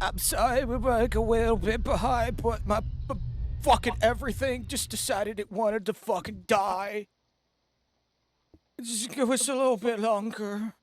I'm sorry we're like a little bit behind, but my fucking everything just decided it wanted to fucking die. Just give us a little bit longer.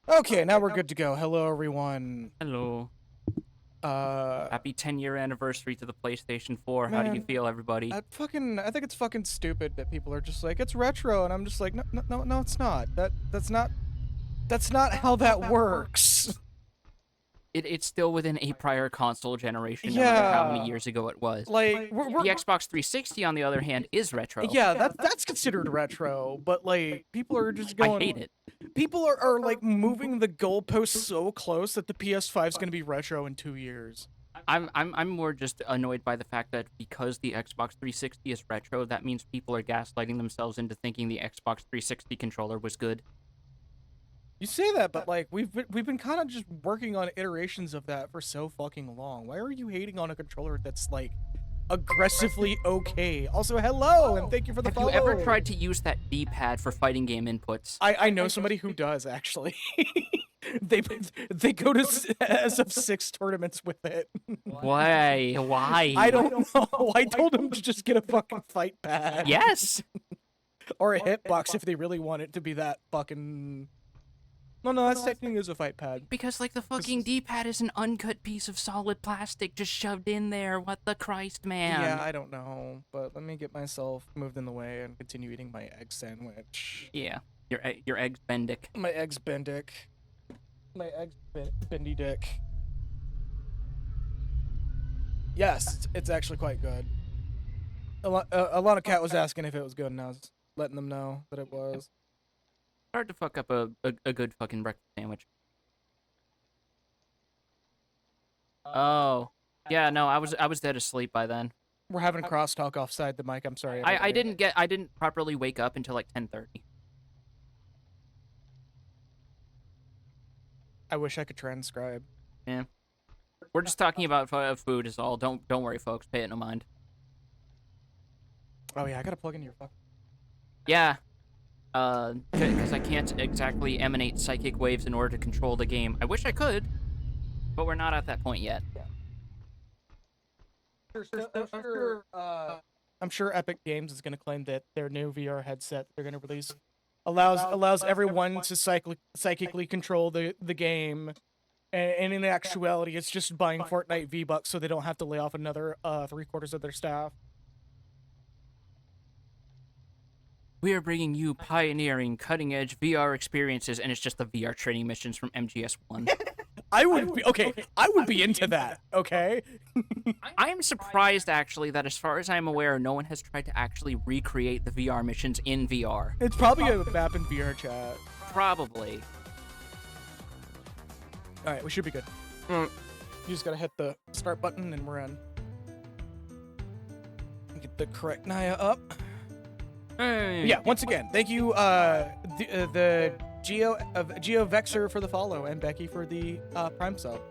Okay, now we're good to go. Hello, everyone. Hello. Uh, Happy 10-year anniversary to the PlayStation 4. How do you man, feel, everybody? I think it's fucking stupid that people are just like, it's retro, and I'm just like, no, it's not. That's not how that works. It's still within a prior console generation, no matter how many Yeah. years ago it was. Like, The Xbox 360, on the other hand, is retro. yeah, that's considered retro, but like people are just I going. hate it. People are like moving the goalposts so close that the PS5 is going to be retro in 2 years. I'm more just annoyed by the fact that because the Xbox 360 is retro, that means people are gaslighting themselves into thinking the Xbox 360 controller was good. You say that, but like we've been kind of just working on iterations of that for so fucking long. Why are you hating on a controller that's like aggressively okay? Also, hello and thank you for the Have follow. you ever tried to use that D-pad for fighting game inputs? I know somebody who does actually. they go to SF6 tournaments with it. Why? Why? I don't know. I told him to just get a fucking fight pad. Yes! Or a hitbox if they really want it to be that fucking. No, that's technically is a fight pad. Because, like, the fucking D-pad is an uncut piece of solid plastic just shoved in there. What the Christ, man? Yeah, I don't know, but let me get myself moved in the way and continue eating my egg sandwich. Yeah. Your eggs bendick. My eggs bendick. My eggs bendy dick. Yes, it's actually quite good. A lot of cat was asking if it was good, and I was letting them know that it was. Hard to fuck up a good fucking breakfast sandwich. Oh. Yeah, no, I was dead asleep by then. We're having crosstalk offside the mic. I'm sorry. I didn't properly wake up until like 10:30. I wish I could transcribe. Yeah. We're just talking about food is all. Don't worry, folks. Pay it no mind. Oh yeah, I gotta plug in your fuck. Yeah. Because I can't exactly emanate psychic waves in order to control the game. I wish I could, but we're not at that point yet. I'm sure Epic Games is gonna claim that their new VR headset they're gonna release allows everyone to psychically control the game, and in actuality, it's just buying Fortnite V-Bucks so they don't have to lay off another 3/4 of their staff. We are bringing you pioneering, cutting-edge VR experiences, and it's just the VR training missions from MGS1. I would be into that. Okay. I am surprised, actually, that as far as I'm aware, no one has tried to actually recreate the VR missions in VR. It's probably a map in VR chat. Probably. All right, we should be good. You just gotta hit the start button, and we're in. Get the correct Naya up. Hey. Yeah, once again, thank you, the Geo Vexer for the follow, and Becky for the Prime sub.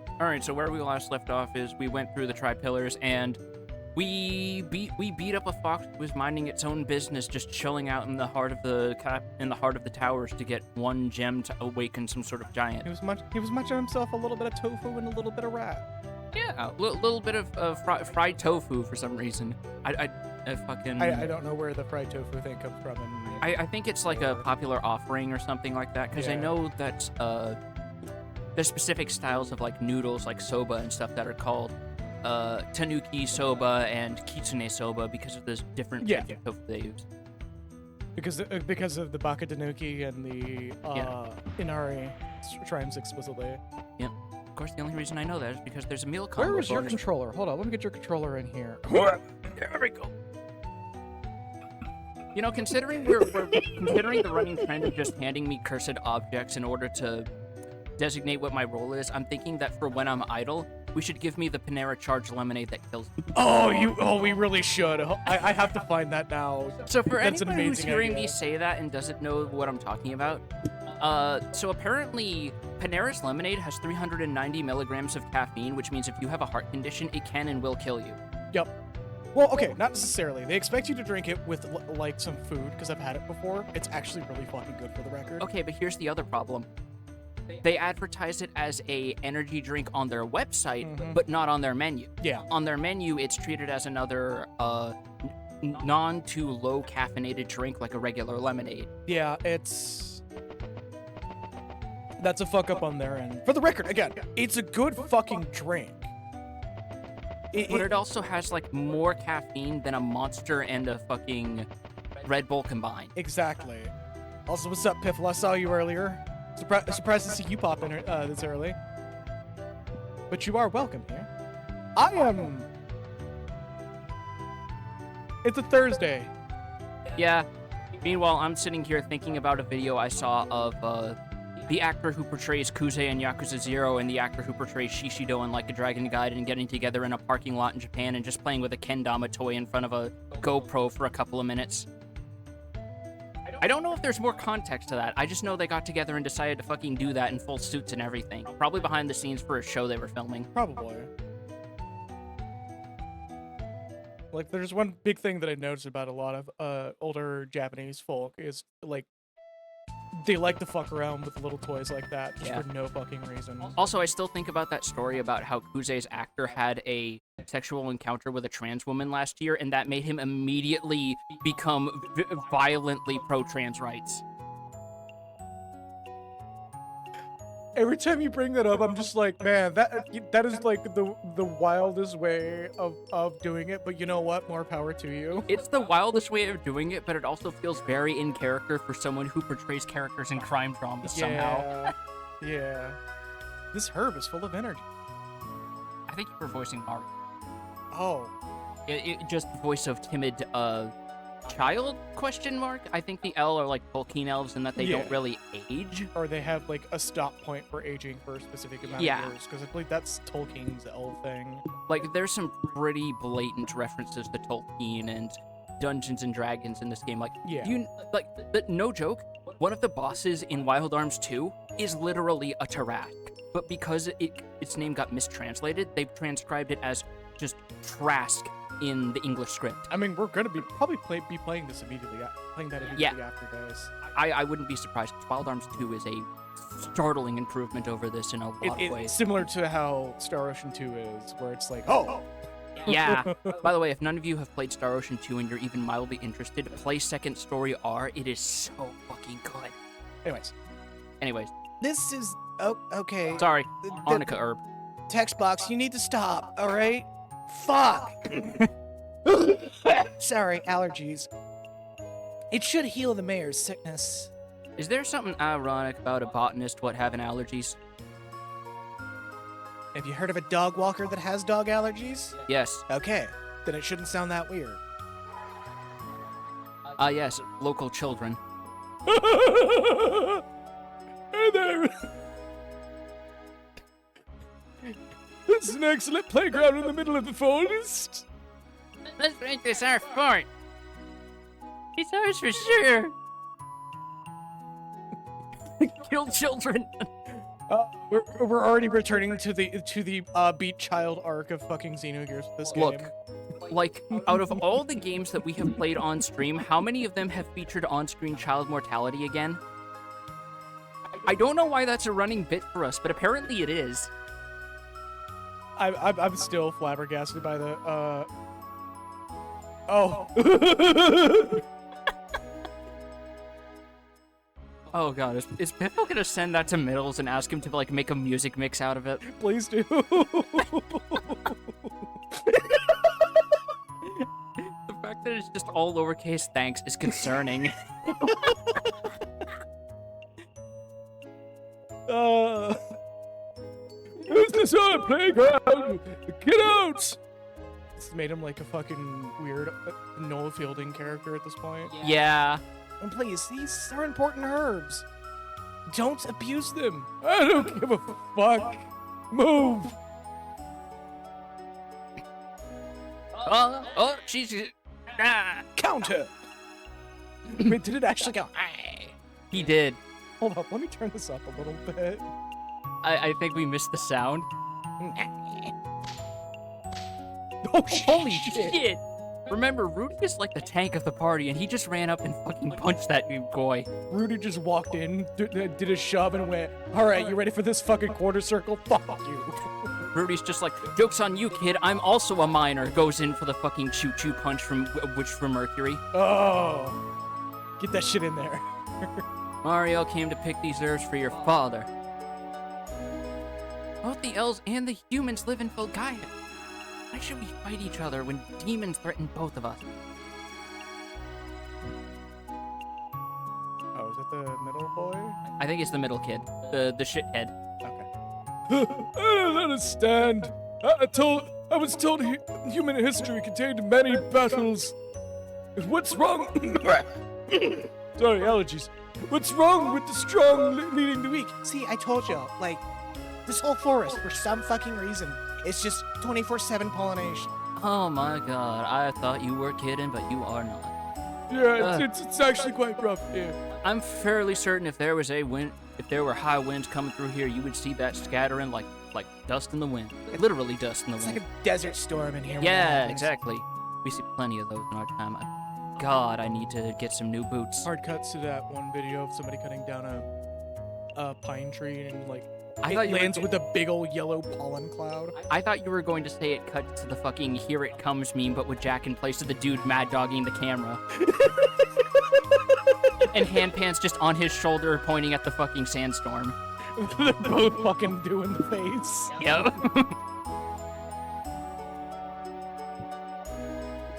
All right, so where we last left off is we went through the Tri-Pillars, and we beat up a fox who was minding its own business, just chilling out in the heart of the towers to get one gem to awaken some sort of giant. He was munching himself a little bit of tofu and a little bit of rat. Yeah, a little bit of fried tofu for some reason. I don't know where the fried tofu thing comes from. I think it's like a popular offering or something like that, because I know that there's specific styles of like noodles, like soba and stuff that are called tanuki soba and kitsune soba because of the different types of tofu they use. Because of the baka tanuki and the inari triumphs explicitly. Yep. Of course, the only reason I know that is because there's a meal combo. Where is your controller? Hold on, let me get your controller in here. There we go. You know, considering we're considering the running trend of just handing me cursed objects in order to designate what my role is, I'm thinking that for when I'm idle, we should give me the Panera charged lemonade that kills me. We really should. I have to find that now. So for That's anyone an who's amazing hearing idea. me say that and doesn't know what I'm talking about, so apparently Panera's lemonade has 390 milligrams of caffeine, which means if you have a heart condition, it can and will kill you. Yep. Well, okay, not necessarily. They expect you to drink it with like some food because I've had it before. It's actually really fucking good for the record. Okay, but here's the other problem. They advertise it as a energy drink on their website, but not on their menu. Yeah. On their menu, it's treated as another non too low caffeinated drink like a regular lemonade. Yeah, that's a fuck up on their end. For the record, again, it's a good fucking drink. But it also has like more caffeine than a Monster and a fucking Red Bull combined. Exactly. Also, what's up, Piffle? I saw you earlier. Surprised to see you pop in this early. But you are welcome here. I am... It's a Thursday. Yeah. Meanwhile, I'm sitting here thinking about a video I saw of the actor who portrays Kuze in Yakuza 0 and the actor who portrays Shishido in Like a Dragon Gaiden getting together in a parking lot in Japan and just playing with a kendama toy in front of a GoPro for a couple of minutes. I don't know if there's more context to that. I just know they got together and decided to fucking do that in full suits and everything. Probably behind the scenes for a show they were filming. Probably. Like, there's one big thing that I noticed about a lot of older Japanese folk is, like, they like to fuck around with little toys like that just for no fucking reason. Also, I still think about that story about how Kuze's actor had a sexual encounter with a trans woman last year, and that made him immediately become violently pro-trans rights. Every time you bring that up, I'm just like, man, that is like the wildest way of doing it. But you know what? More power to you. It's the wildest way of doing it, but it also feels very in character for someone who portrays characters in crime dramas somehow. Yeah. This herb is full of energy. I think you were voicing Mario. Oh. It just voice of timid child question mark. I think the L are like Tolkien elves in that they don't really age, or they have like a stop point for aging for a specific amount of years, because I believe that's Tolkien's L thing. Like there's some pretty blatant references to Tolkien and Dungeons and Dragons in this game. Like no joke, one of the bosses in Wild Arms 2 is literally a Tarrasque, but because its name got mistranslated, they've transcribed it as just Trask in the English script. I mean, we're gonna be be playing this immediately, after this. I wouldn't be surprised, because Wild Arms 2 is a startling improvement over this in a lot of ways. It's similar to how Star Ocean 2 is, where it's like, oh! Yeah. By the way, if none of you have played Star Ocean 2 and you're even mildly interested, play Second Story R. It is so fucking good. Anyways. This is... Oh, okay. Sorry. Arnica herb. Text box, you need to stop, alright? Fuck! Sorry, allergies. It should heal the mayor's sickness. Is there something ironic about a botanist having allergies? Have you heard of a dog walker that has dog allergies? Yes. Okay, then it shouldn't sound that weird. Yes, local children. Hey there! This is an excellent playground in the middle of the forest. Let's make this our fort. It's ours for sure. Kill children. We're already returning to the beat child arc of fucking Xenogears with this game. Look, like out of all the games that we have played on stream, how many of them have featured on-screen child mortality again? I don't know why that's a running bit for us, but apparently it is. I'm still flabbergasted by the Oh. Oh god, is Piffle gonna send that to Middles and ask him to like make a music mix out of it? Please do. The fact that it's just all lowercase thanks is concerning. Who's this on a playground? Get out! This made him like a fucking weird Noah Fielding character at this point. Yeah. And please, these are important herbs. Don't abuse them. I don't give a fuck. Move. Oh, she's Counter. Wait, did it actually go? He did. Hold up, let me turn this up a little bit. I think we missed the sound. Oh, Holy shit! Remember, Rudy is like the tank of the party, and he just ran up and fucking punched that new boy. Rudy just walked in, did a shove, and went, "All right, you ready for this fucking quarter circle? Fuck you." Rudy's just like, "Joke's on you, kid. I'm also a minor." Goes in for the fucking choo-choo punch from Witch from Mercury. Oh, get that shit in there. Mario came to pick these herbs for your father. Both the elves and the humans live in Fulgaia. Why should we fight each other when demons threaten both of us? Oh, is that the middle boy? I think it's the middle kid, the shithead. Okay. I don't understand. I was told human history contained many battles. What's wrong? Sorry, allergies. What's wrong with the strong leading the weak? See, I told you, like, this whole forest, for some fucking reason, it's just 24/7 pollination. Oh my god, I thought you were kidding, but you are not. Yeah, it's actually quite rough here. I'm fairly certain if there were high winds coming through here, you would see that scattering like dust in the wind. Literally dust in the It's wind. like a desert storm in here. Yeah, exactly. We see plenty of those in our time. God, I need to get some new boots. Hard cuts to that one video of somebody cutting down a pine tree and like I it thought you lands were, with a big old yellow pollen cloud. I thought you were going to say it cuts to the fucking "Here It Comes" meme, but with Jack in place of the dude mad dogging the camera. And hand pants just on his shoulder pointing at the fucking sandstorm. They're both fucking doing the face. Yep.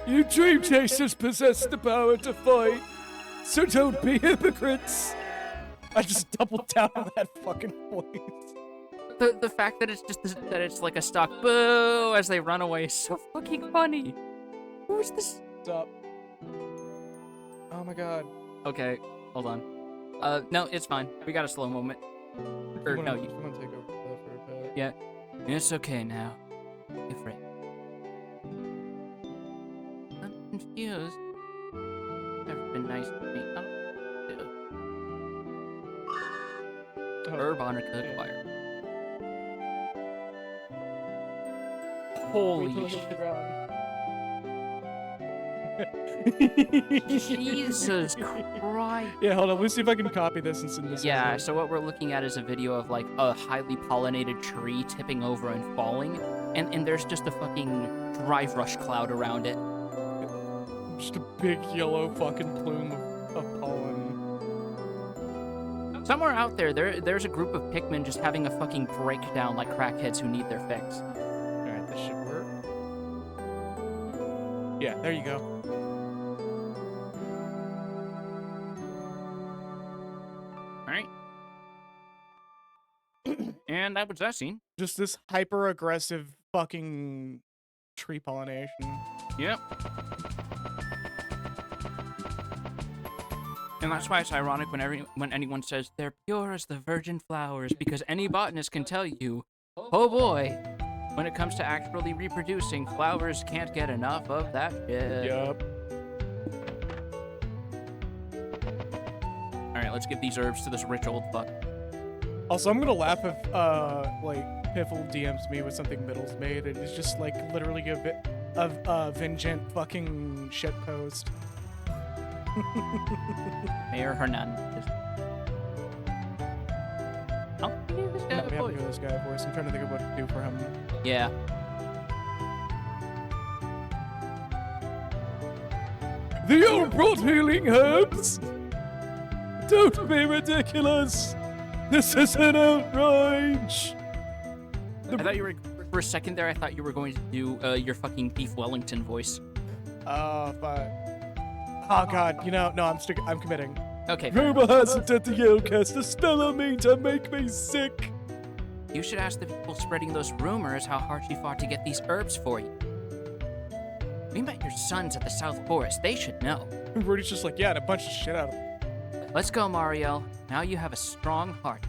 You dream chasers possess the power to fight, so don't be hypocrites. I just doubled down on that fucking voice. The fact that it's just that it's like a stock boo as they run away is so fucking funny. Who is this? What's up? Oh my god. Okay, hold on. No, it's fine. We got a slow moment. Or no, you. I'm gonna take over for a bit. Yeah, it's okay now. You're free. I'm confused. Never been nice to me. Herb honor acquired. Holy shit. Jesus Christ. Yeah, hold on. Let's see if I can copy this and send this. Yeah, over. so what we're looking at is a video of like a highly pollinated tree tipping over and falling, and there's just a fucking dry brush cloud around it. Just a big yellow fucking plume of pollen. Somewhere out there's a group of Pikmin just having a fucking breakdown like crackheads who need their fix. Alright, this should work. Yeah, there you go. Alright. And that was that scene. Just this hyper aggressive fucking tree pollination. Yep. And that's why it's ironic when anyone says they're pure as the virgin flowers, because any botanist can tell you, oh boy, when it comes to actually reproducing, flowers can't get enough of that shit. Yup. Alright, let's give these herbs to this rich old fuck. Also, I'm gonna laugh if, like, Piffle DMs me with something Middles made. It is just, like, literally a Vingent fucking shit post. Mayor Hernandez. Oh, this guy No, a we have to voice. do this guy a voice. I'm trying to think of what to do for him. Yeah. The old brought healing herbs! Don't be ridiculous! This is an outrage! I thought you were, for a second there, I thought you were going to do your fucking Beef Wellington voice. Oh, but... Oh god, no, I'm committing. Okay. Rumor has it that the Yale cast a spell on me to make me sick. You should ask the people spreading those rumors how hard she fought to get these herbs for you. We met your sons at the South Forest. They should know. And Rudy's just like, yeah, and a bunch of shit out of him. Let's go, Mariel. Now you have a strong heart.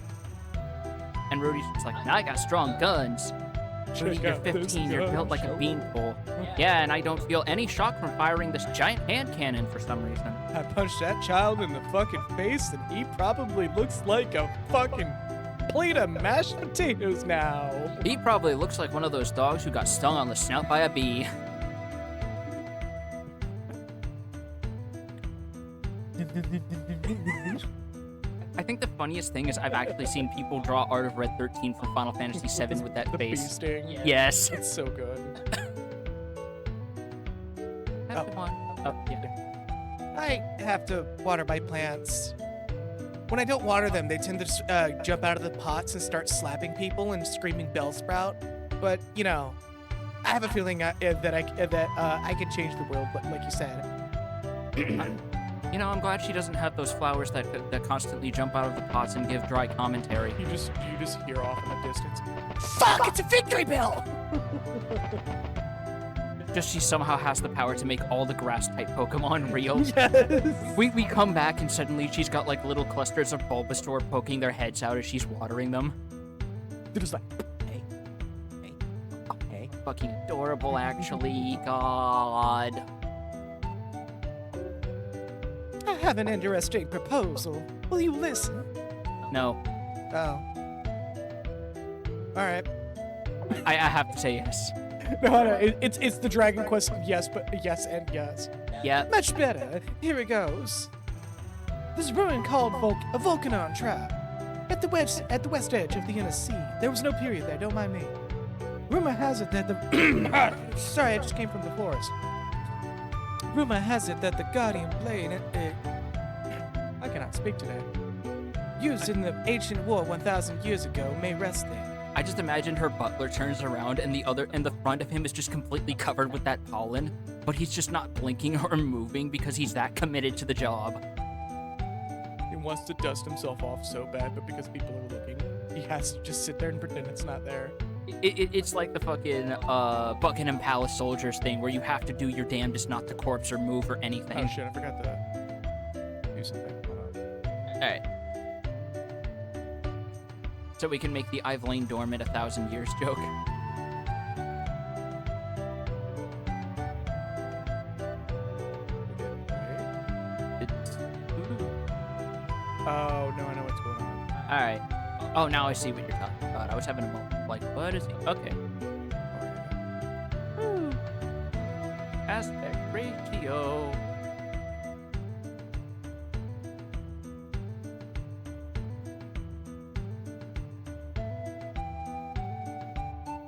And Rudy's just like, now I got strong guns. Rudy, you're 15, you're built like a beanpole. Yeah, and I don't feel any shock from firing this giant hand cannon for some reason. I punched that child in the fucking face, and he probably looks like a fucking plate of mashed potatoes now. He probably looks like one of those dogs who got stung on the snout by a bee. I think the funniest thing is I've actually seen people draw Art of Red 13 from Final Fantasy VII with that the face. bee sting. Yes. It's so good. That's the one. Oh, yeah. I have to water my plants. When I don't water them, they tend to jump out of the pots and start slapping people and screaming Bellsprout. But I have a feeling that I could change the world, like you said. I'm glad she doesn't have those flowers that constantly jump out of the pots and give dry commentary. You just hear off in the distance. Fuck! It's a victory bell. Just she somehow has the power to make all the grass-type Pokemon real. Yes. We come back and suddenly she's got like little clusters of Bulbasaur poking their heads out as she's watering them. They're just like, Hey, fucking adorable, actually. God. I have an interesting proposal. Will you listen? No, Oh. All right. I have to say yes. no, it's the Dragon Quest yes, but yes and yes. Yeah. Much better. Here it goes. This ruin called a Volcanon Trap. At the west edge of the inner sea. There was no period there, don't mind me. Rumor has it that the... Sorry, I just came from the forest. Rumor has it that the Guardian Blade... I cannot speak today. Used in the ancient war 1,000 years ago may rest there. I just imagine her butler turns around and the front of him is just completely covered with that pollen, but he's just not blinking or moving because he's that committed to the job. He wants to dust himself off so bad, but because people are looking, he has to just sit there and pretend it's not there. It's like the fucking Buckingham Palace soldiers thing where you have to do your damnedest not to corpse or move or anything. Oh shit, I forgot to do something. Hold on. Alright. So we can make the I've lain dormant 1,000 years joke. Oh, no, I know what's going on. Alright. Oh, now I see what you're talking about. I was having a moment. Like, what is he? Okay. Aspect ratio.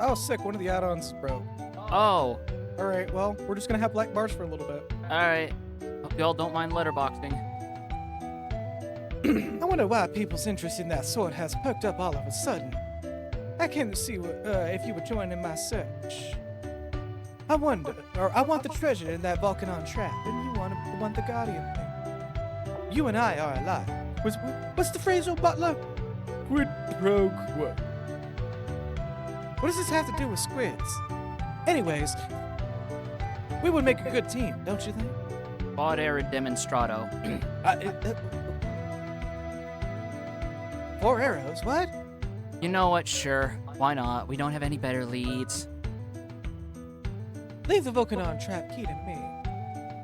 Oh, sick, one of the add-ons broke. Oh. Alright, well, we're just gonna have black bars for a little bit. Alright. Hope y'all don't mind letterboxing. I wonder why people's interest in that sword has perked up all of a sudden. I came to see if you were joining my search. I want the treasure in that Volcanon trap, and you want the Guardian thing. You and I are alike. What's the phrase, old butler? Quid pro quo. What does this have to do with squids? Anyways, we would make a good team, don't you think? Baudere demonstrato. 4 arrows, what? You know what? Sure. Why not? We don't have any better leads. Leave the Volcanon trap key to me.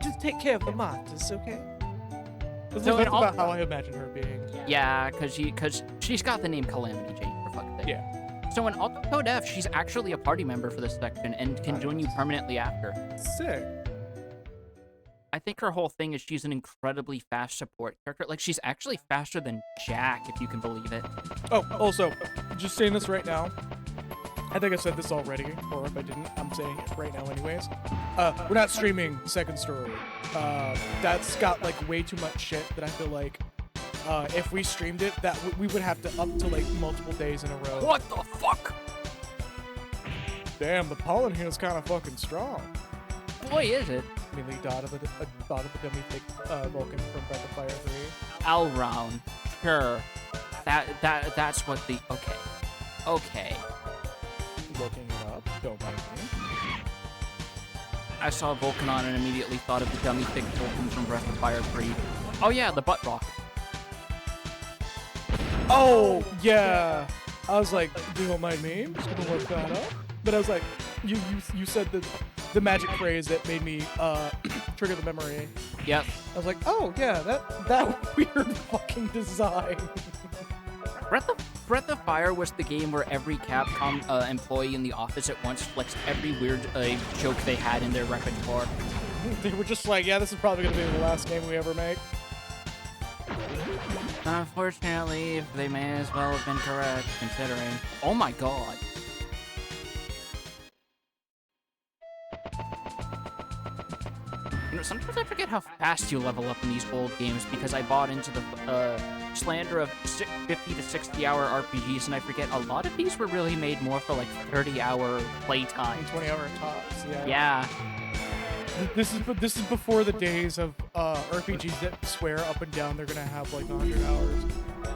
Just take care of the monsters, okay? That's So in all- about how I imagine her being. Yeah, cause she's got the name Calamity Jane, for fuck's sake. Yeah. So in Alto Code F, she's actually a party member for this section and can join you permanently after. Sick. I think her whole thing is she's an incredibly fast support character. Like, she's actually faster than Jack, if you can believe it. Oh, also, just saying this right now. I think I said this already, or if I didn't, I'm saying it right now anyways. We're not streaming Second Story. That's got, like, way too much shit that I feel like if we streamed it, that we would have to up to like multiple days in a row. What the fuck? Damn, the pollen here is kind of fucking strong. Boy, is it. I mean, they thought of the dummy thick Vulcan from Breath of Fire 3. Elround. Sure. That's what the... Okay. Looking it up, don't mind me. I saw Volcanon and immediately thought of the dummy thick Vulcan from Breath of Fire 3. Oh yeah, the butt rock. Oh, yeah. I was like, you don't mind me? I'm just gonna look that up. But I was like, you said the magic phrase that made me trigger the memory. Yep. I was like, oh yeah, that weird fucking design. Breath of Fire was the game where every Capcom employee in the office at once flexed every weird joke they had in their repertoire. They were just like, yeah, this is probably gonna be the last game we ever make. Unfortunately, they may as well have been correct, considering... Oh my god. You know, sometimes I forget how fast you level up in these old games because I bought into the slander of 50 to 60 hour RPGs, and I forget a lot of these were really made more for like 30-hour playtime. 20-hour tops, yeah. Yeah. This is before the days of RPGs that swear up and down they're gonna have like 100 hours.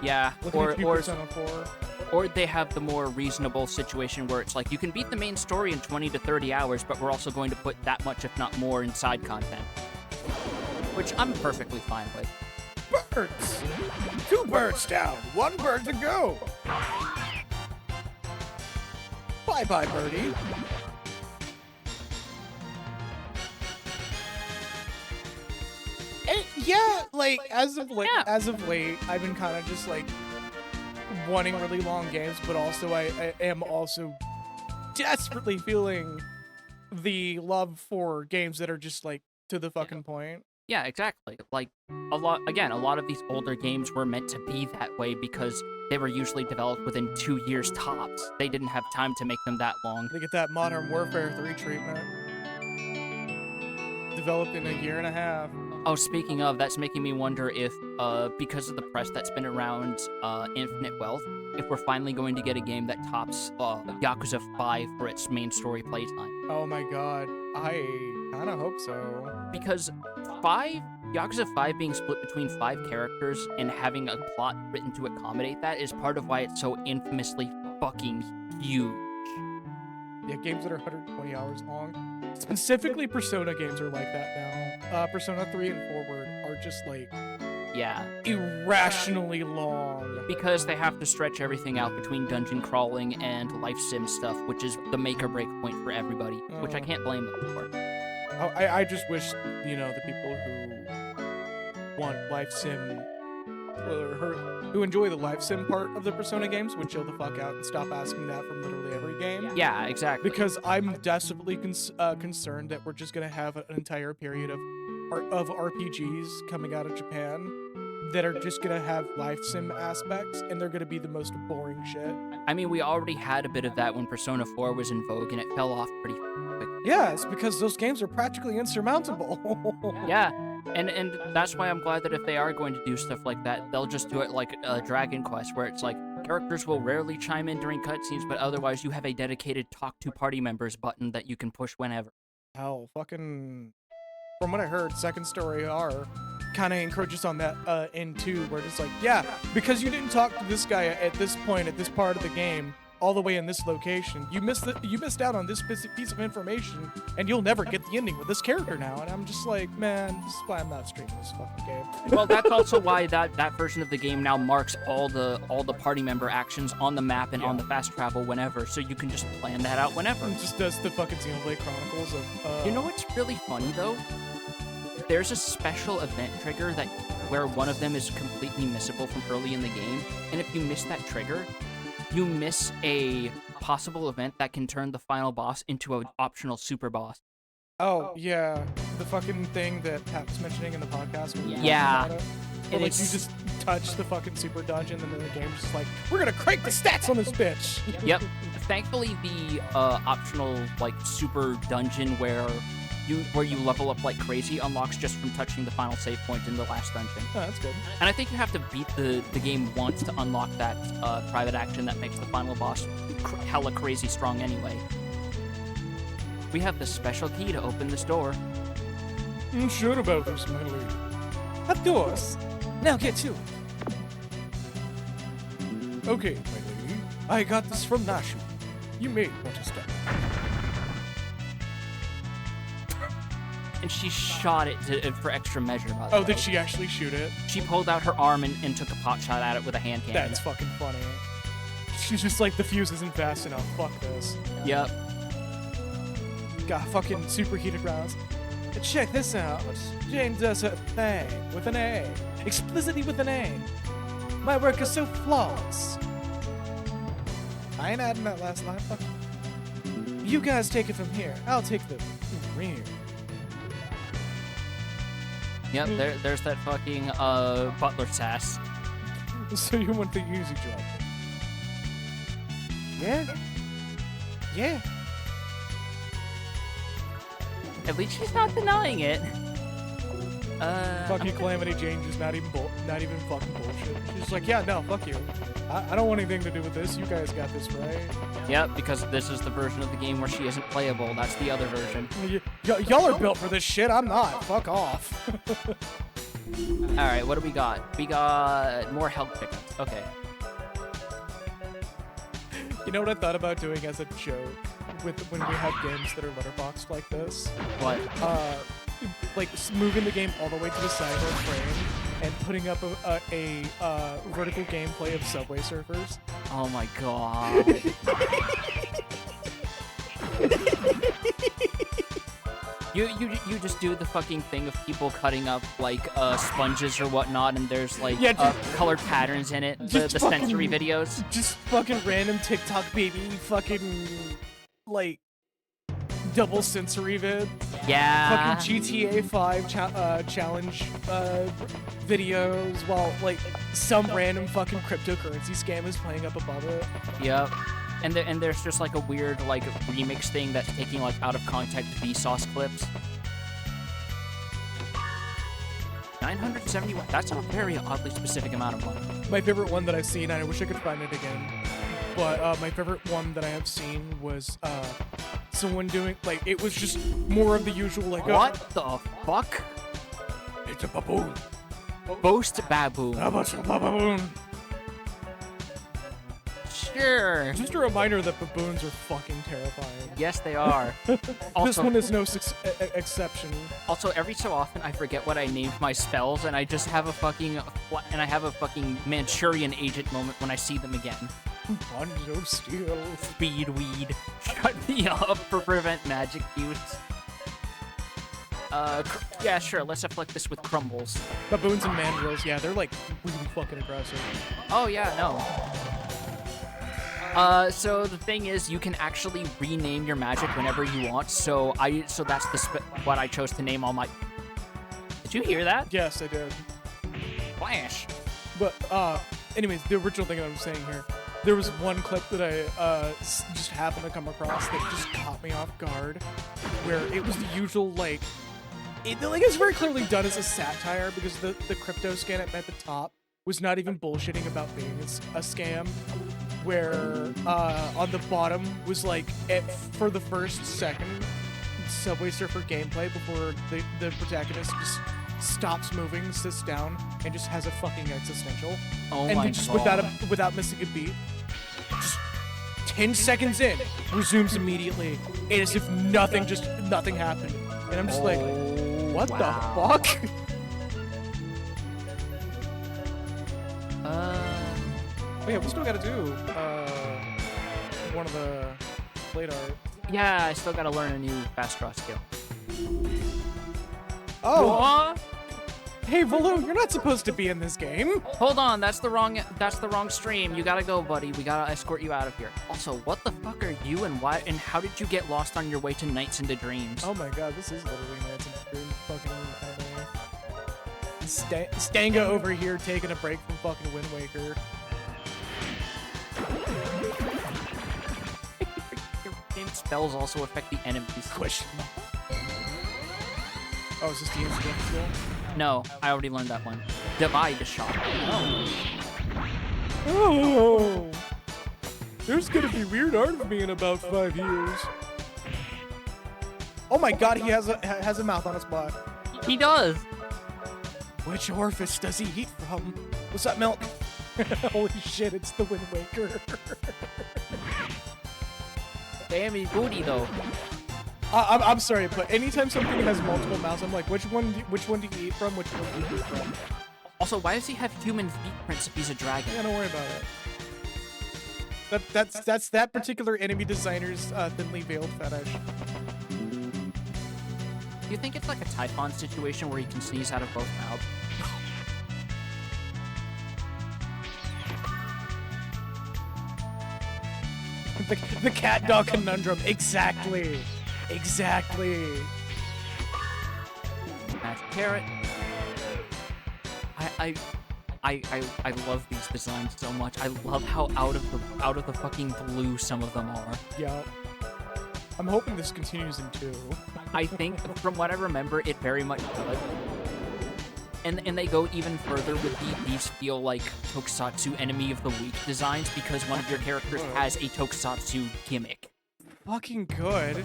Yeah, Look or at Persona 4. Or they have the more reasonable situation where it's like, you can beat the main story in 20 to 30 hours, but we're also going to put that much, if not more, in side content. Which I'm perfectly fine with. Birds! 2 birds down, 1 bird to go! Bye-bye, birdie. And yeah, like, as of late, I've been kind of just like wanting really long games, but also I am also desperately feeling the love for games that are just like to the fucking point. Yeah, exactly. Like, a lot of these older games were meant to be that way because they were usually developed within 2 years tops. They didn't have time to make them that long. They get that Modern Warfare 3 treatment. Developed in a year and a half. Oh, speaking of, that's making me wonder if, because of the press that's been around Infinite Wealth, if we're finally going to get a game that tops Yakuza 5 for its main story playtime. Oh my god, I kind of hope so. Because Yakuza 5 being split between 5 characters and having a plot written to accommodate that is part of why it's so infamously fucking huge. Yeah, games that are 120 hours long. Specifically, Persona games are like that now. Persona 3 and forward are just like irrationally long. Because they have to stretch everything out between dungeon crawling and life sim stuff, which is the make or break point for everybody, which I can't blame them for. Oh, I just wish, you know, the people who want life sim, who enjoy the life sim part of the Persona games would chill the fuck out and stop asking that from literally every game. Yeah, exactly. Because I'm desperately concerned that we're just gonna have an entire period of RPGs coming out of Japan that are just gonna have life sim aspects, and they're gonna be the most boring shit. I mean, we already had a bit of that when Persona 4 was in vogue, and it fell off pretty quick. Yeah, it's because those games are practically insurmountable. Yeah, and that's why I'm glad that if they are going to do stuff like that, they'll just do it like Dragon Quest, where it's like, characters will rarely chime in during cutscenes, but otherwise you have a dedicated talk to party members button that you can push whenever. Hell, fucking... From what I heard, Second Story R kind of encroaches on that in 2, where it's like, yeah, because you didn't talk to this guy at this point, at this part of the game, all the way in this location, you missed out on this piece of information, and you'll never get the ending with this character now. And I'm just like, man, this is why I'm not streaming this fucking game. Well, that's also why that version of the game now marks all the party member actions on the map and on the fast travel whenever, so you can just plan that out whenever. It just does the fucking Xenoblade Chronicles of... You know what's really funny, though? There's a special event trigger where one of them is completely missable from early in the game, and if you miss that trigger, you miss a possible event that can turn the final boss into an optional super boss. Oh, yeah. The fucking thing that Pat was mentioning in the podcast. Yeah. Or like, you just touch the fucking super dungeon, and then the game's just like, we're gonna crank the stats on this bitch! Yep. Thankfully, the optional, like, super dungeon where where you level up like crazy unlocks just from touching the final save point in the last dungeon. Oh, that's good. And I think you have to beat the game once to unlock that private action that makes the final boss hella crazy strong anyway. We have the special key to open this door. I'm sure about this, my lady. Of course. Now get to it. Okay, my lady. I got this from Nashu. You may want to step. And she shot it for extra measure, by the way. Oh, did she actually shoot it? She pulled out her arm and took a pot shot at it with a hand cannon. That's fucking funny. She's just like, the fuse isn't fast enough. Fuck this. Yep. Got fucking superheated rounds. Check this out. Jane does her thing with an A. Explicitly with an A. My work is so flawless. I ain't adding that last line. Fuck. You guys take it from here. I'll take the rear. Yep, there's that fucking butler sass. So you want the easy job? Yeah? Yeah. At least she's not denying it. Fucking Calamity Jane just not even fucking bullshit. She's just like, yeah, no, fuck you. I don't want anything to do with this. You guys got this right. Yep, because this is the version of the game where she isn't playable. That's the other version. Y'all are built for this shit. I'm not. Fuck off. Alright, what do we got? We got more health pickups. Okay. You know what I thought about doing as a joke with when we have games that are letterboxed like this? What? Like moving the game all the way to the side of our frame and putting up a vertical gameplay of Subway Surfers. Oh my god. You just do the fucking thing of people cutting up like sponges or whatnot, and there's like colored patterns in it. The sensory videos. Just fucking random TikTok baby fucking like double sensory vid. Yeah. Fucking GTA 5 challenge videos while like some random fucking cryptocurrency scam is playing up above it. Yep. And there's just like a weird like remix thing that's taking like out of context Vsauce clips. 971. That's a very oddly specific amount of money. My favorite one that I've seen, and I wish I could find it again, but my favorite one that I have seen was someone doing like it was just more of the usual like what the fuck? It's a baboon. Boast baboon. How about a baboon? Sure. Just a reminder that baboons are fucking terrifying. Yes, they are. This one is no exception. Also, every so often I forget what I named my spells, and I just have a fucking Manchurian agent moment when I see them again. Bonzo steel. Speed weed. Shut me up for prevent magic use. Yeah, sure. Let's afflict this with crumbles. Baboons and mandrills, yeah, they're like really fucking aggressive. Oh yeah, no. So the thing is, you can actually rename your magic whenever you want. So that's what I chose to name all my. Did you hear that? Yes, I did. Flash. But anyways, the original thing I'm saying here, there was one clip that I just happened to come across that just caught me off guard, where it was the usual like, it's very clearly done as a satire because the crypto scan at the top was not even bullshitting about being a scam. Where on the bottom was like for the first second Subway Surfer gameplay before the protagonist just stops moving, sits down, and just has a fucking existential. Oh and my then just god. without missing a beat, just 10 seconds in, resumes immediately, and as if nothing happened. And I'm just like, what the fuck? Oh yeah, we still gotta do one of the blade art. Yeah, I still gotta learn a new fast draw skill. Oh! What? Hey, Volu, you're not supposed to be in this game. Hold on, that's the wrong stream. You gotta go, buddy. We gotta escort you out of here. Also, what the fuck are you and why and how did you get lost on your way to Nights into Dreams? Oh my god, this is literally Nights into Dreams. Fucking Stanga over here taking a break from fucking Wind Waker. Your game spells also affect the enemies. Question mark. Oh, is this the instant skill? No, I already learned that one. Divide shot. Oh! There's gonna be weird art of me in about 5 years. Oh my god, he has a mouth on his butt. He does. Which orifice does he eat from? What's that milk? Holy shit, it's the Wind Waker. Damn, he's booty though. I'm sorry, but anytime something has multiple mouths, I'm like, which one do you eat from? Which one do you eat from? Also, why does he have human feet prints if he's a dragon? Yeah, don't worry about it. That's that particular enemy designer's thinly veiled fetish. Do you think it's like a Typhon situation where he can sneeze out of both mouths? The cat dog conundrum. Exactly. Exactly. Magic carrot. I love these designs so much. I love how out of the fucking blue some of them are. Yeah. I'm hoping this continues in 2. I think, from what I remember, it very much does. And they go even further with these feel like Tokusatsu Enemy of the Week designs because one of your characters has a Tokusatsu gimmick. Fucking good.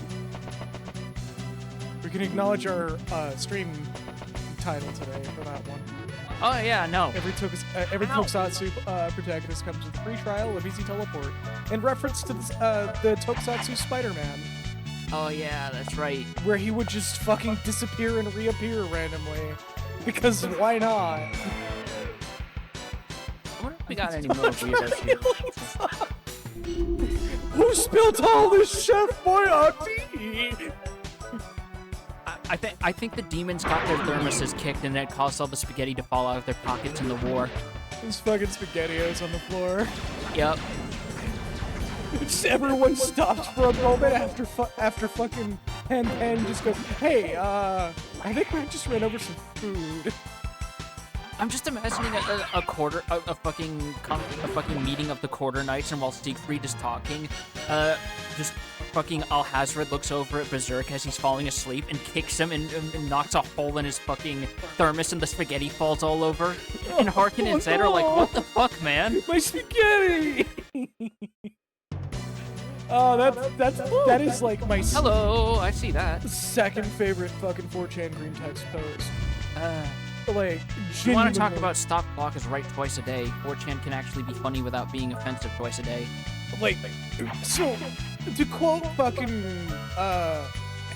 We can acknowledge our stream title today for that one. Oh yeah, no. Every Tokusatsu protagonist comes with a free trial of Easy Teleport, in reference to the Tokusatsu Spider-Man. Oh yeah, that's right. Where he would just fucking disappear and reappear randomly. Because why not? I wonder if we got any more weirdos here. Who spilled all this Chef Boyardee? I think the demons got their thermoses kicked and it caused all the spaghetti to fall out of their pockets in the war. There's fucking SpaghettiOs on the floor. Yep. Just everyone stopped for a moment after fucking Pan just goes, hey, I think we just ran over some food. I'm just imagining a fucking meeting of the Quarter Knights, and while Siegfried is talking, just fucking Alhazred looks over at Berserk as he's falling asleep and kicks him and knocks a hole in his fucking thermos, and the spaghetti falls all over. And Harkin and Zed are like, what the fuck, man? My spaghetti! Oh, that is like my Hello, I see that. second favorite fucking 4chan green text post. Like, you want to talk about stop clock is right twice a day. 4chan can actually be funny without being offensive twice a day. Like, so, to quote fucking,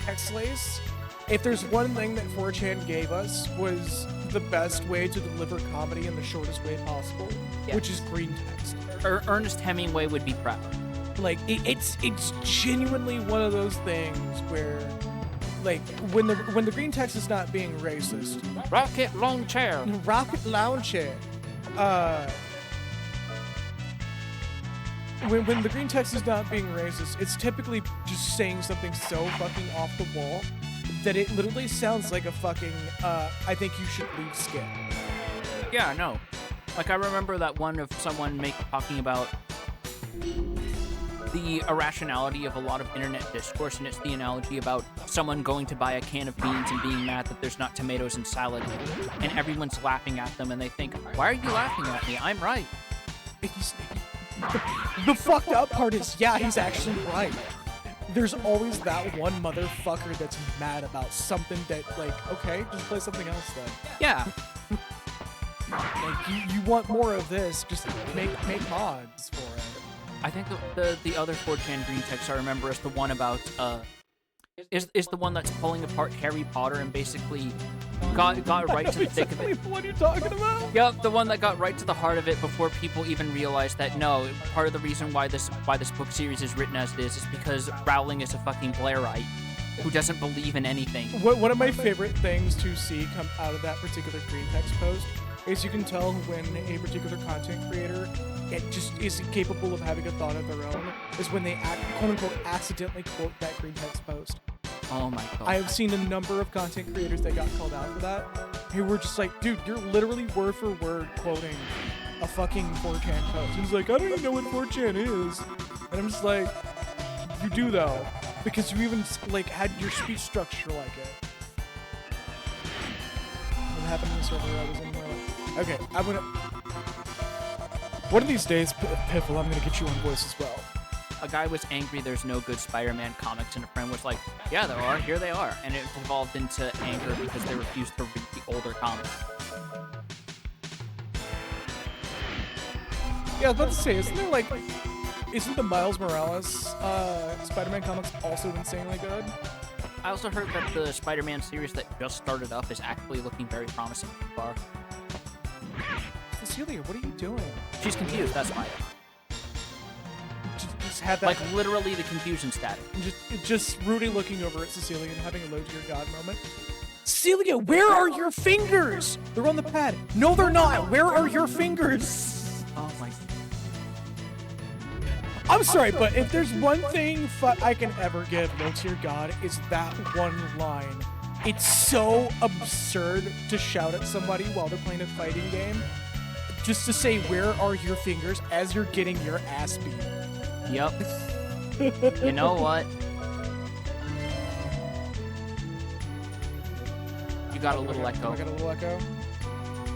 Hexlace, if there's one thing that 4chan gave us was the best way to deliver comedy in the shortest way possible, yes. Which is green text. Ernest Hemingway would be proud. Like, it's genuinely one of those things where, like, when the green text is not being racist. Rocket long chair. Rocket lounge chair. When the green text is not being racist, it's typically just saying something so fucking off the wall that it literally sounds like a fucking, I think you should leave skit. Yeah, no. Like, I remember that one of someone talking about the irrationality of a lot of internet discourse, and it's the analogy about someone going to buy a can of beans and being mad that there's not tomatoes in salad, and everyone's laughing at them, and they think, why are you laughing at me? I'm right. The fucked up part is, yeah, he's actually right. There's always that one motherfucker that's mad about something that, like, okay, just play something else then. Yeah. Like, you want more of this, just make mods for it. I think the other 4chan green text I remember is the one about is the one that's pulling apart Harry Potter and basically got right to the thick of it. What are you talking about? Yep, the one that got right to the heart of it before people even realized that no, part of the reason why this book series is written as it is because Rowling is a fucking Blairite who doesn't believe in anything. One of my favorite things to see come out of that particular green text post is you can tell when a particular content creator just isn't capable of having a thought of their own is when they quote-unquote accidentally quote that green text post. Oh my god. I have seen a number of content creators that got called out for that who were just like, dude, you're literally word for word quoting a fucking 4chan post. He's like, I don't even know what 4chan is. And I'm just like, you do though, because you even like had your speech structure like it. happened in the server I was in. Okay, I'm gonna. One of these days, Piffle, I'm gonna get you on voice as well. A guy was angry there's no good Spider-Man comics, and a friend was like, yeah, there are, here they are. And it evolved into anger because they refused to read the older comics. Yeah, I was about to say, isn't there like, isn't the Miles Morales Spider-Man comics also insanely good? I also heard that the Spider-Man series that just started up is actually looking very promising so far. Cecilia, what are you doing? She's confused, that's why. Just had that, Like, literally the confusion static. just Rudy looking over at Cecilia and having a low to your god moment. Cecilia, where are your fingers? They're on the pad. No, they're not. Where are your fingers? Oh my... I'm sorry, but if there's one thing I can ever give low to your god, is that one line. It's so absurd to shout at somebody while they're playing a fighting game. Just to say, where are your fingers as you're getting your ass beat. Yep. You know what? You got a little echo. I got a little echo?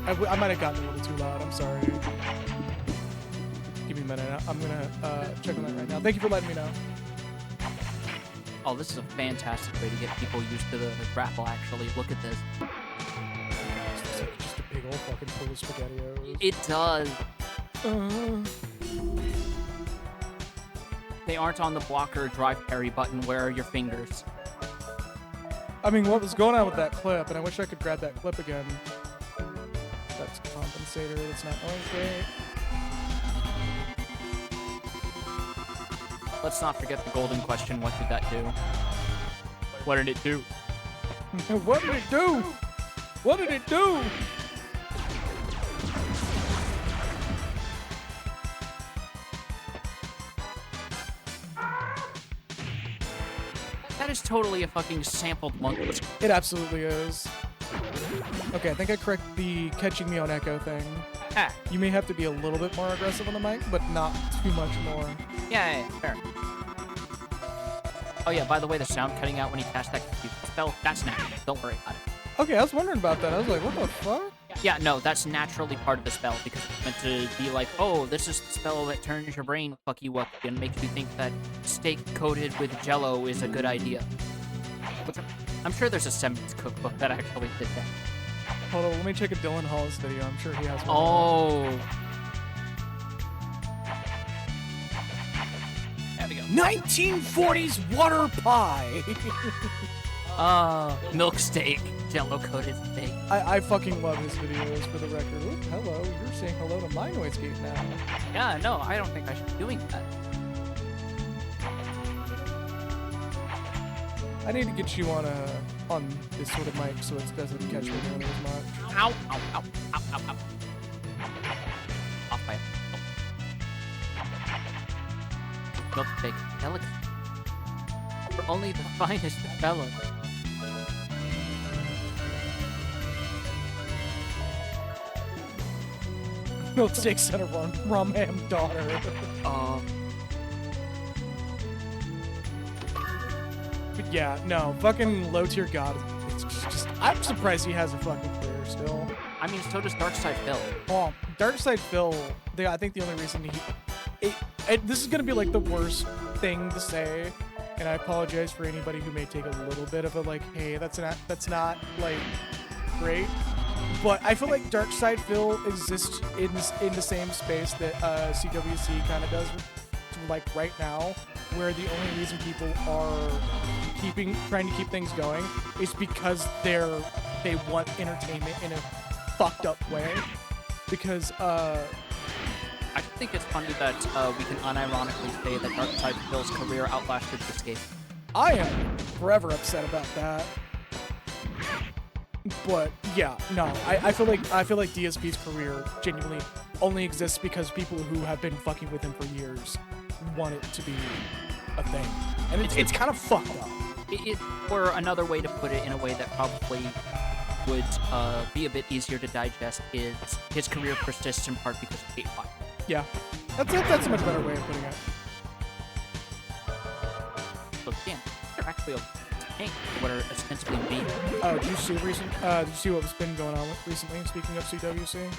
I might have gotten a little too loud. I'm sorry. Give me a minute. I'm gonna check on that right now. Thank you for letting me know. Oh, this is a fantastic way to get people used to the grapple, actually. Look at this. It's like just a big old fucking full of SpaghettiOs. It does. They aren't on the block or drive parry button. Where are your fingers? I mean, what was going on with that clip? And I wish I could grab that clip again. That's compensator. That's not okay. Let's not forget the golden question. What did that do? What did it do? What did it do? What did it do? That is totally a fucking sampled monkey. It absolutely is. Okay, I think I correct the catching me on echo thing. Ah, You may have to be a little bit more aggressive on the mic, but not too much more. yeah, fair. Oh yeah, by the way, the sound cutting out when he cast that spell, that's natural. Don't worry about it. Okay, I was wondering about that. I was like, what the fuck? Yeah, no, that's naturally part of the spell because it's meant to be like, oh, this is the spell that turns your brain fuck you up and makes you think that steak coated with jello is a good idea. Which I'm sure there's a Sem's cookbook that actually did that. Hold on, let me check a Dylan Halls video. I'm sure he has one. Oh. There we go. 1940s water pie! Milk steak, jello coated steak. I fucking love his videos, for the record. Ooh, hello, you're saying hello to my noise gate now. Yeah, no, I don't think I should be doing that. I need to get you on this sort of mic so it doesn't catch me nearly as much. Ow, ow, ow, ow, ow, ow. Off by milk steak, delicate. For only the finest of fellows. Milkshake said a rum ham daughter. But yeah, no, fucking low tier god. It's just, I'm surprised he has a fucking career still. I mean, so does Darkside Phil. Oh, Darkside Phil. I think the only reason this is gonna be like the worst thing to say, and I apologize for anybody who may take a little bit of a like, hey, that's not like great. But I feel like Darkside Phil exists in the same space that CWC kind of does, like right now, where the only reason people are trying to keep things going is because they want entertainment in a fucked up way. Because I think it's funny that we can unironically say that Darkside Phil's career outlasted this game. I am forever upset about that. But yeah, no, I feel like DSP's career genuinely only exists because people who have been fucking with him for years want it to be a thing, and it's kind of fucked up. Or another way to put it, in a way that probably would be a bit easier to digest, is his career persists in part because of hate fire. Yeah, that's a much better way of putting it. So damn, they're actually tanks, what are ostensibly made. Oh, did you see did you see what's been going on with recently? Speaking of CWC,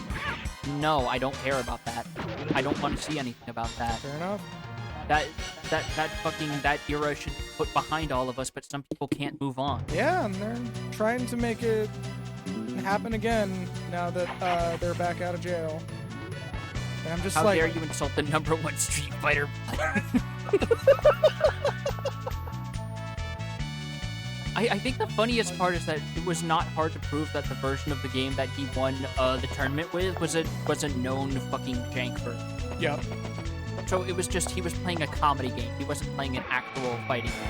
No, I don't care about that. I don't want to see anything about that. fair enough. That era should be put behind all of us, but some people can't move on. Yeah, and they're trying to make it happen again now that they're back out of jail. And I'm just How like, dare you insult the #1 Street Fighter player? I think the funniest part is that it was not hard to prove that the version of the game that he won the tournament with was a known fucking jank version. yep. So it was just he was playing a comedy game. He wasn't playing an actual fighting game.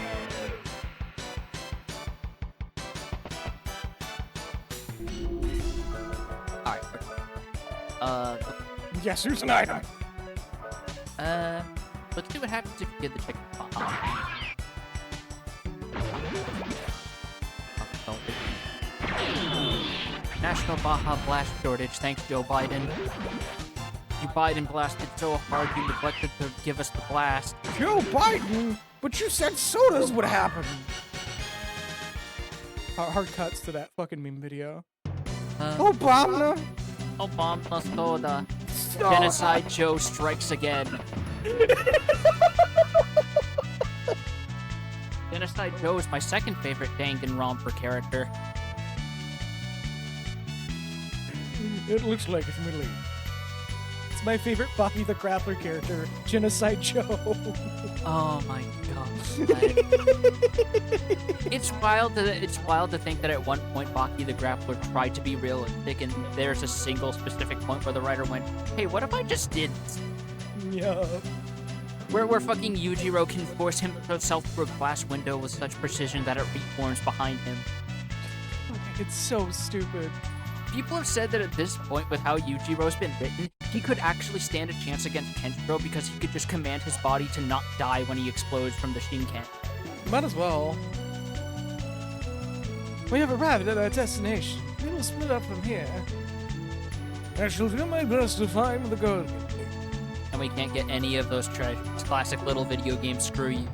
Alright. Yes, here's an item. Let's see what happens if you get the chicken bomb. National Baja Blast shortage, thanks Joe Biden. You Biden blasted so hard you neglected to give us the blast. Joe Biden, but you said sodas would happen. Hard cuts to that fucking meme video. Obama. Obama soda. Stop. Genocide Joe strikes again. Genocide Joe is my second favorite Danganronpa character. It looks like it's Middle East. It's my favorite Buffy the Grappler character, Genocide Joe. Oh my god. It's wild to think that at one point Baki the Grappler tried to be realistic, and there's a single specific point where the writer went, hey, what if I just did this? Yeah. Where fucking Yujiro can force himself through a glass window with such precision that it reforms behind him. It's so stupid. People have said that at this point, with how Yujiro's been written, he could actually stand a chance against Kenshiro because he could just command his body to not die when he explodes from the Shinken. Might as well. We have arrived at our destination. We will split up from here. I shall do my best to find the gold. And we can't get any of those treasures. Classic little video game, screw you.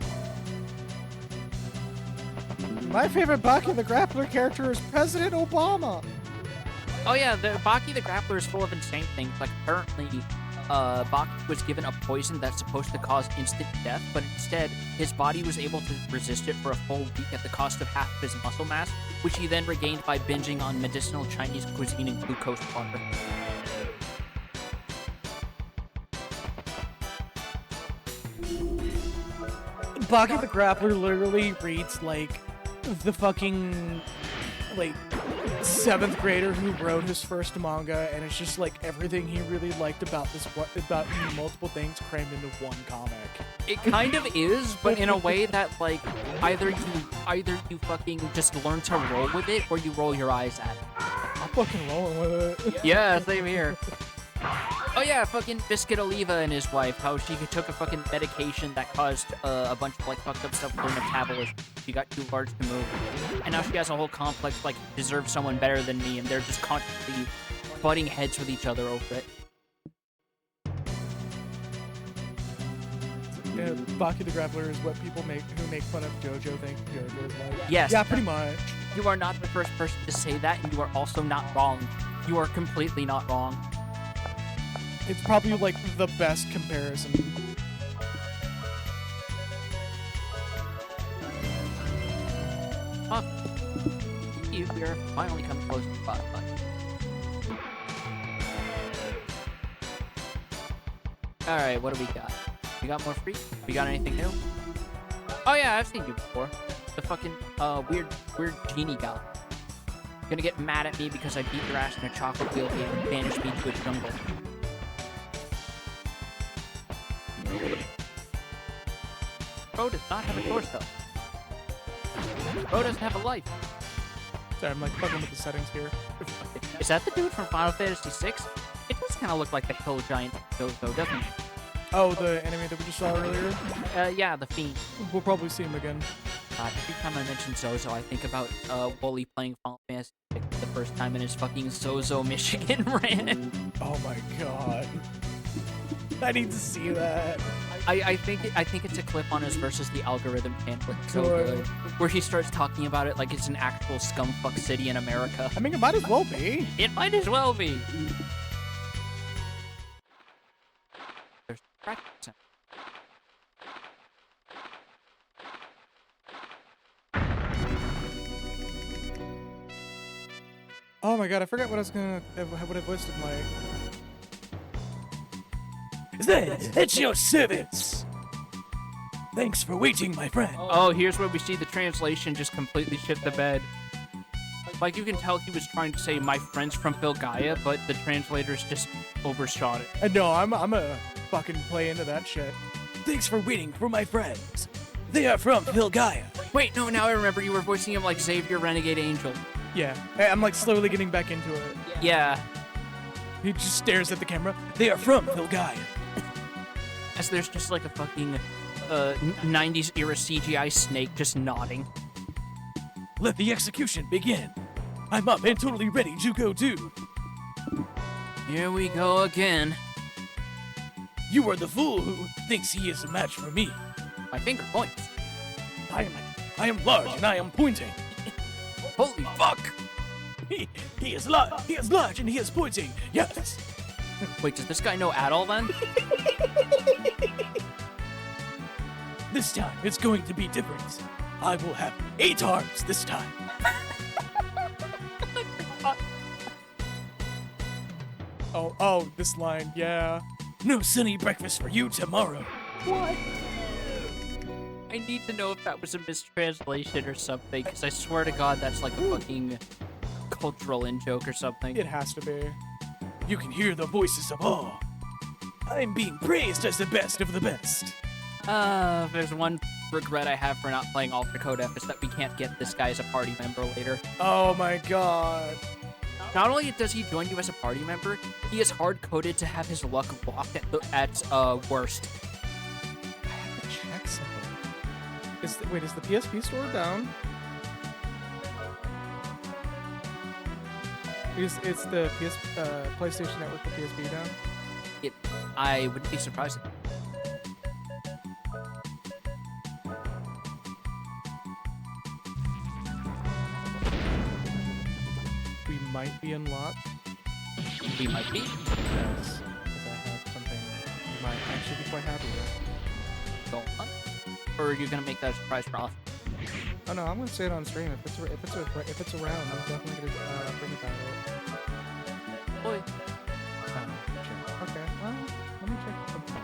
My favorite Baki the Grappler character is President Obama. Oh yeah, the Baki the Grappler is full of insane things. Like, apparently, Baki was given a poison that's supposed to cause instant death, but instead, his body was able to resist it for a full week at the cost of half of his muscle mass, which he then regained by binging on medicinal Chinese cuisine and glucose water. Baki the Grappler literally reads like the fucking like 7th grader who wrote his first manga, and it's just like everything he really liked about about multiple things crammed into one comic. It kind of is, but in a way that, like, either you fucking just learn to roll with it, or you roll your eyes at it. I'm fucking rolling with it. Yeah, same here. Oh yeah, fucking Biscuit Oliva and his wife, how she took a fucking medication that caused a bunch of, like, fucked up stuff with her metabolism. She got too large to move. And now she has a whole complex, like, deserves someone better than me, and they're just constantly butting heads with each other over it. Yeah, Baki the Grappler is what people who make fun of JoJo think JoJo is like. Yes. Yeah, pretty much. You are not the first person to say that, and you are also not wrong. You are completely not wrong. It's probably like the best comparison. Oh, we are finally coming close to the bottom line. Alright, what do we got? We got more free? We got anything new? Oh yeah, I've seen you before. The fucking weird genie guy. You're gonna get mad at me because I beat your ass in a chocolate wheel game and banished me to a jungle. Bro does not have a torso. Bro doesn't have a life. Sorry, I'm like fucking with the settings here. Is that the dude from Final Fantasy VI? It does kind of look like the hill giant though, doesn't it? Oh, the enemy that we just saw earlier? Yeah, the Fiend. We'll probably see him again. Every time I mention Zozo, I think about Wooly playing Final Fantasy VI for the first time in his fucking Zozo Michigan rant. Oh my god. I need to see that. I think it's a clip on his versus the algorithm channel. It's so Good. good. Where he starts talking about it like it's an actual scumfuck city in America. I mean, it might as well be. It might as well be. There's practice. Oh my god, I forgot what I was gonna, what I voiced him like. It's your service. Thanks for waiting, my friend. Oh, here's where we see the translation just completely shit the bed. Like, you can tell he was trying to say my friends from Filgaia, but the translators just overshot it. I know, I'm a fucking play into that shit. Thanks for waiting for my friends. They are from Filgaia. Wait, no, now I remember you were voicing him like Xavier Renegade Angel. Yeah, I'm like slowly getting back into it. Yeah. He just stares at the camera. They are from Filgaia. As there's just like a fucking 90s era CGI snake just nodding. Let the execution begin. I'm up and totally ready to go too. Here we go again. You are the fool who thinks he is a match for me. My finger points. I am large and I am pointing. Holy fuck! He is large and he is pointing. Yes. Wait, does this guy know at all then? This time it's going to be different. I will have 8 arms this time. Oh, this line, yeah. No sunny breakfast for you tomorrow. What? I need to know if that was a mistranslation or something, because I swear to God that's like a fucking cultural in-joke or something. It has to be. You can hear the voices of all. I'm being praised as the best of the best. If there's one regret I have for not playing Alter Code F is that we can't get this guy as a party member later. Oh my god. Not only does he join you as a party member, he is hard-coded to have his luck locked at worst. I have to check something. Is the PSP store down? Is the PlayStation Network for PSP down? I wouldn't be surprised. We might be unlocked. We might be. Yes, because I have something you might actually be quite happy with. Go on. Or are you gonna make that a surprise for us? Oh no, I'm gonna say it on stream. If it's around, I'm definitely gonna bring about it. Boy. Sure. Okay. Well, let me check something.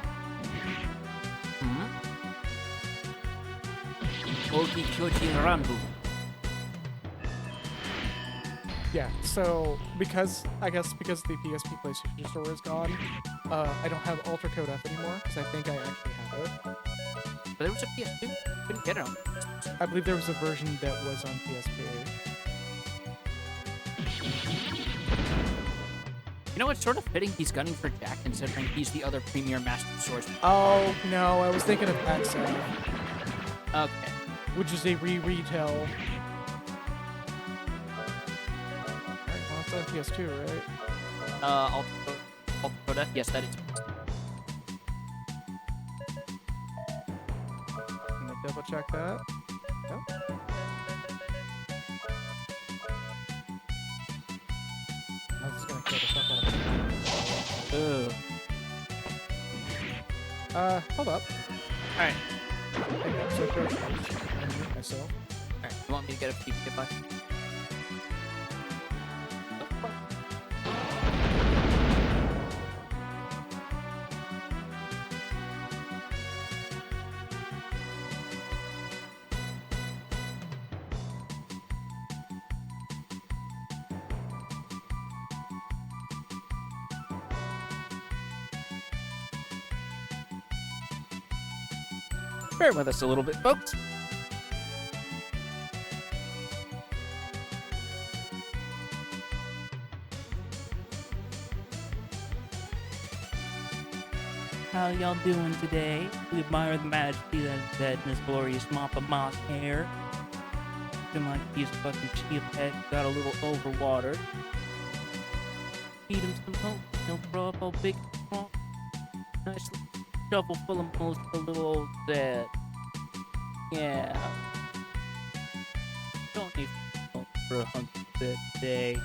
Oki Kyoji Ranbu. Yeah. So because the PSP PlayStation Store is gone, I don't have Ultra Code F anymore because I think I actually have it. But there was a PS2. Couldn't get it on. I believe there was a version that was on PSP. You know, it's sort of fitting he's gunning for Jack considering he's the other premier master source. Oh no, I was thinking of XF, Okay. which is a retail. Alright, well it's on PS2, right? Alter Code F? Yes, that is. Can I double check that? Yep. I was just gonna kill the fuck out of it. Ugh. Hold up. Alright. Okay, so first, I mute myself. Alright, you want me to get a peep goodbye? Bear with us a little bit, folks. How y'all doing today? We admire the majesty that is dead in his glorious mop of moss hair. Looking like he's a fucking chia pet, got a little overwatered. Feed him some hope, he'll grow up all big and strong. Nicely. shovel full of most a little old dead. Yeah. Don't need for 100 a day.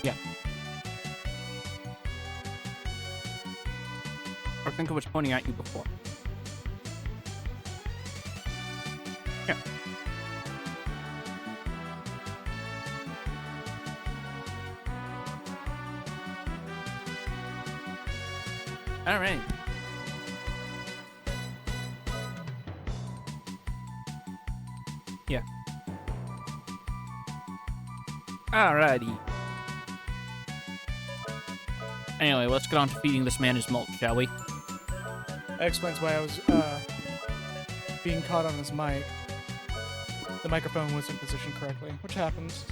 Yeah. I think I was pointing at you before. Yeah. All right. Yeah. Alrighty. Anyway, let's get on to feeding this man his mulch, shall we? That explains why I was being caught on his mic. The microphone wasn't positioned correctly, which happens.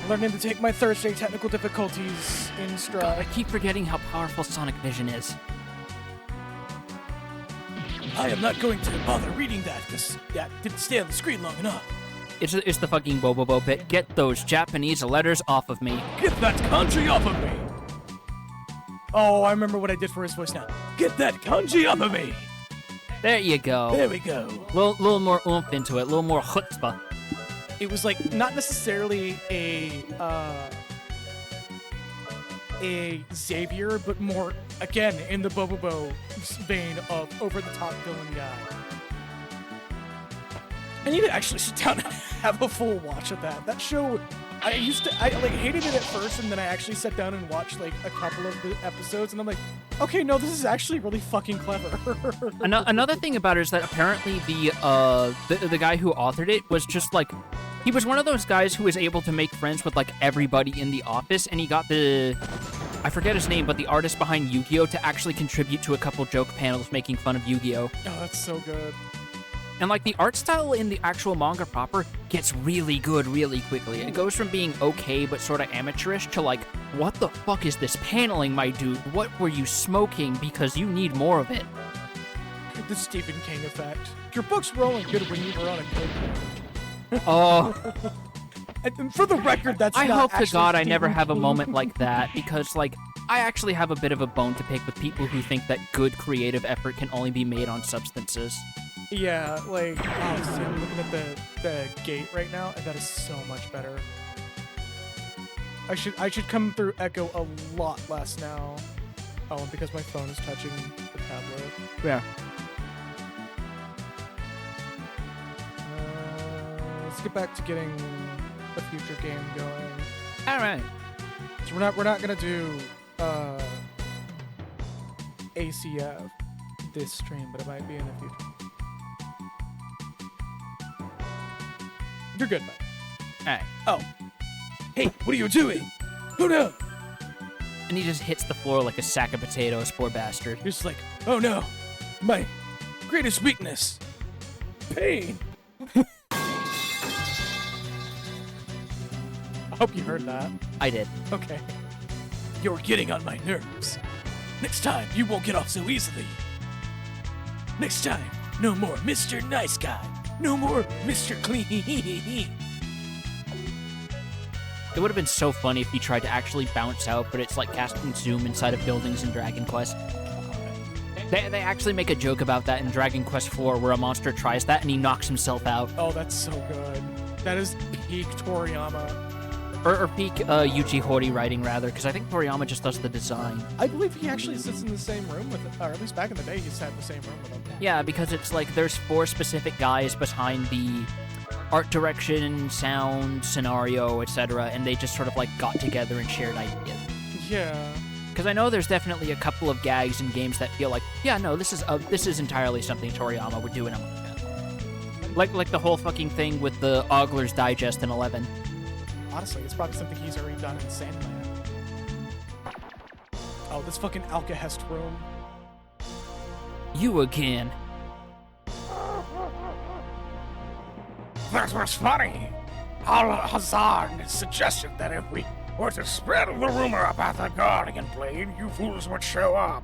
Learning to take my Thursday technical difficulties in God, stride. I keep forgetting how powerful sonic vision is. I am not going to bother reading that because that didn't stay on the screen long enough. It's the fucking Bobobo bit. Get those Japanese letters off of me. Get that kanji off of me! Oh, I remember what I did for his voice now. Get that kanji off of me! There you go. There we go. Little more oomph into it. A little more chutzpah. It was like not necessarily a Xavier, but more again in the Bobobo vein of over-the-top villain guy. I need to actually sit down and have a full watch of that. That show, I like hated it at first, and then I actually sat down and watched like a couple of the episodes, and I'm like, okay, no, this is actually really fucking clever. Another thing about it is that apparently the guy who authored it was just like, he was one of those guys who was able to make friends with like everybody in the office, and he got I forget his name, but the artist behind Yu-Gi-Oh! To actually contribute to a couple joke panels making fun of Yu-Gi-Oh! Oh, that's so good. And like the art style in the actual manga proper gets really good really quickly. It goes from being okay but sort of amateurish to like, what the fuck is this paneling, my dude? What were you smoking? Because you need more of it. The Stephen King effect. Your books were only good when you were on a good. Oh, And for the record, that's I not hope to actually God I Stephen never have a King. moment like that, because like, I actually have a bit of a bone to pick with people who think that good creative effort can only be made on substances. Yeah, like, oh, see, I'm looking at the gate right now, and that is so much better. I should come through Echo a lot less now. Oh, and because my phone is touching the tablet. Yeah. Let's get back to getting a future game going. All right. So we're not gonna do ACF this stream, but it might be in the future. You're good, bud. All right. Oh. Hey, what are you doing? Oh no! And he just hits the floor like a sack of potatoes, poor bastard. You're just like, oh no, my greatest weakness, pain. I hope you heard that. I did. Okay. You're getting on my nerves. Next time, you won't get off so easily. Next time, no more Mr. Nice Guy. No more Mr. Clean. It would have been so funny if he tried to actually bounce out, but it's like casting Zoom inside of buildings in Dragon Quest. They actually make a joke about that in Dragon Quest IV, where a monster tries that and he knocks himself out. Oh, that's so good. That is peak Toriyama. Or peak Yuji Horii writing, rather, because I think Toriyama just does the design. I believe he actually sits in the same room with, or at least back in the day, he sat in the same room with him. Yeah, because it's like there's 4 specific guys behind the art direction, sound, scenario, etc., and they just sort of like got together and shared ideas. Yeah. Because I know there's definitely a couple of gags in games that feel like, yeah, no, this is entirely something Toriyama would do, and I'm like, Like the whole fucking thing with the Ogler's Digest in 11. Honestly, it's probably something he's already done in Sandland. Oh, this fucking Alcahest room. You again. That was funny. Al-Hazard suggested that if we were to spread the rumor about the Guardian Blade, you fools would show up.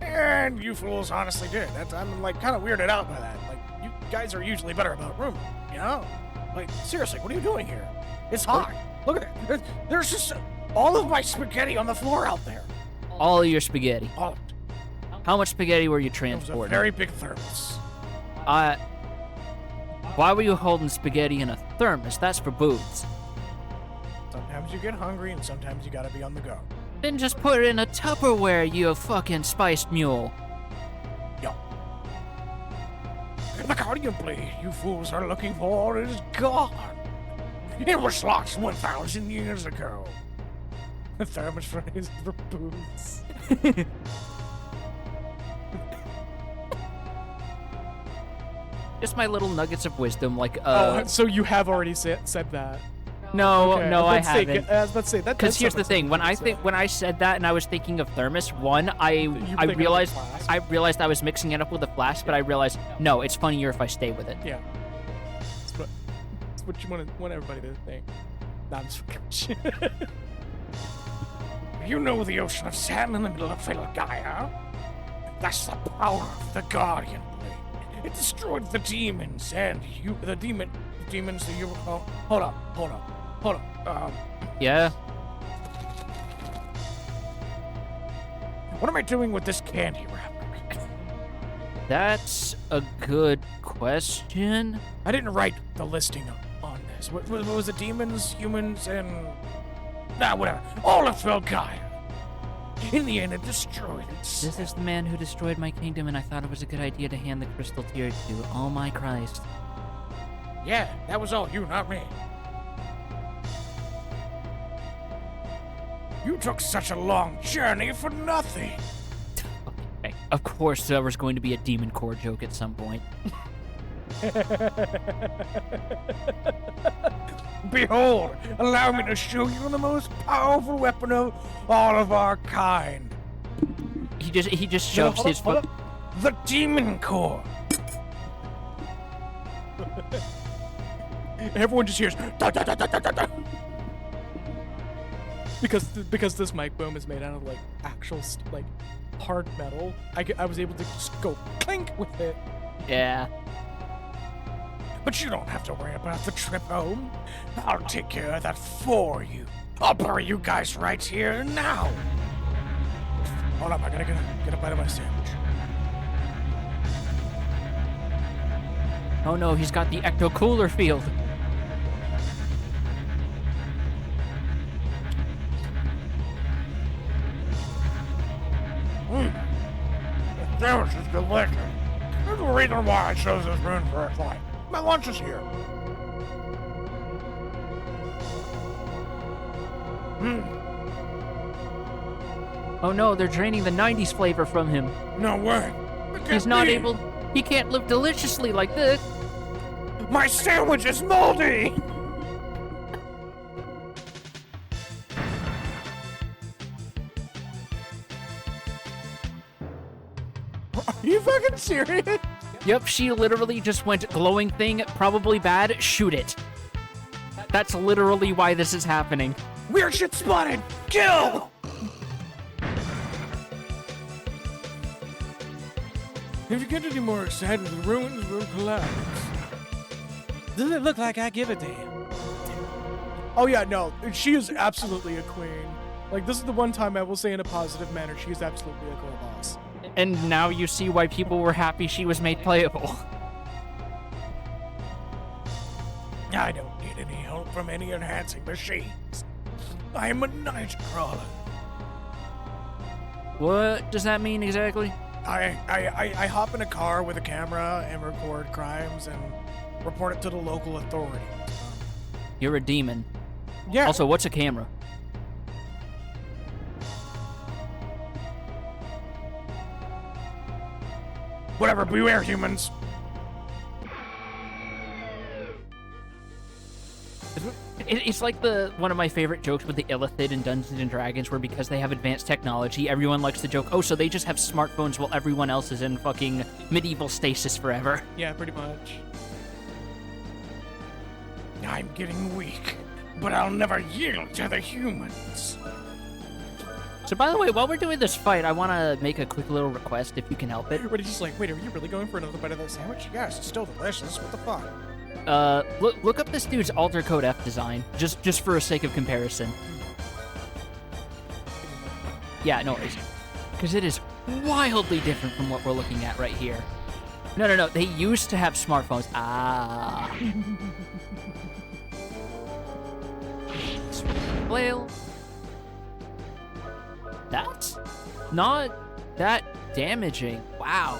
And you fools honestly did. I'm like kind of weirded out by that. Like, you guys are usually better about rumor, you know? Like, seriously, what are you doing here? It's hot. Look at it. There's just all of my spaghetti on the floor out there. All of your spaghetti. All of it. How much spaghetti were you It was a transporting? very big thermos. Why were you holding spaghetti in a thermos? That's for boobs. Sometimes you get hungry and sometimes you gotta be on the go. Then just put it in a Tupperware, you fucking spiced mule. Yo. The Guardian Blade you fools are looking for is gone. It was lost 1,000 years ago. The thermos phrase for boobs. Just my little nuggets of wisdom, like, So you have already said that. no, Okay, no, I let's say- haven't. let's say that. Because that's here's the something thing: when I to think say. when I said that and I was thinking of thermos, one, I think of a realized flask. I was mixing it up with a flask, but I realized no, it's funnier if I stay with it. Yeah. It's what you want everybody to think. Nah, I'm just You know the ocean of sand in the middle of Gaia? That's the power of the Guardian Blade. It destroyed the demons and demons that you. Oh, hold up. Yeah. What am I doing with this candy wrapper? That's a good question. I didn't write the listing on this. What was it? Demons, humans, and whatever. All of Gaia. In the end, it destroyed it. This is the man who destroyed my kingdom, and I thought it was a good idea to hand the crystal tear to. Oh my Christ. Yeah, that was all you, not me. You took such a long journey for nothing. Okay. Of course, there was going to be a demon core joke at some point. Behold, allow me to show you the most powerful weapon of all of our kind. He just shoves his foot. The Demon Core. Everyone just hears da, da, da, da, da, da, da. Because this mic boom is made out of like actual like hard metal. I was able to just go clink with it. Yeah. But you don't have to worry about the trip home. I'll take care of that for you. I'll bury you guys right here now. Hold up, I gotta get a bite of my sandwich. Oh no, he's got the ecto cooler field. The sandwich is delicious. There's a reason why I chose this room for a flight. My lunch is here. Oh no, they're draining the 90s flavor from him. No way. It He's can't not be. able. He can't live deliciously like this. My sandwich is moldy. Are you fucking serious? Yep, she literally just went glowing thing, probably bad, shoot it. That's literally why this is happening. Weird shit spotted. Kill. If you get any more excited, the ruins will collapse. Doesn't it look like I give a damn? Oh yeah, no, she is absolutely a queen. Like, this is the one time I will say in a positive manner, she is absolutely a girl boss. And now you see why people were happy she was made playable. I don't need any help from any enhancing machines. I am a night crawler. What does that mean exactly? I hop in a car with a camera and record crimes and report it to the local authorities. You're a demon. Yeah. Also, what's a camera? Whatever, beware, humans. It's like one of my favorite jokes with the Illithid in Dungeons and Dragons, where because they have advanced technology, everyone likes to joke, oh, so they just have smartphones while everyone else is in fucking medieval stasis forever. Yeah, pretty much. I'm getting weak, but I'll never yield to the humans. So by the way, while we're doing this fight, I want to make a quick little request if you can help it. Everybody's just like, wait, are you really going for another bite of that sandwich? Yes, it's still delicious. What the fuck? Look up this dude's Alter Code F design, just for a sake of comparison. Yeah, no worries. Because it is wildly different from what we're looking at right here. No, they used to have smartphones. Ah. Flail. That's not that damaging. Wow.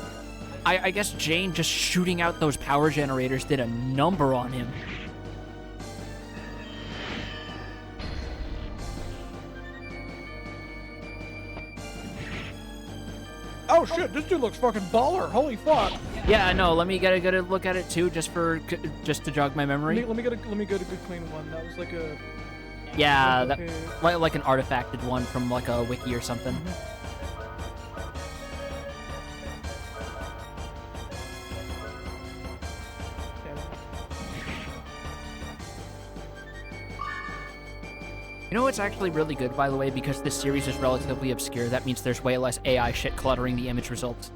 I guess Jane just shooting out those power generators did a number on him. Oh shit, this dude looks fucking baller. Holy fuck. Yeah, I know. Let me get a good look at it too, just to jog my memory. Let me get a good clean one. That was like a Yeah, that okay. like an artifacted one from like a wiki or something. You know what's actually really good, by the way, because this series is relatively obscure, that means there's way less AI shit cluttering the image results.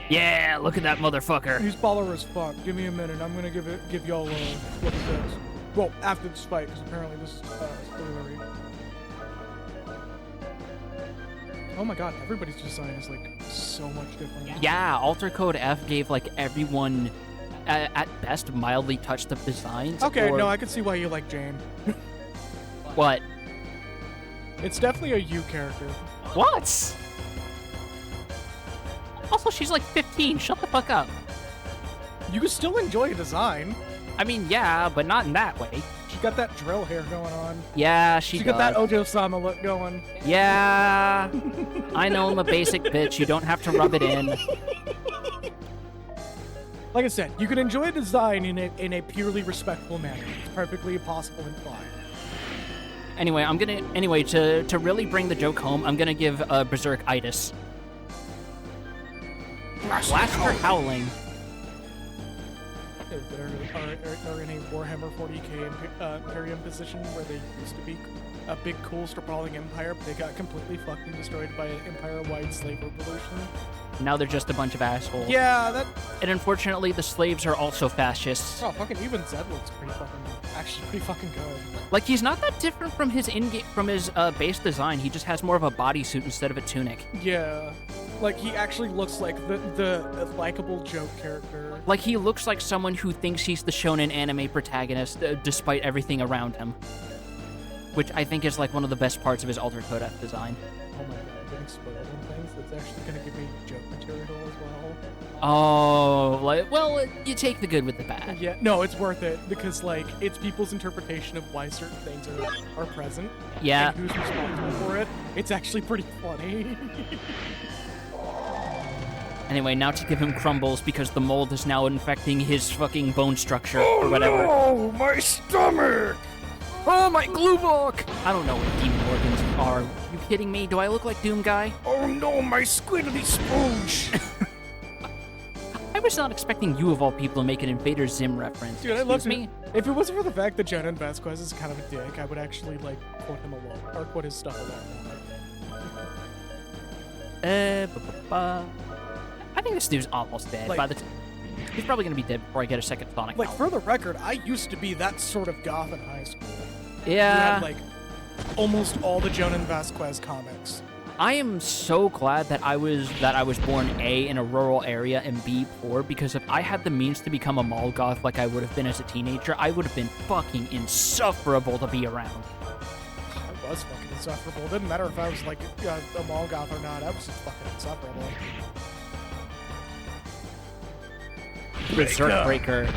Yeah, look at that motherfucker. He's baller as fuck. Give me a minute. I'm gonna give y'all what it does. Well, after this fight, because apparently this is spoilery. Oh my god, everybody's design is like so much different. Yeah, Alter Code F gave like everyone, at best, mildly touched up designs. Okay, or... no, I can see why you like Jane. What? It's definitely a you character. What? Also, she's like 15. Shut the fuck up. You can still enjoy a design. I mean, yeah, but not in that way. She got that drill hair going on. Yeah, she got that Ojo-sama look going. Yeah, I know I'm a basic bitch. You don't have to rub it in. Like I said, you can enjoy a design in a purely respectful manner. It's perfectly possible and fine. Anyway, to really bring the joke home, I'm gonna give Berserk-itis. Blast for howling. That are in a Warhammer 40k Imperium position where they used to be a big, cool, sprawling empire, but they got completely fucking destroyed by an empire-wide slave revolution. Now they're just a bunch of assholes. Yeah, that... And unfortunately, the slaves are also fascists. Oh, fucking even Zed looks pretty fucking good. Like, he's not that different from his base design. He just has more of a bodysuit instead of a tunic. Yeah. Like, he actually looks like the likable joke character. Like, he looks like someone who thinks he's the shonen anime protagonist, despite everything around him. Which I think is, like, one of the best parts of his Alter Code F design. Oh my god, I'm getting spoiled on things. That's actually gonna give me joke material as well. Oh, like, well, you take the good with the bad. Yeah, no, it's worth it, because, like, it's people's interpretation of why certain things are present. Yeah. And who's responsible for it. It's actually pretty funny. Anyway, now to give him crumbles because the mold is now infecting his fucking bone structure or whatever. Oh, my stomach! Oh, my glue block! I don't know what demon organs are. You kidding me? Do I look like Doom Guy? Oh no, my squiddly spooge! I was not expecting you of all people to make an Invader Zim reference. Dude, I love Excuse me? If it wasn't for the fact that Jenan Vasquez is kind of a dick, I would actually, like, quote him alone, or quote his stuff alone. I think this dude's almost dead. Like- He's probably gonna be dead before I get a second Sonic. Like, out. for the record, I used to be that sort of goth in high school. Yeah. Who had, like, almost all the Jenan Vasquez comics. I am so glad that I was born A, in a rural area, and B, poor, because if I had the means to become a mall goth like I would have been as a teenager, I would have been fucking insufferable to be around. I was fucking insufferable. It didn't matter if I was, like, a mall goth or not. I was just fucking insufferable. Berserk Breaker.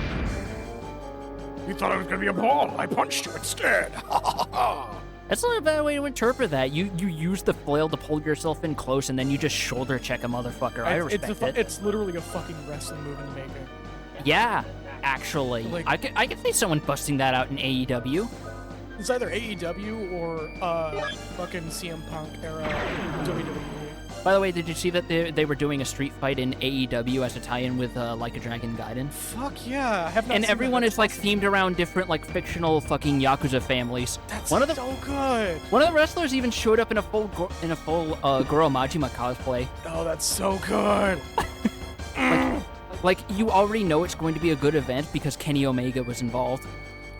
You thought I was gonna be a ball. I punched you instead. That's not a bad way to interpret that. You use the flail to pull yourself in close, and then you just shoulder check a motherfucker. I respect it. It's literally a fucking wrestling move in the making. Yeah, actually. Like- I could see someone busting that out in AEW. It's either AEW or fucking CM Punk era WWE. By the way, did you see that they were doing a street fight in AEW as a tie-in with Like a Dragon Gaiden? Fuck yeah, I have not And seen everyone that. is like themed around different like fictional fucking Yakuza families. That's one of the so good. one of the wrestlers even showed up in a full Goro Majima cosplay. Oh, that's so good. Like you already know it's going to be a good event because Kenny Omega was involved.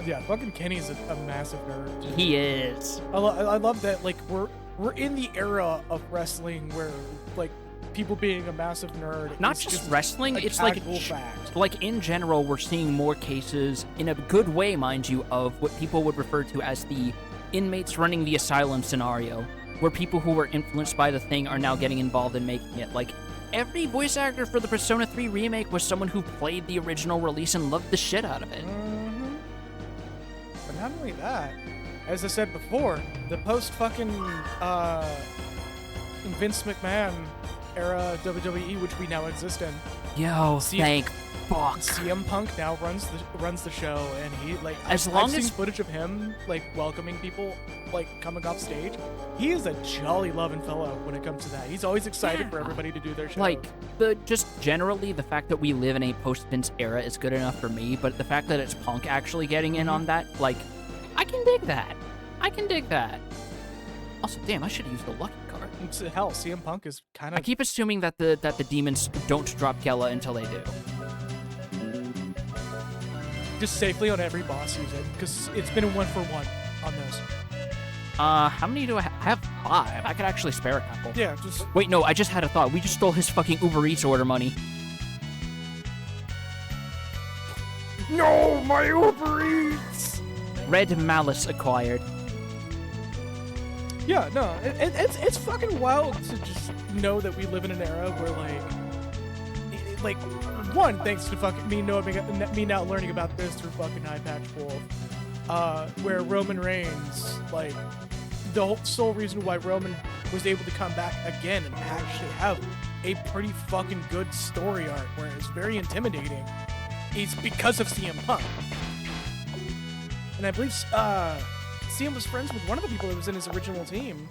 Yeah, fucking Kenny's a massive nerd. Dude. He is. I love that. Like we're in the era of wrestling where like people being a massive nerd. Not is just wrestling, a it's like casual fact. like in general, we're seeing more cases, in a good way, mind you, of what people would refer to as the inmates running the asylum scenario, where people who were influenced by the thing are now getting involved in making it. Like, every voice actor for the Persona 3 remake was someone who played the original release and loved the shit out of it. But not only that, as I said before, the post fucking Vince McMahon era WWE, which we now exist in. Yo, See- thank fuck. CM Punk now runs the show, and he like As I've long seen as- footage of him like welcoming people like coming off stage. He is a jolly loving fellow when it comes to that. He's always excited for Yeah. everybody to do their show. Like, just generally, the fact that we live in a post-Vince era is good enough for me, but the fact that it's Punk actually getting in on that, like, I can dig that. I can dig that. Also, damn, I should have used the lucky card. Hell, CM Punk is kind I of keep assuming that the demons don't drop Gela until they do. just safely on every boss use it because it's been a 1-for-1 on those. How many do I have? 5. I could actually spare a couple. Yeah, just Wait, no, I just had a thought. We just stole his fucking Uber Eats order money. No, my Uber Eats! Red Malice acquired. yeah, no, it's fucking wild to just know that we live in an era where like one, thanks to fucking me now learning about this through fucking Eye Patch Wolf, where Roman Reigns, like the whole sole reason why Roman was able to come back again and actually have a pretty fucking good story arc where it's very intimidating is because of CM Punk. And I believe CM was friends with one of the people that was in his original team.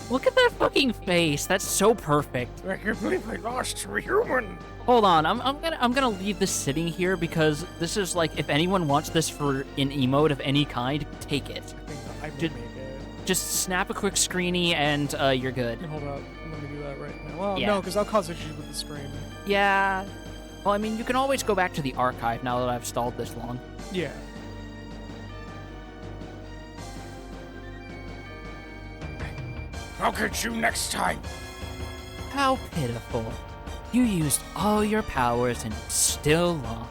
Look at that fucking face. That's so perfect. I can't believe I lost to a human! Hold on, I'm gonna leave this sitting here because this is like, if anyone wants this for an emote of any kind, take it. I think I will Did- make it. Just snap a quick screeny and you're good. Hold up, let me do that right now. Well, Yeah. no, because I'll cause issues with the stream. Yeah. Well, I mean, you can always go back to the archive now that I've stalled this long. Yeah. I'll get you next time! How pitiful. You used all your powers and still lost.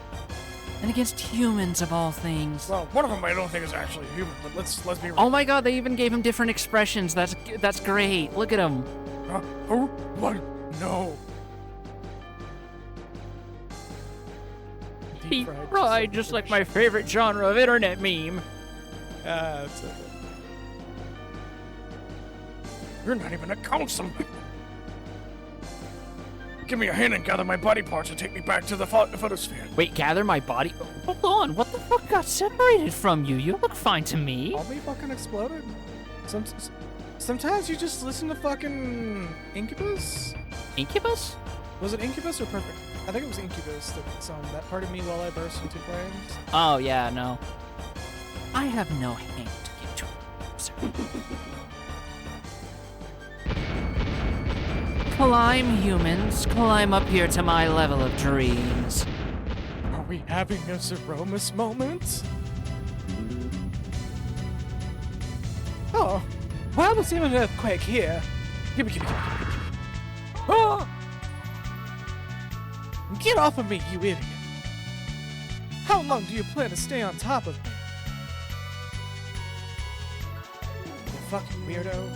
And against humans of all things. Well, one of them I don't think is actually human, but let's be real. Oh my god, they even gave him different expressions. That's great. Look at him. Who? What? No. He cried just like my favorite genre of internet meme. That's okay. You're not even a councilman. Give me a hand and gather my body parts and take me back to the photosphere. Wait, gather my body? Hold on, what the fuck got separated from you? You look fine to me. I'll be fucking exploded. Sometimes you just listen to fucking Incubus? Incubus? Was it Incubus or Perfect? I think it was Incubus that song, That Part of Me While I Burst Into Flames. Oh, yeah, no. I have no hand to give to a loser. Climb, humans. Climb up here to my level of dreams. Are we having a Zeromus moment? Oh, why was there an earthquake here? Gimme. Oh! Get off of me, you idiot! How long do you plan to stay on top of me? You fucking weirdo.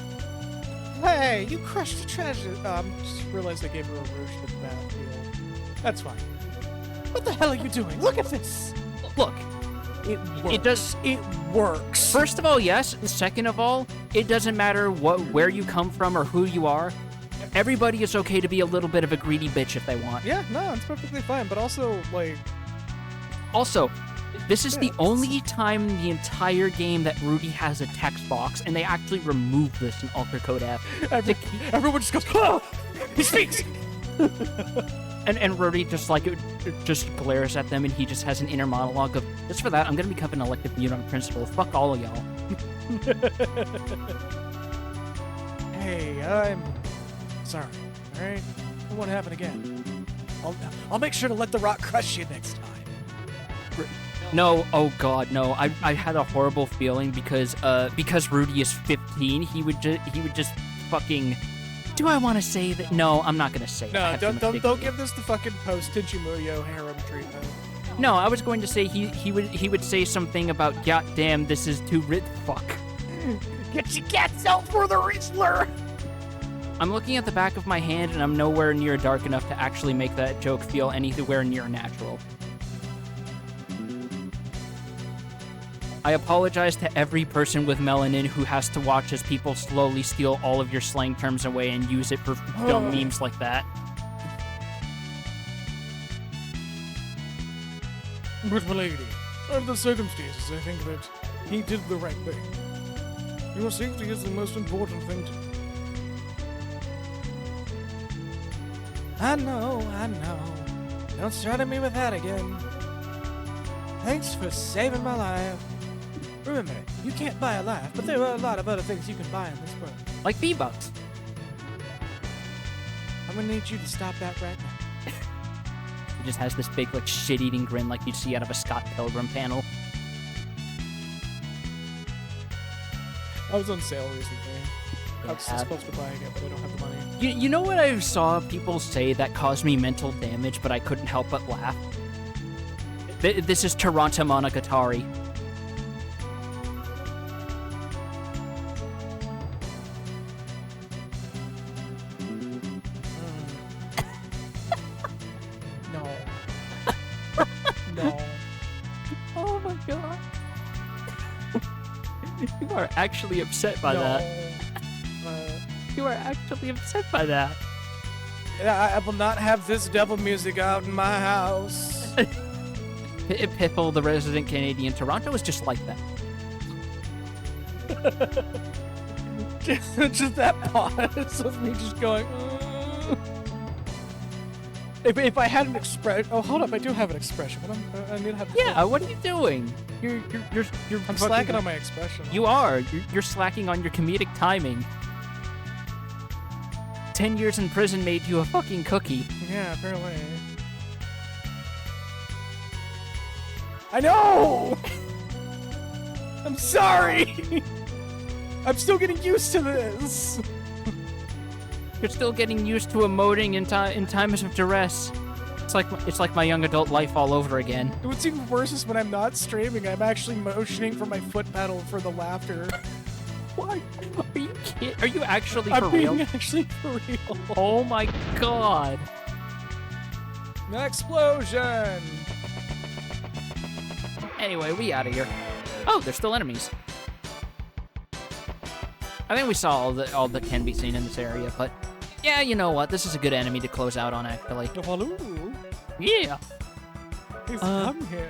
Hey, you crushed the treasure. Just realized I gave her a rouge to the battlefield. That's fine. What the hell are you doing? Look at this! Look, It works. it does. It works. First of all, yes. Second of all, it doesn't matter where you come from or who you are. Everybody is okay to be a little bit of a greedy bitch if they want. Yeah, no, it's perfectly fine. But also, like, Also, this is the Yeah, only time in the entire game that Rudy has a text box, and they actually removed this in Ultra Code F. Everyone just goes, oh! He speaks! And Rudy just just glares at them, and he just has an inner monologue of, just for that, I'm gonna become an elected unit on principle. Fuck all of y'all. hey, I'm sorry. All right, it won't happen again. I'll make sure to let the rock crush you next time. No, oh god, no. I had a horrible feeling because Rudy is 15, he would just fucking. Do I want to say that? No, I'm not gonna say. No, it. don't give this the fucking post Tenchimuyo harem treatment. No, I was going to say he would say something about, God damn, this is too rich. Fuck. Get your cats out for the Rizzler! I'm looking at the back of my hand, and I'm nowhere near dark enough to actually make that joke feel anywhere near natural. I apologize to every person with melanin who has to watch as people slowly steal all of your slang terms away and use it for dumb memes like that. But milady, under the circumstances, I think that he did the right thing. Your safety is the most important thing to... I know. Don't start at me with that again. Thanks for saving my life. Remember, you can't buy a life, but there are a lot of other things you can buy in this world. Like V-Bucks. I'm gonna need you to stop that right now. He just has this big, like, shit-eating grin like you'd see out of a Scott Pilgrim panel. I was on sale recently. I was Yeah. supposed to buy it, but I don't have the money. You know what I saw people say that caused me mental damage, but I couldn't help but laugh? This is Toronto Monogatari. No. No. Oh my god. You are actually upset by that. You are actually upset by that. I will not have this devil music out in my house. Pipple, the resident Canadian, Toronto is just like that. Just that pause of me just going. If I had an expression, oh hold up, I do have an expression. But I need to have. Yeah, what are you doing? You're I'm slacking on my expression. You are. You're slacking on your comedic timing. 10 years in prison made you a fucking cookie. Yeah, apparently. I know! I'm sorry! I'm still getting used to this! You're still getting used to emoting in times of duress. It's like my young adult life all over again. What's even worse is when I'm not streaming, I'm actually motioning for my foot pedal for the laughter. Why? Are you kidding? Are you actually I'm for real? being actually for real. Oh my god. Explosion! Anyway, we out of here. Oh, there's still enemies. I think we saw all that can be seen in this area, but yeah, you know what? This is a good enemy to close out on, actually. Hello. Yeah. He's come here.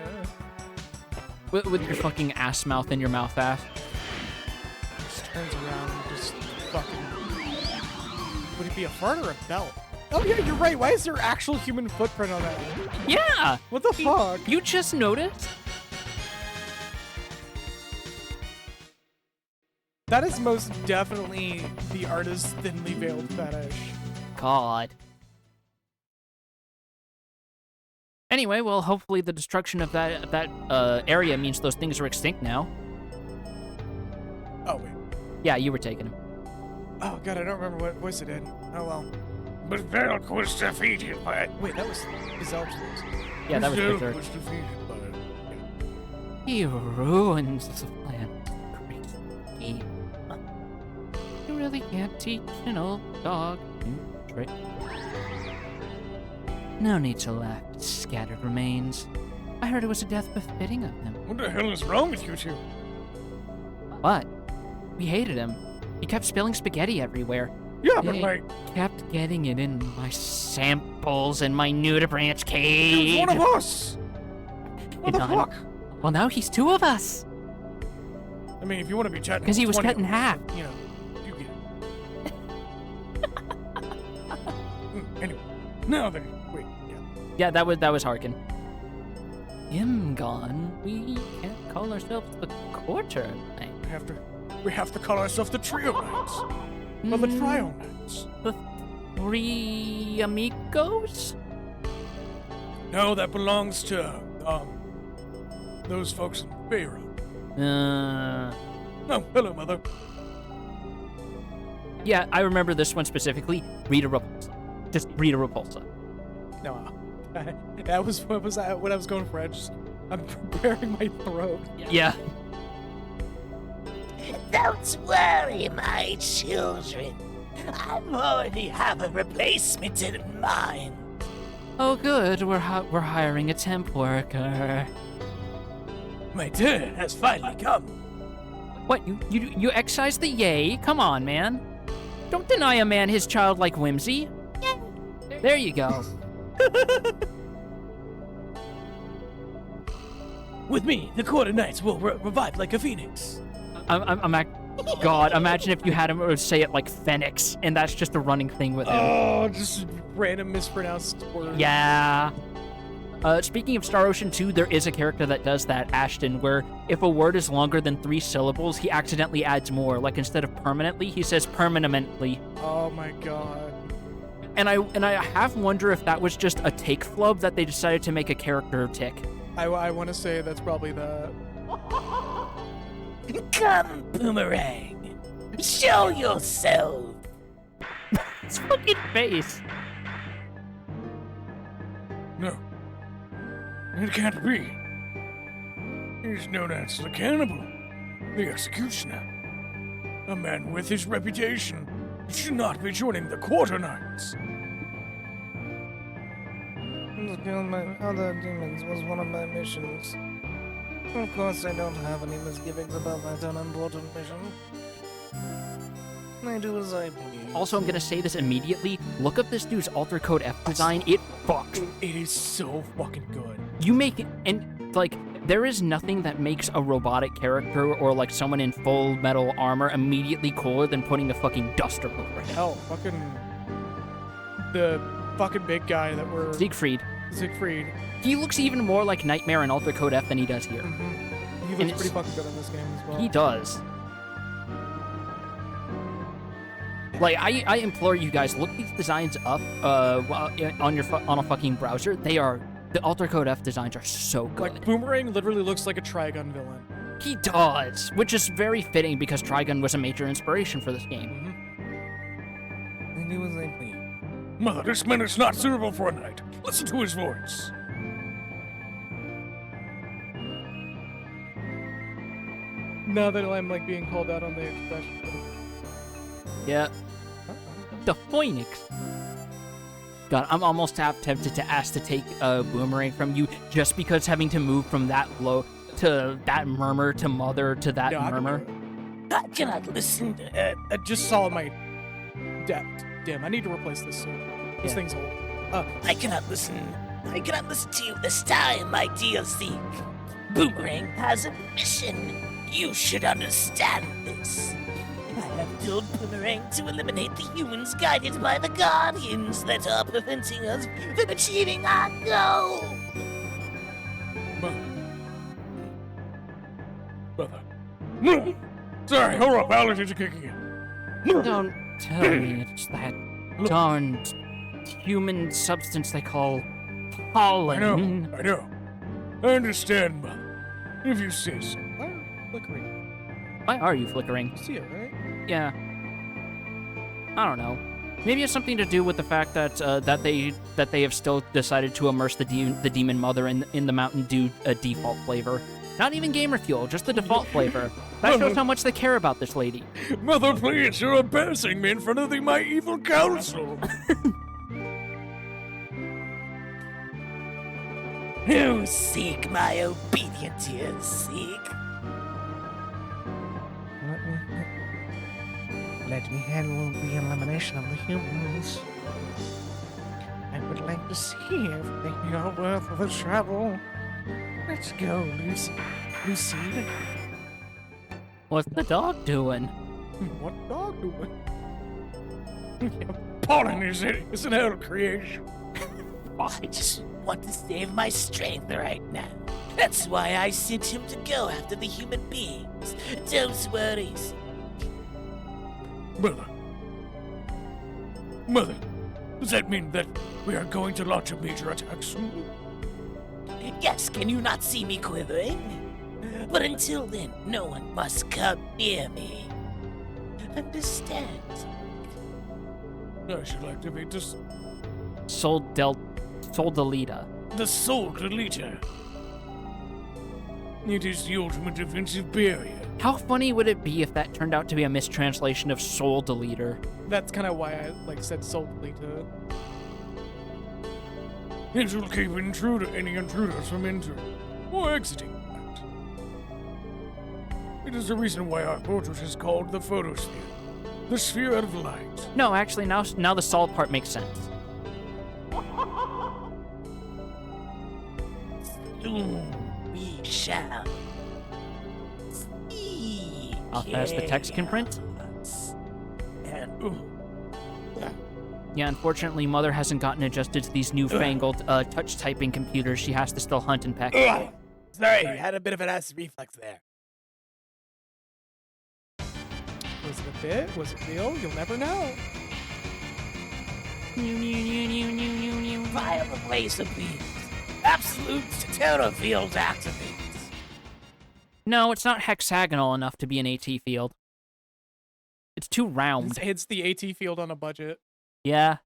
With your fucking ass mouth in your mouth ass. Just turns around and just fucking... Would it be a fart or a belt? Oh yeah, you're right. Why is there actual human footprint on that? Yeah! What the fuck? You just noticed? That is most definitely the artist's thinly veiled fetish. God. Anyway, well, hopefully the destruction of that area means those things are extinct now. Oh, wait. Yeah, you were taking him. Oh, God, I don't remember what voice it did. Oh, well. But Velk was defeated by it. Wait, that was Zelda's voice. Yeah, that was Velk Berserk. was defeated by it. He ruins the plan. Crazy game. You really can't teach an old dog new trick. No need to laugh at scattered remains. I heard it was a death befitting of him. What the hell is wrong with you two? But we hated him. He kept spilling spaghetti everywhere. Yeah, but They like, kept getting it in my samples and my nudibranch he cake. was one of us. What the And fuck? Well, now he's two of us. I mean, if you want to be technical, 'Cause he was 20 cut in of us, half. You know, you get it. Anyway, now then, wait, yeah. Yeah, that was Harkin. Him gone. We can't call ourselves the Quarter Knight. We have to call ourselves the Trio Knights. Or the Trio Knights. The Three Amigos? No, that belongs to, those folks in Pharaoh. Oh, hello, Mother. Yeah, I remember this one specifically. Rita Repulsa. Just Rita Repulsa. No, that was what I was going for. I'm preparing my throat. Yeah. Don't worry, my children. I already have a replacement in mind. Oh, good. We're hiring a temp worker. My turn has finally come. What? You excised the yay? Come on, man. Don't deny a man his childlike whimsy. There you go. With me, the Quarter Knights will revive like a phoenix. God, imagine if you had him say it like Phoenix, and that's just a running thing with him. Oh, just random mispronounced words. Yeah. Speaking of Star Ocean 2, there is a character that does that, Ashton, where if a word is longer than 3 syllables, he accidentally adds more. Like instead of permanently, he says permanently. Oh my god. And I have wonder if that was just a take flub that they decided to make a character tick. I want to say that's probably the. Come, Boomerang. Show yourself. His fucking face. No. It can't be. He's known as the cannibal, the executioner. A man with his reputation should not be joining the Quarter Knights. To kill my other demons was one of my missions. Of course, I don't have any misgivings about that unimportant mission. I do as I please. Also, I'm gonna say this immediately. Look up this dude's alter code F design. It fucks. It is so fucking good. You make it, and like, there is nothing that makes a robotic character or like someone in full metal armor immediately cooler than putting a fucking duster over him. Hell, the fucking big guy that we're Siegfried. Siegfried. He looks even more like Nightmare in Alter Code F than he does here. He And looks it's- pretty fucking good in this game as well. He does. Like, I implore you guys, look these designs up on a fucking browser. The Alter Code F designs are so good. Like Boomerang literally looks like a Trigun villain. He does, which is very fitting because Trigun was a major inspiration for this game. I do as I please. Mother, this man is not suitable for a knight. Listen to his voice. Now that I'm like being called out on the expression. Yeah. The Phoenix. God, I'm almost half tempted to ask to take a Boomerang from you just because having to move from that low to that murmur to mother to that Yeah, I can murmur. do I cannot listen. I just saw my depth. Damn, I need to replace this soon. This Yeah. thing's old. I cannot listen. I cannot listen to you this time, my dear Zeke. Boomerang has a mission. You should understand this. I have told Boomerang to eliminate the humans guided by the Guardians that are preventing us from achieving our goal. Mother. No! Sorry, hold up, allergies are kicking in. Don't tell me it's that darn human substance they call pollen. I know. I understand, Mother. If you say so. Why are you flickering? Why are you flickering? You see it, right? Yeah. I don't know. Maybe it's something to do with the fact that that they have still decided to immerse the demon mother in the Mountain Dew default flavor. Not even gamer fuel, just the default flavor. That shows how much they care about this lady. Mother, please, you're embarrassing me in front of my evil council. You seek my obedient ears, Zeke. let me handle the elimination of the humans. I would like to see if they are worth the trouble. Let's go, Lucide. What's the dog doing? What dog doing? Pollen is an hell creation. I just want to save my strength right now. That's why I sent him to go after the human beings. Don't worry. Mother, does that mean that we are going to launch a major attack soon? Yes, can you not see me quivering? But until then, no one must come near me. Understand? I should activate this. Soldelita. The Soul Deleter. It is the ultimate defensive barrier. How funny would it be if that turned out to be a mistranslation of Soul Deleter? That's kind of why I said Soul Deleter. It will keep any intruders from entering or exiting. It is the reason why our fortress is called the Photosphere, the sphere of light. No, actually, now the Sol part makes sense. Soon we shall see. How fast the text can print? And Yeah, unfortunately, Mother hasn't gotten adjusted to these newfangled touch typing computers. She has to still hunt and peck. Sorry, had a bit of an ass reflex there. Was it a bit? Was it real? You'll never know. violent laser beams. Absolute terror field activates. No, it's not hexagonal enough to be an AT field. It's too round. It's the AT field on a budget. Yeah.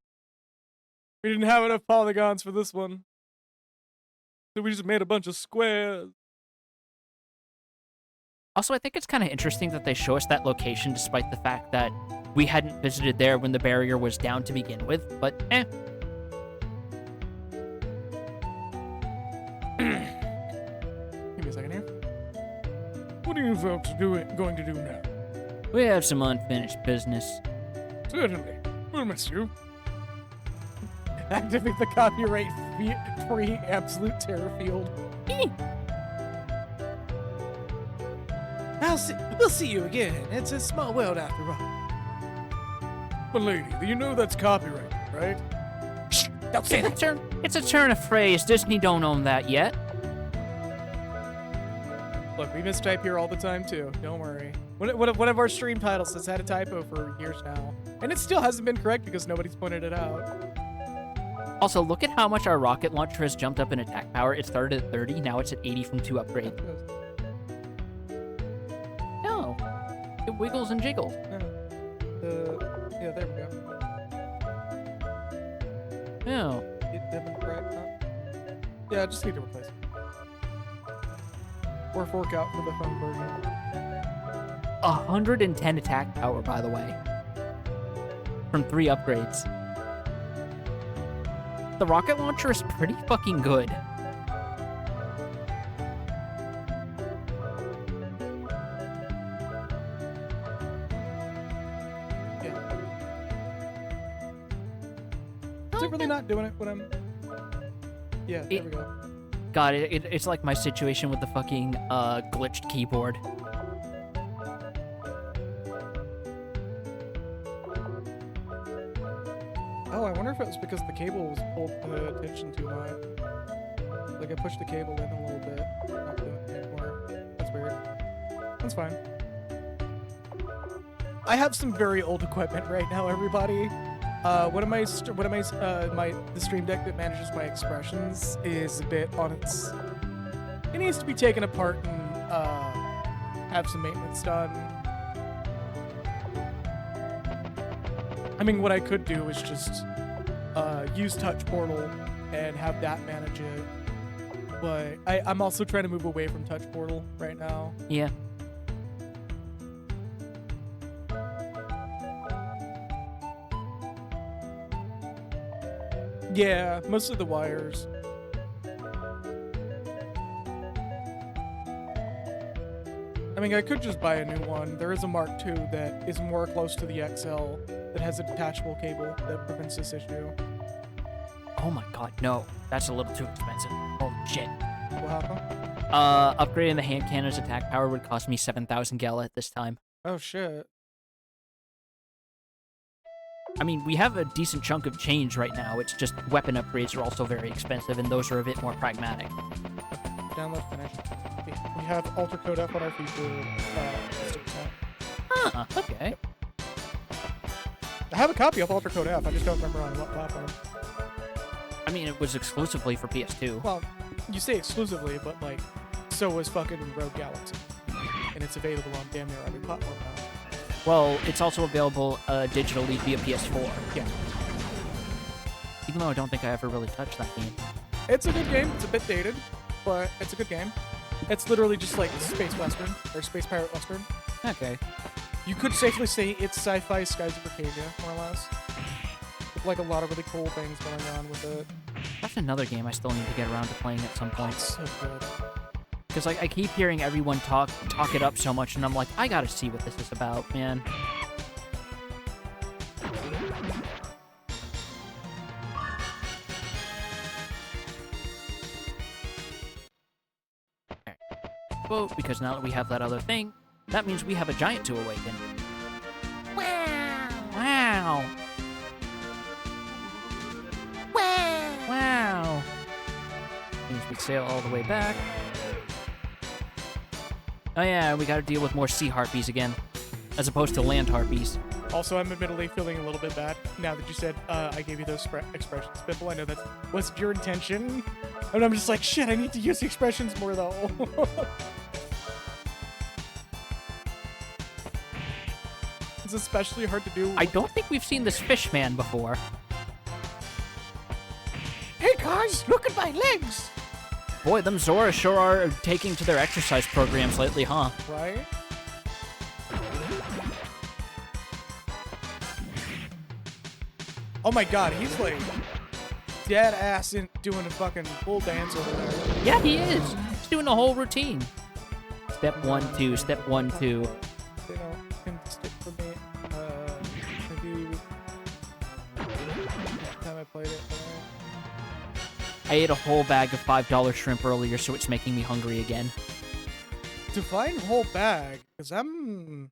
We didn't have enough polygons for this one. So we just made a bunch of squares. Also, I think it's kind of interesting that they show us that location despite the fact that we hadn't visited there when the barrier was down to begin with, but eh. Give me a second here. What are you folks going to do now? We have some unfinished business. Certainly. We'll miss you. Activate the copyright free absolute terror field. We'll see you again. It's a small world after all. But lady, you know that's copyrighted, right? Shh, don't say that. It's a turn of phrase. Disney don't own that yet. Look, we mistype here all the time too. Don't worry. One of our stream titles has had a typo for years now, and it still hasn't been correct because nobody's pointed it out. Also, look at how much our rocket launcher has jumped up in attack power. It started at 30, now it's at 80 from 2 upgrades. No. It wiggles and jiggles. Yeah, there we go. No. It didn't correct, huh? Yeah, just need to replace it. Or fork out for the phone version. 110 attack power, by the way. From 3 upgrades. The rocket launcher is pretty fucking good. Is it really not doing it when I'm... Yeah, there we go. God, it's like my situation with the fucking glitched keyboard. Oh, I wonder if it was because the cable was pulled attention too much. Like I pushed the cable in a little bit. Not doing it anymore. That's weird. That's fine. I have some very old equipment right now, everybody. The stream deck that manages my expressions is a bit on its... It needs to be taken apart and have some maintenance done. I mean, what I could do is just use Touch Portal and have that manage it. But I'm also trying to move away from Touch Portal right now. Yeah. Yeah, mostly the wires. I mean, I could just buy a new one. There is a Mark II that is more close to the XL that has a detachable cable that prevents this issue. Oh my god, no. That's a little too expensive. Holy shit. What happened? Upgrading the hand cannon's attack power would cost me 7,000 gala at this time. Oh shit. I mean, we have a decent chunk of change right now. It's just weapon upgrades are also very expensive, and those are a bit more pragmatic. Download finished. We have Alter Code up on our feature. Huh, okay. I have a copy of Alter Code F. I just don't remember on what platform. I mean, it was exclusively for PS2. Well, you say exclusively, but like, so was fucking Rogue Galaxy, and it's available on damn near every platform now. Well, it's also available digitally via PS4. Yeah. Even though I don't think I ever really touched that game. It's a good game. It's a bit dated, but it's a good game. It's literally just like Space Western, or Space Pirate Western. Okay. You could safely say it's sci-fi Skies of Arcadia, more or less. With like a lot of really cool things going on with it. That's another game I still need to get around to playing at some point. It's so good. Because like I keep hearing everyone talk it up so much, and I'm like, I gotta see what this is about, man. Okay. Well, because now that we have that other thing, that means we have a giant to awaken. Wow! Wow! Wow! Wow! Means we sail all the way back. Oh yeah, we gotta deal with more sea harpies again, as opposed to land harpies. Also, I'm admittedly feeling a little bit bad now that you said I gave you those expressions, Spitball. I know that wasn't your intention. And I'm just like, shit, I need to use the expressions more, though. It's especially hard to do. I don't think we've seen this fish man before. Hey, guys, look at my legs! Boy, them Zora sure are taking to their exercise programs lately, huh? Right? Oh my god, he's like dead ass in doing a fucking full dance over there. Yeah, he is. He's doing the whole routine. Step 1, 2, step 1, 2. You know, can stick for me. Maybe last time I played it. I ate a whole bag of $5 shrimp earlier, so it's making me hungry again. Define whole bag, because I'm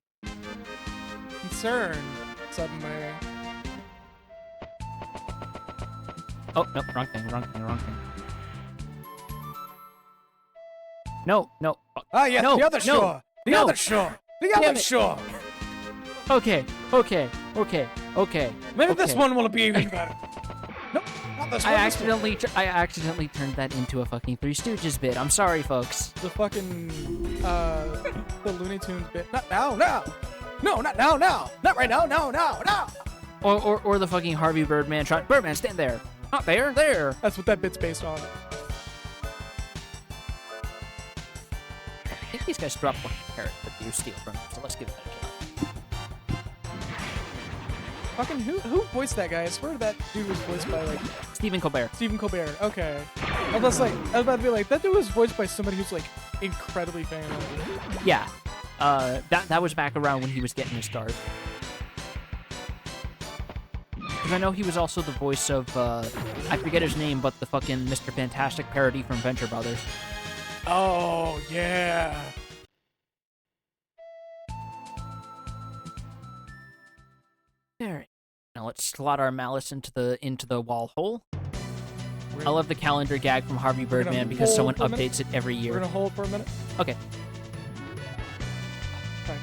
concerned suddenly. Oh, no, wrong thing, wrong thing, wrong thing. No, no. Ah, yes, no, the other no, shore! The no. other shore! The Damn other it. shore! Okay, okay, okay, okay. Maybe this okay. one will be even better. No, not this one. I this one. accidentally turned that into a fucking Three Stooges bit. I'm sorry, folks. The fucking, the Looney Tunes bit. Not now, now! No, not now, now! Not right now, no, no, no! Or the fucking Harvey Birdman shot. Birdman, stand there. Not there, there. That's what that bit's based on. I think these guys dropped one carrot that you steal from them, so let's give that a shot. Fucking who voiced that guy? I swear that dude was voiced by like Stephen Colbert. Stephen Colbert. Okay. I was about to be like, that dude was voiced by somebody who's like incredibly famous. Yeah. That was back around when he was getting his start. Because I know he was also the voice of, I forget his name, but the fucking Mr. Fantastic parody from Venture Brothers. Oh, yeah. There. Now let's slot our malice into the wall hole. I love the calendar gag from Harvey We're gonna Birdman because someone hold for a minute. updates it every We're year. gonna hold for a minute. Okay. Sorry.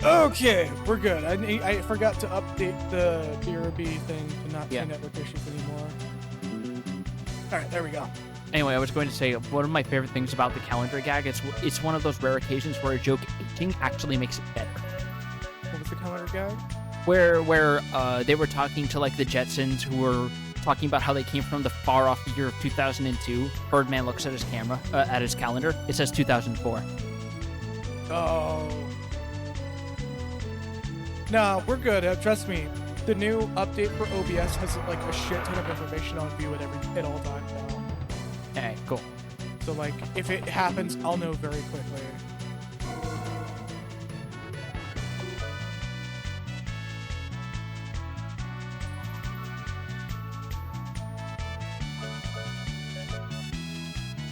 Okay, we're good. I forgot to update the BRB thing to not Yeah. see network issues anymore. All right, there we go. Anyway, I was going to say one of my favorite things about the calendar gag. It's one of those rare occasions where a joke aging actually makes it better. What was the calendar gag? Where they were talking to like the Jetsons, who were talking about how they came from the far off year of 2002. Birdman looks at his at his calendar. It says 2004. Oh. No, we're good. Trust me. The new update for OBS has like a shit ton of information on view at all times now. Alright, cool. So like, if it happens, I'll know very quickly.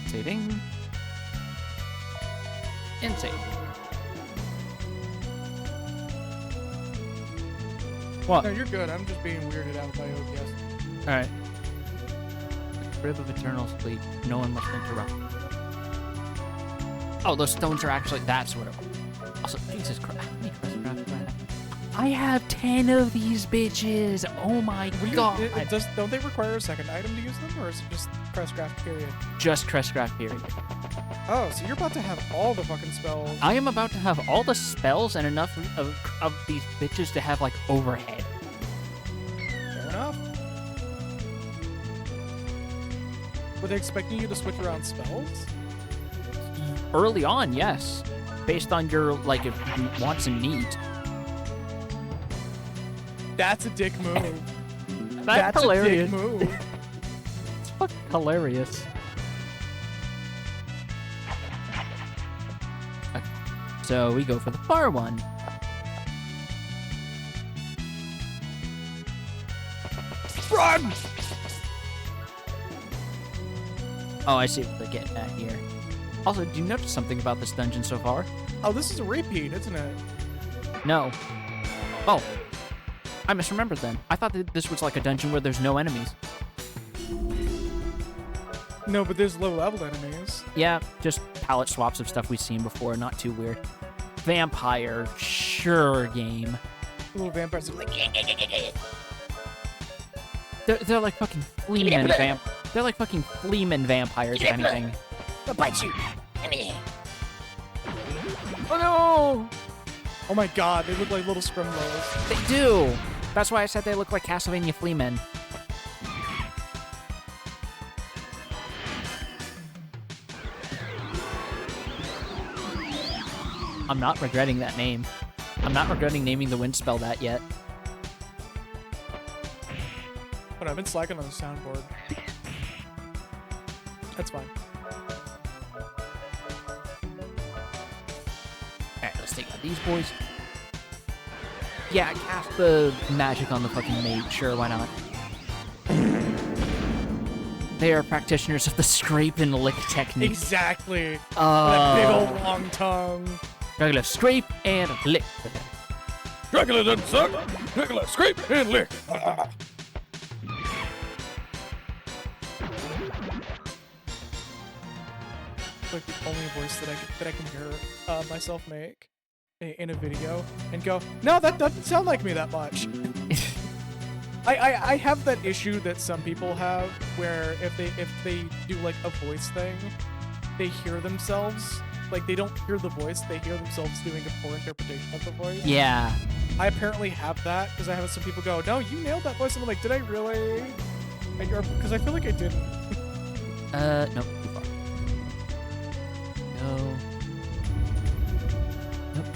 Saving. And save. What? No, you're good. I'm just being weirded out by OBS. Alright. Rib of eternal sleep. No one must interrupt. Oh, those stones are actually. That's what it was. Also, Jesus Christ. How many crest crafts do I have? I have 10 of these bitches. Oh my god. Don't they require a second item to use them, or is it just Crestcraft period? Just crest craft period. Oh, so you're about to have all the fucking spells. I am about to have all the spells and enough of these bitches to have like overhead. Fair enough. Were they expecting you to switch around spells? Early on, yes. Based on your like wants and needs. That's a dick move. That's hilarious. a dick move. It's fucking hilarious. Okay. So we go for the far one. Run! Oh, I see what they're getting at here. Also, do you notice something about this dungeon so far? Oh, this is a repeat, isn't it? No. Oh. I misremembered then. I thought that this was like a dungeon where there's no enemies. No, but there's low-level enemies. Yeah, just palette swaps of stuff we've seen before. Not too weird. Vampire. Sure, game. Little vampires are like, They're like fucking fleaman They're like fucking fleaman vampires, if anything. I'll bite you. Come here. Oh no! oh my god, they look like little scrimlows. They do! That's why I said they look like Castlevania fleamen. I'm not regretting that name. I'm not regretting naming the wind spell that yet. But I've been slacking on the soundboard. That's fine. Alright, let's take out these boys. Yeah, cast the magic on the fucking mage. Sure, why not? They are practitioners of the scrape and lick technique. Exactly. That big old long tongue. Regular scrape and lick. Dracula doesn't suck. Dracula, scrape and lick. Like the only voice that I can hear myself make in a video and go, no, that doesn't sound like me that much. I have that issue that some people have where if they do like a voice thing, they hear themselves. Like they don't hear the voice, they hear themselves doing a poor interpretation of the voice. Yeah. I apparently have that because I have some people go, no, you nailed that voice. And I'm like, did I really? Because I feel like I didn't. Nope, too far. No. Nope.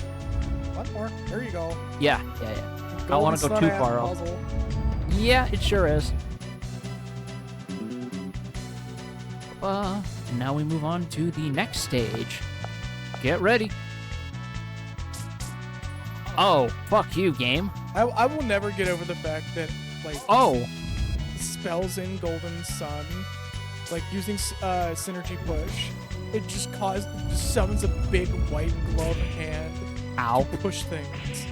One more. There you go. Yeah. I don't want to go too far off. Yeah, it sure is. And now we move on to the next stage. Get ready. Oh, fuck you, game. I will never get over the fact that, like, Oh, spells in Golden Sun, like using Synergy Push, it just summons a big white glove hand ow, to push things.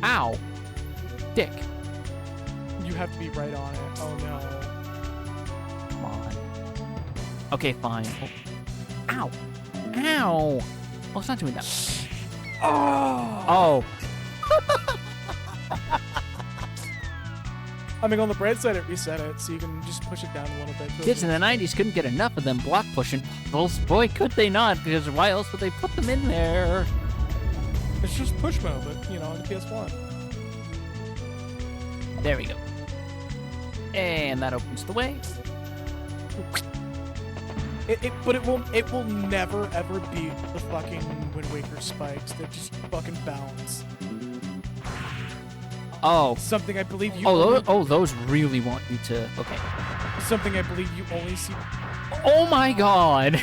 ow, dick. You have to be right on it. Oh no. Come on. Okay, fine. Oh. Ow, ow. Oh, it's not doing that. Oh. I mean, on the bright side, it reset it, so you can just push it down a little bit. Kids in the 90s couldn't get enough of them block pushing puzzles. Boy, could they not, because why else would they put them in there? It's just push mode, but, you know, on the PS1. There we go. And that opens the way. But it will never ever beat the fucking Wind Waker spikes that just fucking bounce. Oh. Something I believe you. Those really want you to. Okay. Something I believe you only see. Oh my god.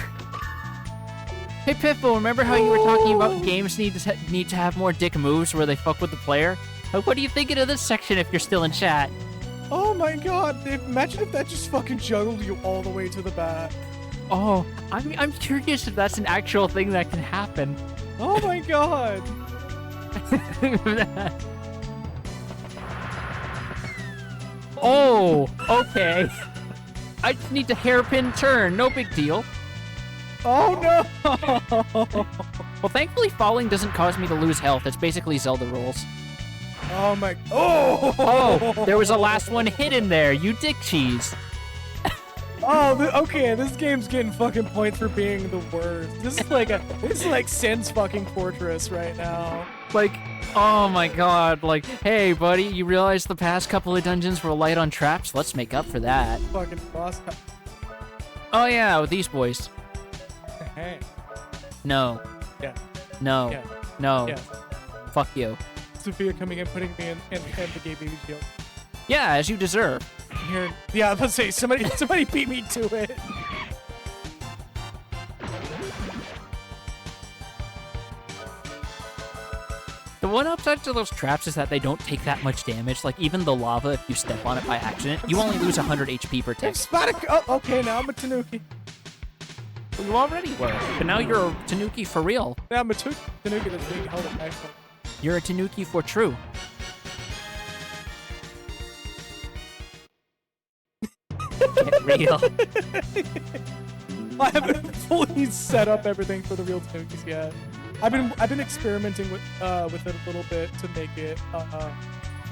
Hey Piffle, remember how you were talking about games need to have more dick moves where they fuck with the player? What are you thinking of this section if you're still in chat? Oh my god! Imagine if that just fucking juggled you all the way to the back. Oh, I'm curious if that's an actual thing that can happen. Oh my god! Oh, okay. I just need to hairpin turn, no big deal. Oh no! Well, thankfully falling doesn't cause me to lose health. It's basically Zelda rules. Oh my... Oh! There was a last one hidden there, you dick cheese. Okay, this game's getting fucking points for being the worst. This is like Sin's fucking fortress right now. Like, oh my god, like, hey buddy, you realize the past couple of dungeons were light on traps? Let's make up for that. Fucking boss. Oh yeah, with these boys. Hey. No. Yeah. No. Yeah. No. Yeah. Fuck you. Sophia coming in, putting me in the gay baby deal. Yeah, as you deserve. Here, yeah, let's say somebody beat me to it. The one upside to those traps is that they don't take that much damage. Like, even the lava, if you step on it by accident, you only lose 100 HP per tick. Oh, okay, now I'm a Tanuki. Well, you already were, but now you're a Tanuki for real. Now I'm a Tanuki that's being held at knife point. You're a Tanuki for true. Get real. I haven't fully set up everything for the real Tanukis yet. I've been experimenting with it a little bit to make it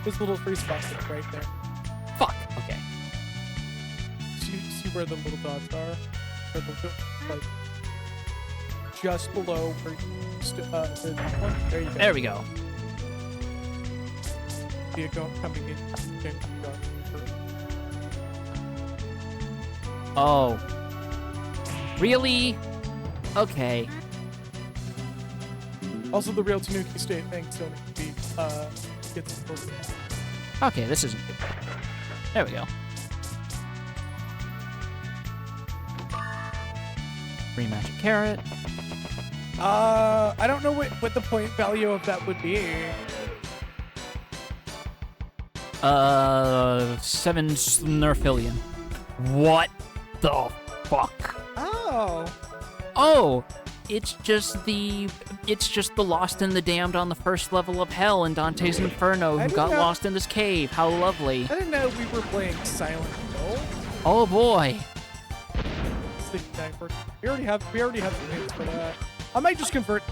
this little free spot right there. Fuck. Okay. See where the little dots are? Like just below where the top one. There you go. There we go. See it coming in. Okay, go. Oh. Really? Okay. Also, the real Tanuki state things don't need to be get supported. Okay, this isn't good. There we go. Free magic carrot. I don't know what the point value of that would be. 7 Snurfillion. What the fuck? Oh. Oh, it's just the Lost and the Damned on the first level of Hell in Dante's Inferno who got lost in this cave. How lovely. I didn't know we were playing Silent Hill. Oh boy. We already have some hints for that. I might just convert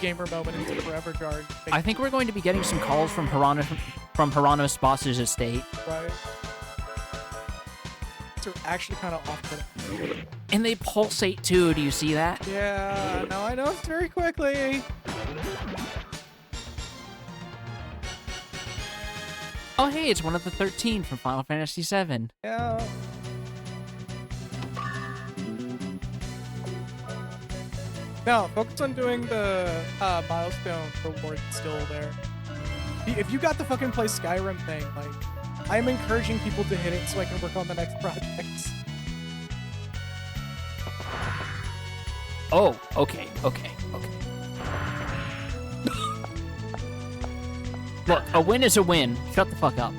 Gamer Moment into Forever Jar. I think we're going to be getting some calls from Hieronymus Boss's estate. Right. They're actually kind of off-putting. And they pulsate too, do you see that? Yeah, now I know very quickly. Oh hey, it's one of the 13 from Final Fantasy VII. Yeah. Now, focus on doing the milestone reward still there. If you got the fucking play Skyrim thing, like, I'm encouraging people to hit it so I can work on the next projects. Oh, okay. Look, a win is a win. Shut the fuck up.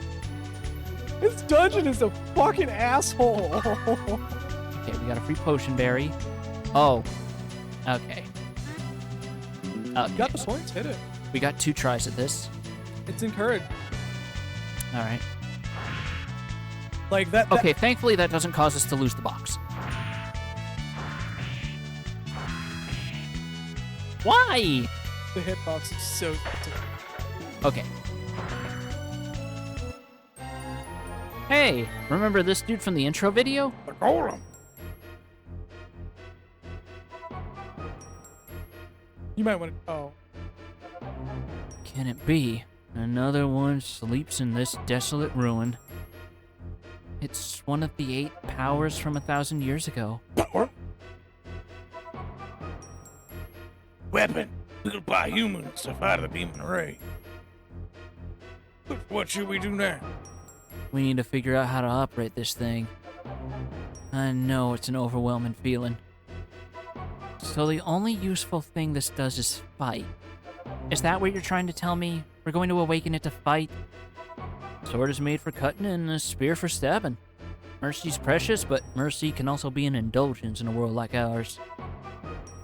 This dungeon is a fucking asshole. Okay, we got a free potion berry. Oh. Okay. You got the points, hit it. We got 2 tries at this. It's encouraged. Alright. Like that. Okay, thankfully that doesn't cause us to lose the box. Why? The hitbox is so good. Okay. Hey, remember this dude from the intro video? The golem. You might want to. Oh. Can it be? Another one sleeps in this desolate ruin. It's one of the 8 powers from 1,000 years ago. Power. Weapon built by humans to fight the demon ray. But what should we do now? We need to figure out how to operate this thing. I know it's an overwhelming feeling. So the only useful thing this does is fight. Is that what you're trying to tell me? We're going to awaken it to fight? Sword is made for cutting and a spear for stabbing. Mercy's precious, but mercy can also be an indulgence in a world like ours.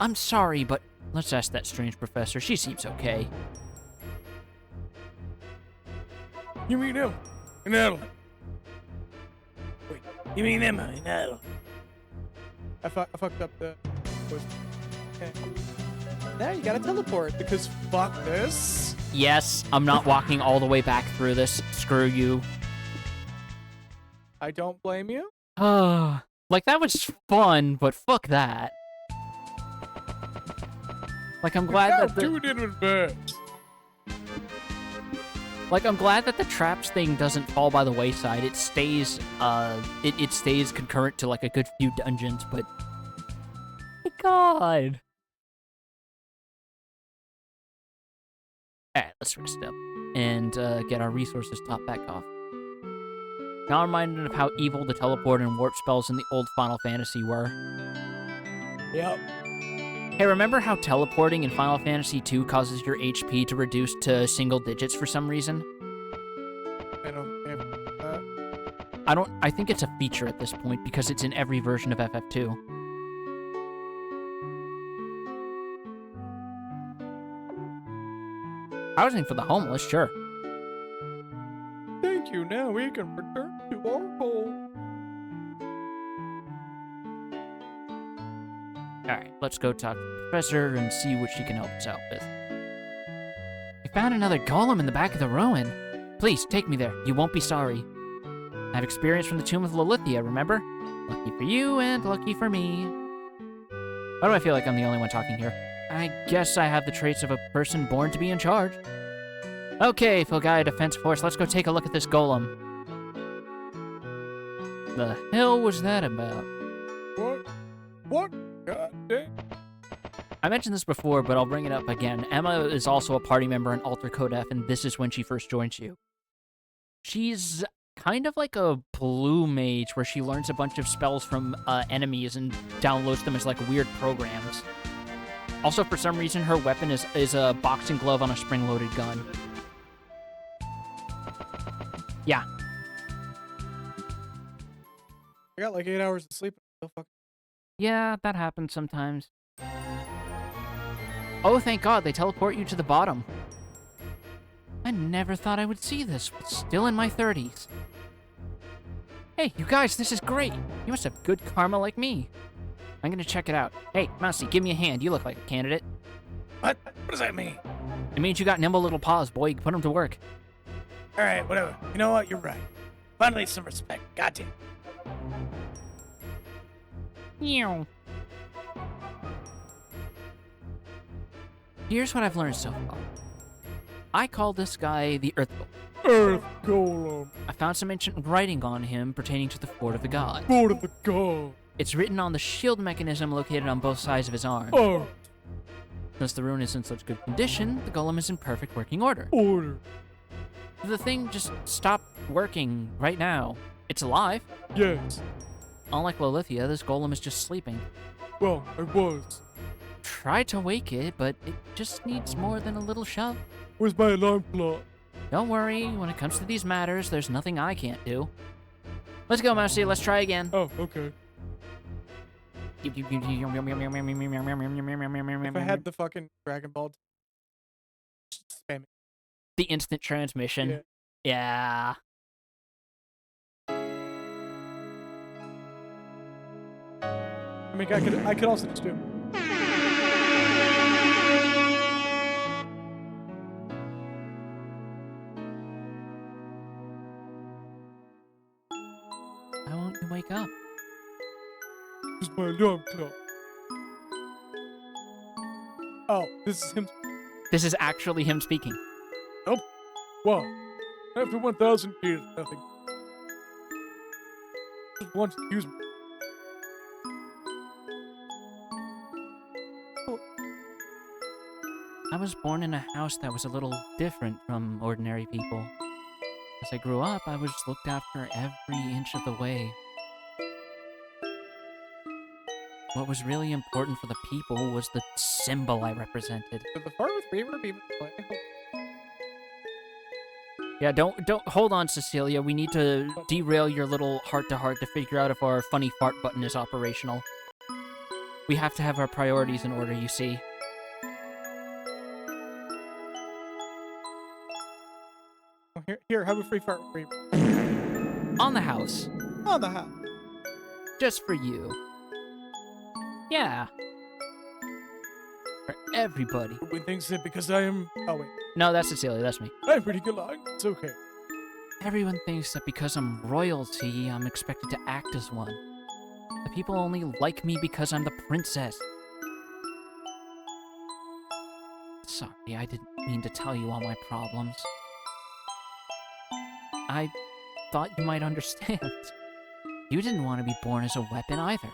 I'm sorry, but let's ask that strange professor. She seems okay. You mean him in Adelaide? Wait, you mean Emma in Adelaide? I fucked up the. Okay. Now you gotta teleport because fuck this. Yes, I'm not walking all the way back through this. Screw you. I don't blame you. Like, that was fun, but fuck that. Like, I'm glad that Two did it best. Like, I'm glad that the traps thing doesn't fall by the wayside. It stays, it stays concurrent to, like, a good few dungeons, but... My God! Alright, let's rest up. And, get our resources topped back off. Now I'm reminded of how evil the teleport and warp spells in the old Final Fantasy were. Yep. Hey, remember how teleporting in Final Fantasy II causes your HP to reduce to single digits for some reason? I think it's a feature at this point because it's in every version of FF2. I was aiming for the homeless, sure. Thank you. Now we can return to our home. Alright, let's go talk to the professor and see what she can help us out with. We found another golem in the back of the ruin. Please, take me there. You won't be sorry. I have experience from the tomb of Lilithia, remember? Lucky for you and lucky for me. Why do I feel like I'm the only one talking here? I guess I have the traits of a person born to be in charge. Okay, Fulgai Defense Force, let's go take a look at this golem. The hell was that about? What? God damn. I mentioned this before, but I'll bring it up again. Emma is also a party member in Alter Code F, and this is when she first joins you. She's kind of like a blue mage, where she learns a bunch of spells from enemies and downloads them as like weird programs. Also, for some reason, her weapon is a boxing glove on a spring-loaded gun. Yeah. I got like 8 hours of sleep. Oh, fuck. Yeah, that happens sometimes. Oh, thank God, they teleport you to the bottom. I never thought I would see this, but still in my 30s. Hey, you guys, this is great. You must have good karma like me. I'm gonna check it out. Hey, Mousy, give me a hand. You look like a candidate. What? What does that mean? It means you got nimble little paws, boy. You can put them to work. All right, whatever. You know what? You're right. Finally, some respect. Goddamn. Meow. Here's what I've learned so far. I call this guy the Earth Golem. Earth Golem. I found some ancient writing on him pertaining to the Fort of the God. Fort of the God. It's written on the shield mechanism located on both sides of his arm. Art. Since the rune is in such good condition, the golem is in perfect working order. Order. The thing just stopped working right now. It's alive. Yes. Unlike Lilithia, this golem is just sleeping. Well, I was. Tried to wake it, but it just needs more than a little shove. Where's my alarm clock? Don't worry, when it comes to these matters, there's nothing I can't do. Let's go, Mousy, let's try again. Oh, okay. If I had the fucking Dragon Ball, just spam it. The instant transmission. Yeah. I mean, I could also just do. wake up? It's my alarm clock. Oh, this is him. This is actually him speaking. Wow. After 1,000 years, nothing. Just want to use me. I was born in a house that was a little different from ordinary people. As I grew up, I was looked after every inch of the way. What was really important for the people was the symbol I represented. Did the Farmers Weaver even play? Yeah, don't hold on, Cecilia. We need to derail your little heart-to-heart to figure out if our funny fart button is operational. We have to have our priorities in order, you see. Oh, here, have a free fart for you. On the house. On the house. Just for you. Yeah. For everybody. Everyone thinks that because I am... Oh, wait. No, that's Cecilia, that's me. I'm pretty good line. It's okay. Everyone thinks that because I'm royalty, I'm expected to act as one. The people only like me because I'm the princess. Sorry, I didn't mean to tell you all my problems. I thought you might understand. You didn't want to be born as a weapon either.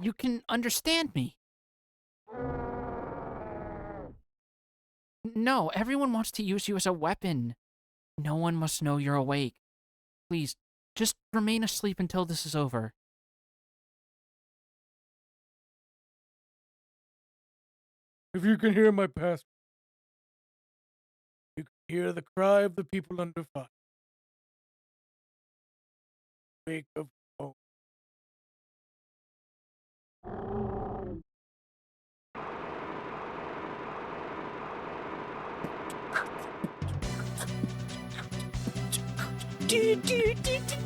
You can understand me. No, everyone wants to use you as a weapon. No one must know you're awake. Please, just remain asleep until this is over. If you can hear my past, you can hear the cry of the people under fire. Wake of hope.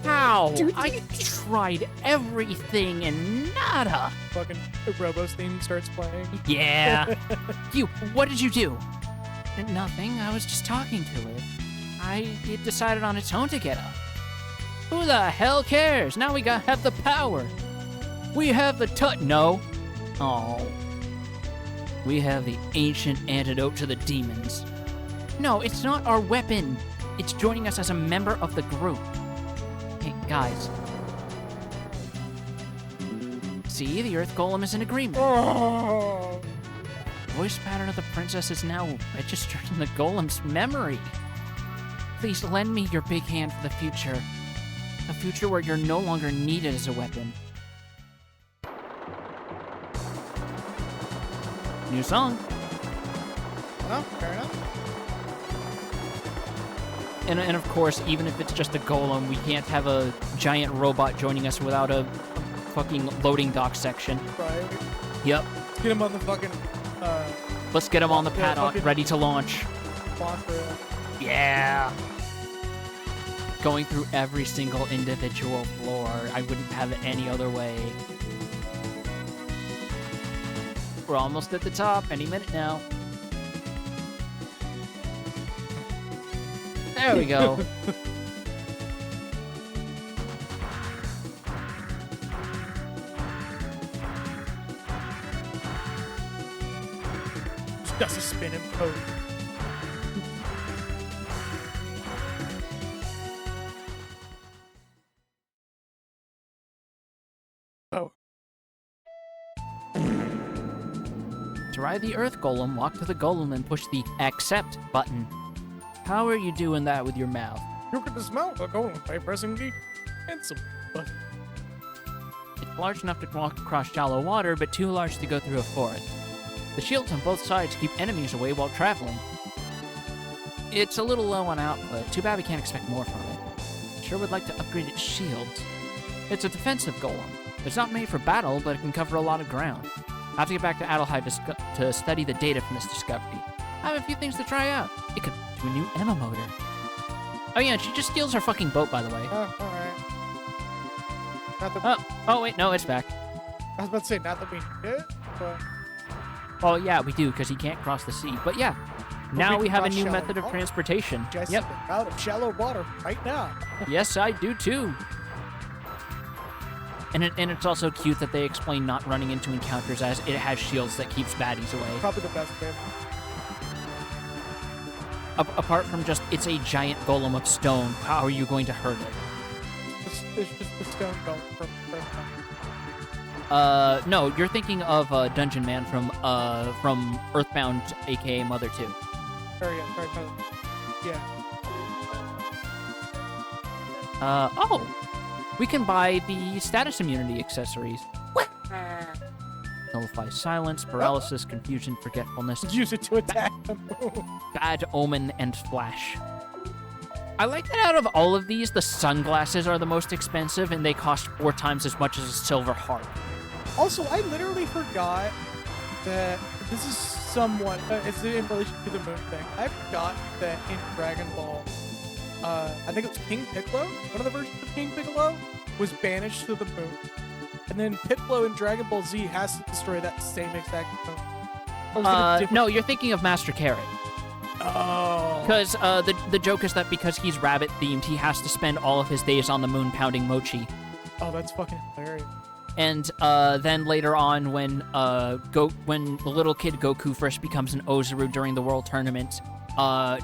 How? I tried everything and nada. Fucking Robo's theme starts playing. Yeah. You, what did you do? Nothing. I was just talking to it. It decided on its own to get up. Who the hell cares? Now we have the power. We have the No. Oh. We have the ancient antidote to the demons. No, it's not our weapon. It's joining us as a member of the group. Hey, guys. See, the Earth Golem is in agreement. Oh. Voice pattern of the princess is now registered in the Golem's memory. Please lend me your big hand for the future. A future where you're no longer needed as a weapon. New song. Oh, fair enough. And of course, even if it's just a golem, we can't have a giant robot joining us without a fucking loading dock section. Right. Yep. Let's get him on the fucking, Let's get him on the yeah, paddock, fucking- ready to launch. boss rail. Yeah. Going through every single individual floor. I wouldn't have it any other way. We're almost at the top. Any minute now. There we go. Just does a spin and pose. Oh. To ride the Earth Golem, walk to the Golem and push the Accept button. How are you doing that with your mouth? You can smell the golem by pressing the cancel button. It's large enough to walk across shallow water, but too large to go through a forest. The shields on both sides keep enemies away while traveling. It's a little low on output. Too bad we can't expect more from it. Sure would like to upgrade its shields. It's a defensive golem. It's not made for battle, but it can cover a lot of ground. I have to get back to Adelheid to study the data from this discovery. I have a few things to try out. It could do a new Emma motor. Oh yeah, and she just steals our fucking boat, by the way. Oh, alright. Not that Oh wait, no, it's back. I was about to say, not that we need it, but... Oh yeah, we do, because he can't cross the sea. But yeah, Now we have a cross new shallow method of water. transportation. Jesse, Yep. out of shallow water right now. Yes, I do too. And it's also cute that they explain not running into encounters as it has shields that keeps baddies away. Probably the best game. Apart from just, it's a giant golem of stone. How are you going to hurt it? It's just the stone golem from No, you're thinking of Dungeon Man from Earthbound, aka Mother 2. Sorry, yeah. Oh, we can buy the status immunity accessories. Nullify silence, paralysis, confusion, forgetfulness, Use it to attack them. bad omen, and flash. I like that out of all of these, the sunglasses are the most expensive, and they cost 4 times as much as a silver heart. Also, I literally forgot that this is somewhat, it's in relation to the moon thing. I forgot that in Dragon Ball, I think it was King Piccolo, one of the versions of King Piccolo, was banished to the moon. And then Piccolo in Dragon Ball Z has to destroy that same exact moon. Or is it a different- No, you're thinking of Master Carrot. Oh. Because the joke is that because he's rabbit-themed, he has to spend all of his days on the moon pounding mochi. Oh, that's fucking hilarious. And then later on, when the little kid Goku first becomes an Ozaru during the World Tournament,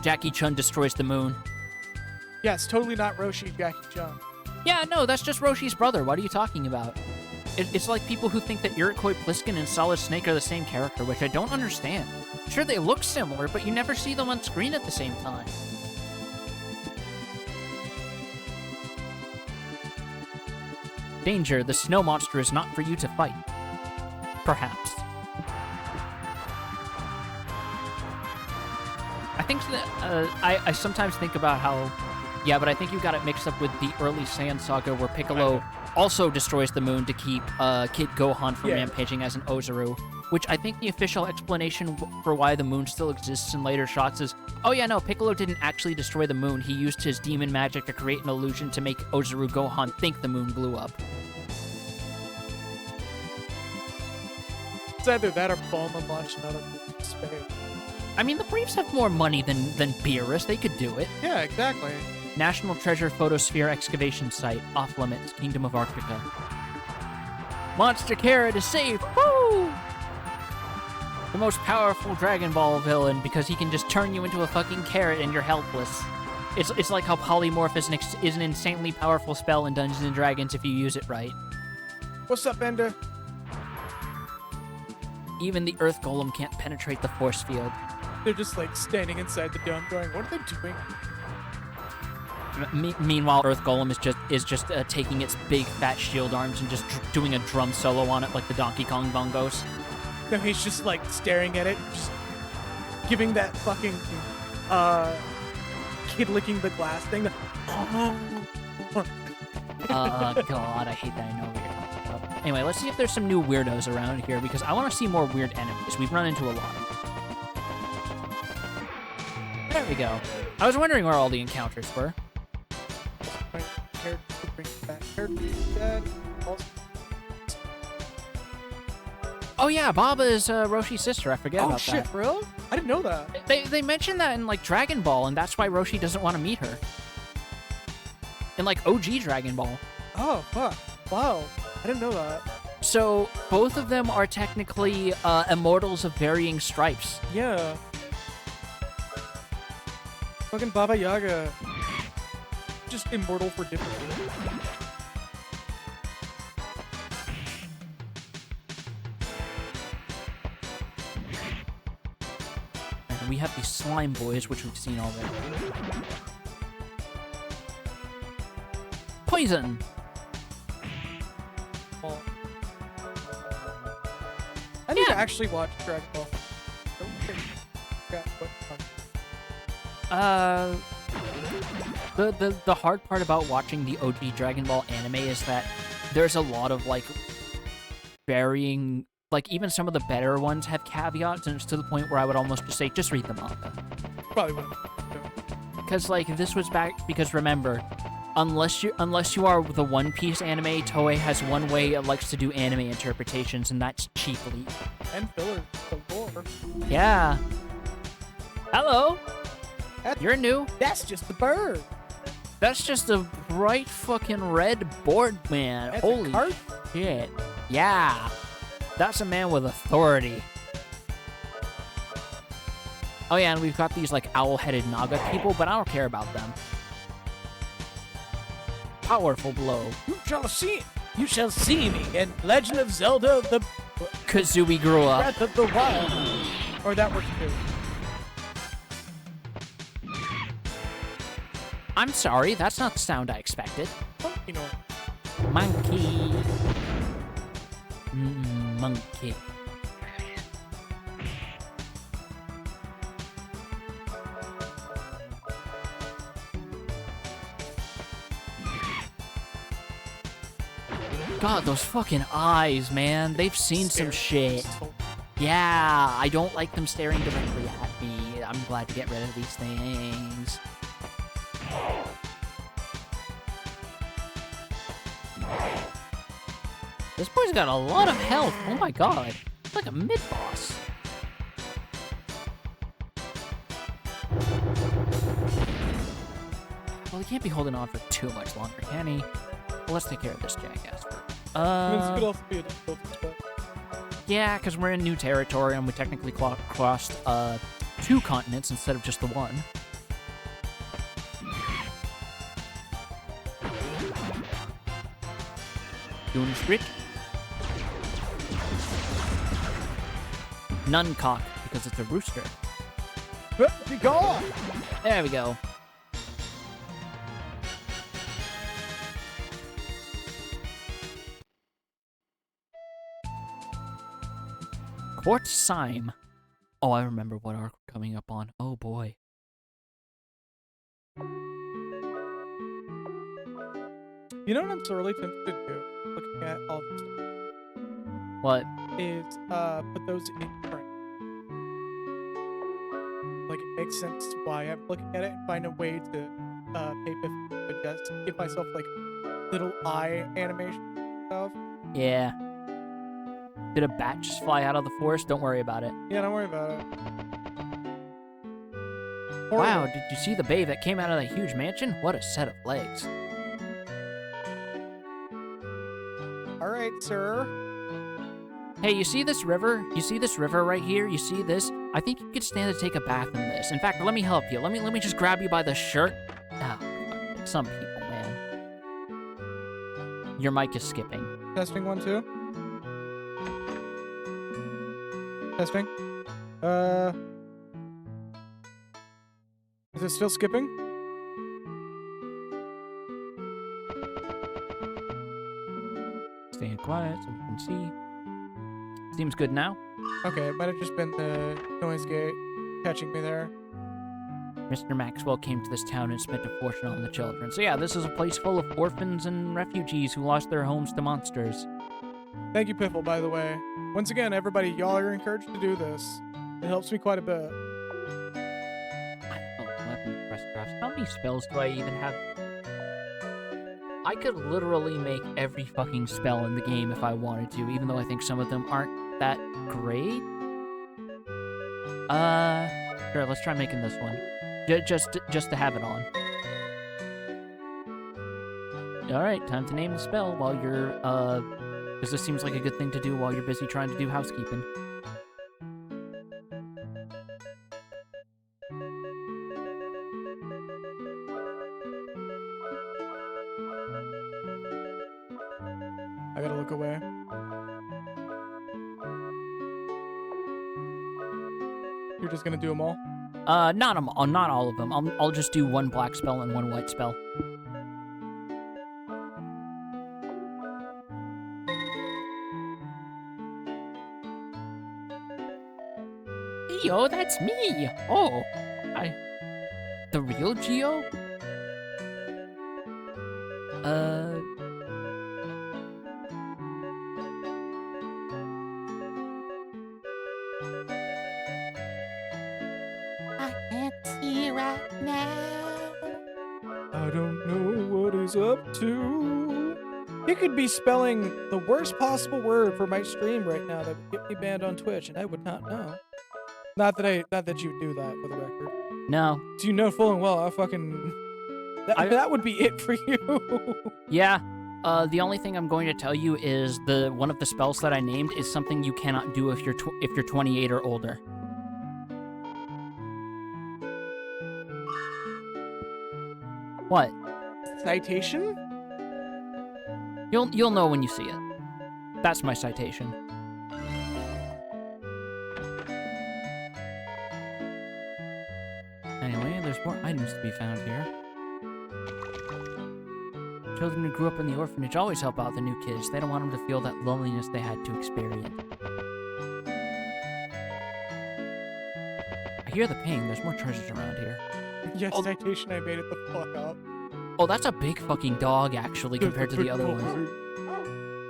Jackie Chun destroys the moon. Yes, totally not Roshi, Jackie Chan. Yeah, no, that's just Roshi's brother. What are you talking about? It's like people who think that Iroquois Pliskin and Solid Snake are the same character, which I don't understand. Sure, they look similar, but you never see them on screen at the same time. Danger, the snow monster is not for you to fight. Perhaps. I think that, I sometimes think about how, yeah, but I think you got it mixed up with the early Saiyan saga where Piccolo also destroys the moon to keep Kid Gohan from rampaging as an Ozaru, which I think the official explanation for why the moon still exists in later shots is, oh yeah, no, Piccolo didn't actually destroy the moon. He used his demon magic to create an illusion to make Ozaru Gohan think the moon blew up. It's either that or Bulma launched another space. I mean, the Briefs have more money than Beerus. They could do it. Yeah, exactly. National Treasure Photosphere Excavation Site, off limits, Kingdom of Arctica. Monster Carrot is safe! Woo! The most powerful Dragon Ball villain because he can just turn you into a fucking carrot and you're helpless. It's like how Polymorph is an insanely powerful spell in Dungeons & Dragons if you use it right. What's up, Ender? Even the Earth Golem can't penetrate the force field. They're just like standing inside the dome going, what are they doing? Meanwhile, Earth Golem is just taking its big fat shield arms and just doing a drum solo on it like the Donkey Kong bongos. No, he's just like staring at it, just giving that fucking kid licking the glass thing. God, I hate that I know what you're talking about. Anyway, let's see if there's some new weirdos around here because I want to see more weird enemies. We've run into a lot. There we go. I was wondering where all the encounters were. Oh yeah, Baba is Roshi's sister. I forget about that. Oh shit, that. for real? I didn't know that. They mentioned that in like Dragon Ball, and that's why Roshi doesn't want to meet her. In like OG Dragon Ball. Oh fuck! Wow, I didn't know that. So both of them are technically immortals of varying stripes. Yeah. Fucking Baba Yaga. Just immortal for different reasons. And we have these slime boys, which we've seen already. Poison! Oh. I need to actually watch Dragon Ball. The hard part about watching the OG Dragon Ball anime is that there's a lot of like varying, like even some of the better ones have caveats, and it's to the point where I would almost just say just read the manga. Probably would. Because like this was back because remember, unless you are the One Piece anime, Toei has one way it likes to do anime interpretations, and that's cheaply. And fillers galore. Yeah. Hello. That's- You're new. That's just the bird. That's just a bright fucking red board, man. That's Holy a cart. shit. Yeah. That's a man with authority. Oh yeah, and we've got these like owl-headed Naga people, but I don't care about them. Powerful blow. You shall see me in Legend of Zelda: The Kazooie grew up. Breath of the Wild. Or that works too. I'm sorry, that's not the sound I expected. You know. Monkey. Monkey. God, those fucking eyes, man. They've seen some shit. Yeah, I don't like them staring directly at me. I'm glad to get rid of these things. This boy's got a lot of health. Oh my god. It's like a mid-boss. Well, he can't be holding on for too much longer, can he? Well, let's take care of this jackass first. This could also be a difficult spot. Yeah, because we're in new territory and we technically crossed 2 continents instead of just the one. Doing sprit. Nuncock, because it's a rooster. Be gone! There we go. Court Sime. Oh, I remember what arc we're coming up on. Oh boy. You know what I'm sorely tempted to do, looking at all this stuff, What? is put those in print. Like, it makes sense why I'm looking at it and find a way to pay 50 to just give myself, like, little eye animation stuff. Yeah. Did a bat just fly out of the forest? Don't worry about it. Yeah, don't worry about it. Wow, did you see the babe that came out of that huge mansion? What a set of legs. Alright, sir. Hey, you see this river? You see this river right here? You see this? I think you could stand to take a bath in this. In fact, let me help you. Let me just grab you by the shirt. Oh, fuck. Some people, man. Your mic is skipping. Testing 1, 2. Testing. Is it still skipping? Staying quiet so we can see. Seems good now. Okay, it might have just been the noise gate catching me there. Mr. Maxwell came to this town and spent a fortune on the children. So yeah, this is a place full of orphans and refugees who lost their homes to monsters. Thank you, Piffle, by the way. Once again, everybody, y'all are encouraged to do this. It helps me quite a bit. Weapon press crafts. How many spells do I even have? I could literally make every fucking spell in the game if I wanted to, even though I think some of them aren't that great. Sure, let's try making this one. Just to have it on. Alright, time to name the spell while you're, because this seems like a good thing to do while you're busy trying to do housekeeping. I gotta look away. You're just gonna do them all? Not all of them. I'll just do one black spell and one white spell. Yo, that's me! Oh, the real Geo? I can't see right now. I don't know what he's up to. He could be spelling the worst possible word for my stream right now that would get me banned on Twitch, and I would not know. Not that you would do that, for the record. No. So you know full and well, that would be it for you. Yeah. The only thing I'm going to tell you is one of the spells that I named is something you cannot do if you're 28 or older. What? Citation? You'll know when you see it. That's my citation. Anyway, there's more items to be found here. Children who grew up in the orphanage always help out the new kids. They don't want them to feel that loneliness they had to experience. I hear the ping. There's more treasures around here. Yes, citation, I made it the fuck up. Oh, that's a big fucking dog, actually, compared to the other ones.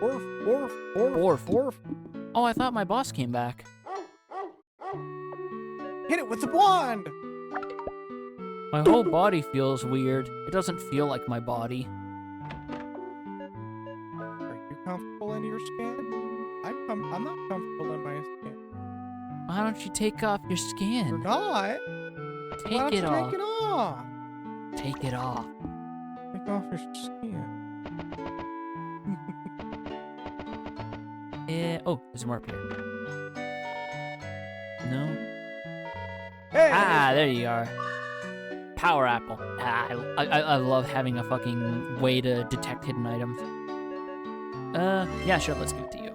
Orf. Oh, I thought my boss came back. Hit it with the wand! My whole body feels weird. It doesn't feel like my body. Are you comfortable in your skin? I'm not comfortable in my skin. Why don't you take off your You're skin? not. Take Why don't it you off. take it off? Take it off. Take off your skin. Oh, there's more up here. No? Hey! There you are. Power apple. I love having a fucking way to detect hidden items. Yeah, sure, let's give it to you.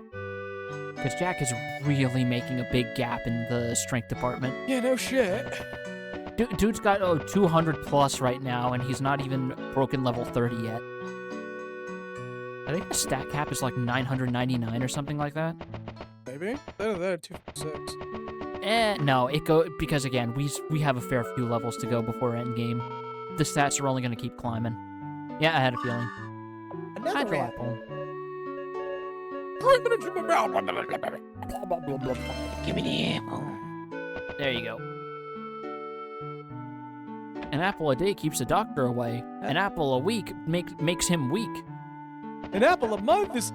Because Jack is really making a big gap in the strength department. Yeah, no shit. Dude's got 200 plus right now, and he's not even broken level 30 yet. I think the stat cap is like 999 or something like that. Maybe? That 256. No, because again, we have a fair few levels to go before endgame. The stats are only going to keep climbing. Yeah, I had a feeling. Another Hydro apple. apple. Give me the apple. There you go. An apple a day keeps the doctor away. An apple a week makes him weak. An apple a month is...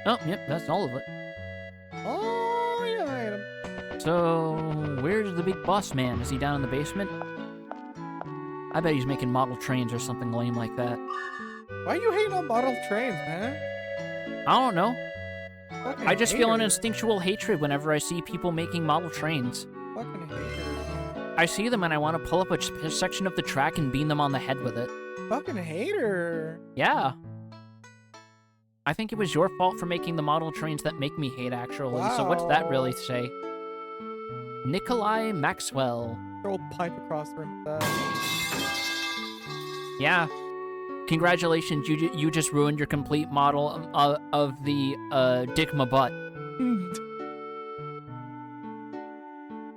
Oh, yep, that's all of it. Oh, yeah, item. So, where's the big boss man? Is he down in the basement? I bet he's making model trains or something lame like that. Why are you hating on model trains, man? I don't know. Fucking I just feel an hater. instinctual hatred whenever I see people making model trains. Fucking hater. I see them and I want to pull up a section of the track and beam them on the head with it. Fucking hater. Yeah. I think it was your fault for making the model trains that make me hate, actually. So what's that really say? Nikolai Maxwell. Throw a pipe across the room with that. Yeah. Congratulations, you just ruined your complete model of the Dickma butt.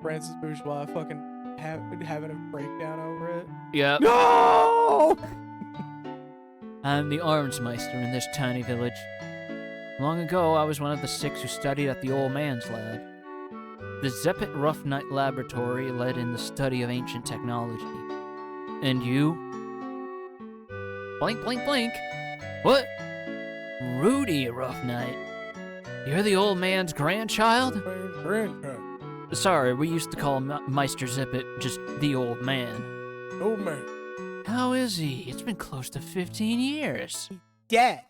Francis Bourgeois fucking having a breakdown over it. Yep. No! I'm the Armsmeister in this tiny village. Long ago, I was one of the 6 who studied at the old man's lab. The Zeppet Rough Night Laboratory led in the study of ancient technology. And you? Blink, blink, blink. What? Rudy Rough Night. You're the old man's grandchild? Sorry, we used to call Meister Zeppet just the old man. Old man. How is he? It's been close to 15 years. Dead.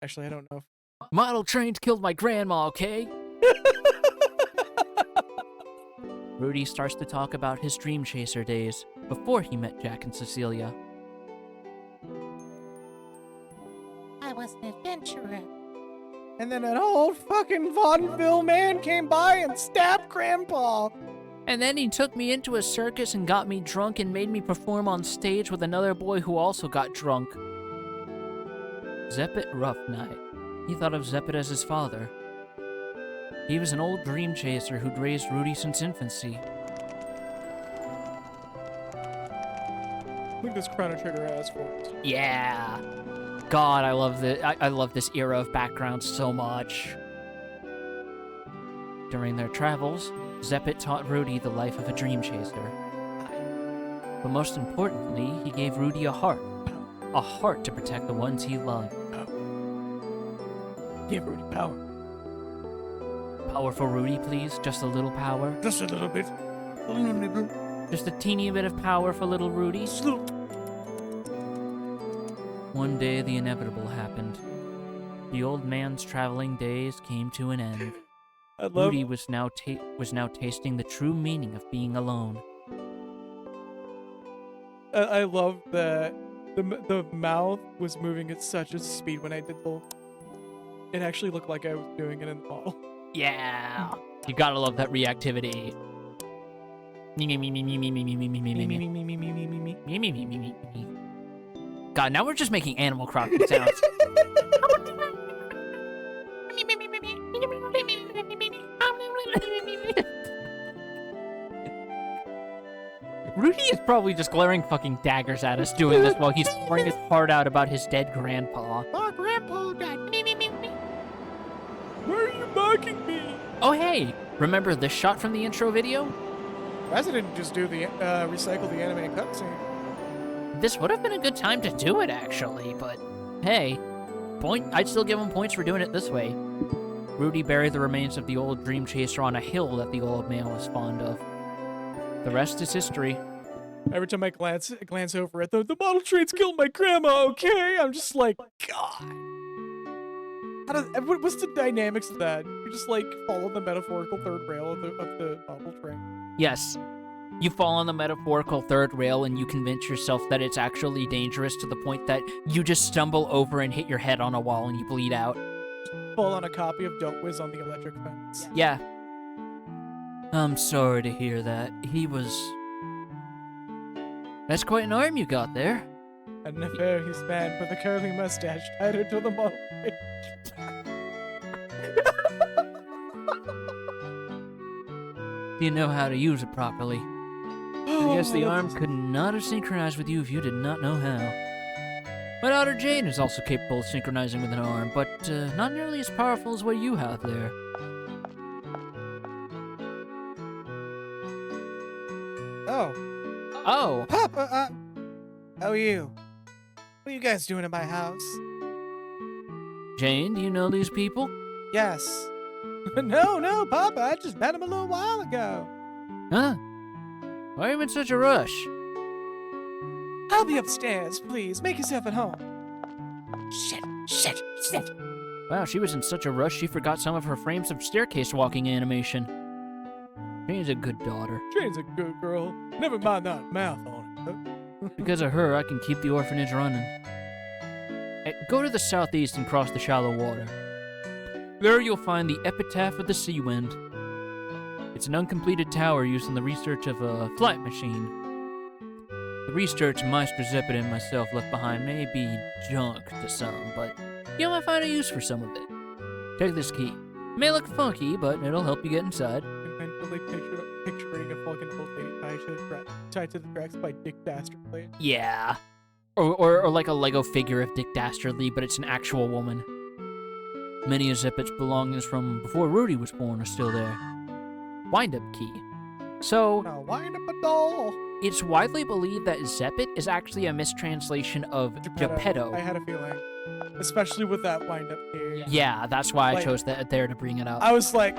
Actually, I don't know. Model trains killed my grandma, okay? Rudy starts to talk about his Dream Chaser days before he met Jack and Cecilia. I was an adventurer. And then an old fucking vaudeville man came by and stabbed Grandpa. And then he took me into a circus and got me drunk and made me perform on stage with another boy who also got drunk. Zeppet Rough Night. He thought of Zeppet as his father. He was an old dream chaser who'd raised Rudy since infancy. Look at this Chrono Trigger ass force. Yeah. God, I love I love this era of background so much. During their travels, Zeppet taught Rudy the life of a dream chaser. But most importantly, he gave Rudy a heart to protect the ones he loved. Give Rudy power. Power for Rudy, please. Just a little power. Just a little bit. A little nibble. Just a teeny bit of power for little Rudy. Just a little. One day, the inevitable happened. The old man's traveling days came to an end. I love. Rudy was now tasting the true meaning of being alone. I love that the mouth was moving at such a speed when I did the. It actually looked like I was doing it in the model. Yeah. You gotta love that reactivity. God, now we're just making Animal Crossing sounds. Rudy is probably just glaring fucking daggers at us doing this while he's pouring his heart out about his dead grandpa. My grandpa died. Why are you mocking me? Oh hey, remember this shot from the intro video? President just do the recycle the anime cutscene. This would have been a good time to do it actually, but hey, I'd still give him points for doing it this way. Rudy buried the remains of the old dream chaser on a hill that the old man was fond of. The rest is history. Every time I glance over at the model trains killed my grandma. Okay, I'm just like, God. What's the dynamics of that? You just like follow the metaphorical third rail of the model train. Yes. You fall on the metaphorical third rail and you convince yourself that it's actually dangerous to the point that you just stumble over and hit your head on a wall and you bleed out. Fall on a copy of Don't Whiz on the electric fence. Yeah. I'm sorry to hear that. That's quite an arm you got there. A nefarious man with a curly mustache tied her to the model train. Do you know how to use it properly? I guess the arm could not have synchronized with you if you did not know how. My daughter Jane is also capable of synchronizing with an arm, but not nearly as powerful as what you have there. Oh. Oh! Papa, how are you? What are you guys doing in my house? Jane, do you know these people? Yes. No, Papa, I just met him a little while ago. Huh? Why are you in such a rush? I'll be upstairs, please. Make yourself at home. Shit. Wow, she was in such a rush she forgot some of her frames of staircase walking animation. Jane's a good daughter. Jane's a good girl. Never mind that mouth on it. Because of her, I can keep the orphanage running. Go to the southeast and cross the shallow water. There you'll find the Epitaph of the Sea Wind. It's an uncompleted tower used in the research of a flight machine. The research Maestro Zeppet and myself left behind may be junk to some, but you might find a use for some of it. Take this key. It may look funky, but it'll help you get inside. Mentally picturing a fucking old lady tied to the tracks by Dick Dastardly. Yeah. Or like a Lego figure of Dick Dastardly, but it's an actual woman. Many of Zeppet's belongings from before Rudy was born are still there. Wind-up key. So, Now wind up a doll. it's widely believed that Zeppet is actually a mistranslation of Geppetto. I had a feeling, especially with that wind up key. Yeah, that's why I Like- chose that there to bring it up. I was like,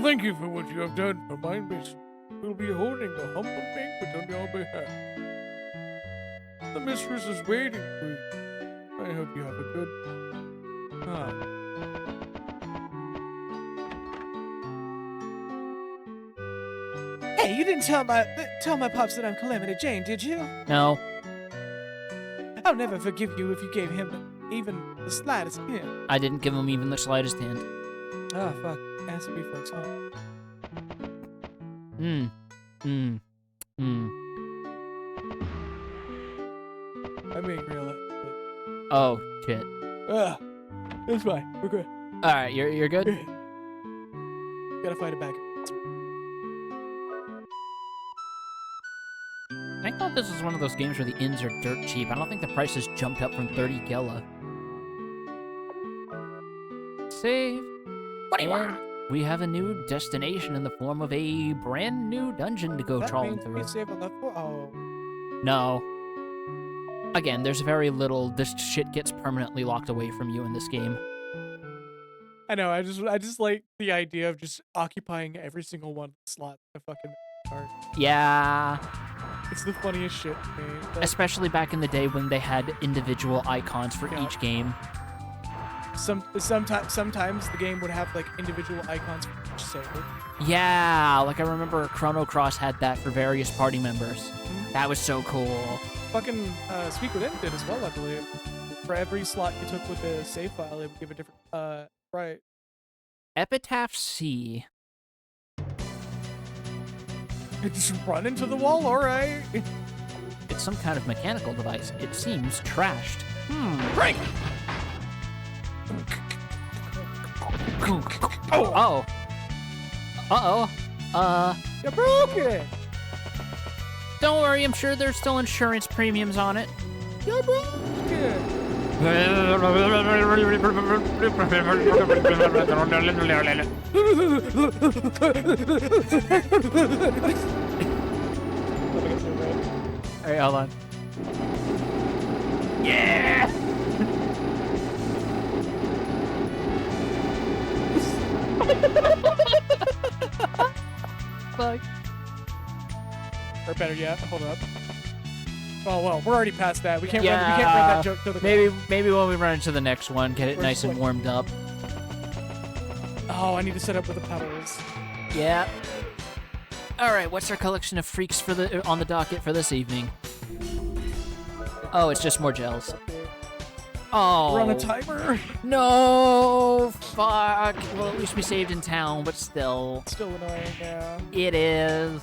Thank you for what you have done for my mission. We'll be holding a humble banquet on your behalf. The mistress is waiting for you. I hope you have a good time. Hey, you didn't tell my pops that I'm Calamity Jane, did you? No. I'll never forgive you if you gave him even the slightest hint. I didn't give him even the slightest hint. Oh, fuck. Acid reflux, huh? I'm being real. Oh, shit. It's fine. We're good. Alright, you're good? Gotta fight it back. I thought this was one of those games where the inns are dirt cheap. I don't think the prices jumped up from 30 gela. Save. What do you And want? we have a new destination in the form of a brand new dungeon to go That trawling means through. we save on the floor. Oh, No. Again, there's very little. This shit gets permanently locked away from you in this game. I know. I just like the idea of just occupying every single one of the slots in the fucking card. Yeah. It's the funniest shit to me. Like, Especially back in the day when they had individual icons for Yeah. each game. sometimes the game would have like individual icons for each saber. Yeah, like I remember Chrono Cross had that for various party members. That was so cool. Fucking Speak Within did as well, I believe. For every slot you took with the save file, it would give a different right. Epitaph C. You just run into the wall, alright. It's some kind of mechanical device. It seems trashed. Break! Oh. Uh-oh. You broke it! Don't worry, I'm sure there's still insurance premiums on it. You broke it! Alright, hold on. Yeah! Fuck. Or better yet, hold up. Oh well, we're already past that. We can't Yeah. run that joke to the Maybe when we run into the next one, get it Or nice and swing. warmed up. Oh, I need to set up with the pedals. Yeah. All right, what's our collection of freaks for the on the docket for this evening? Oh, it's just more gels. Oh. We're on a timer. No, fuck. Well, at least we saved in town, but still, Still annoying, yeah. it is.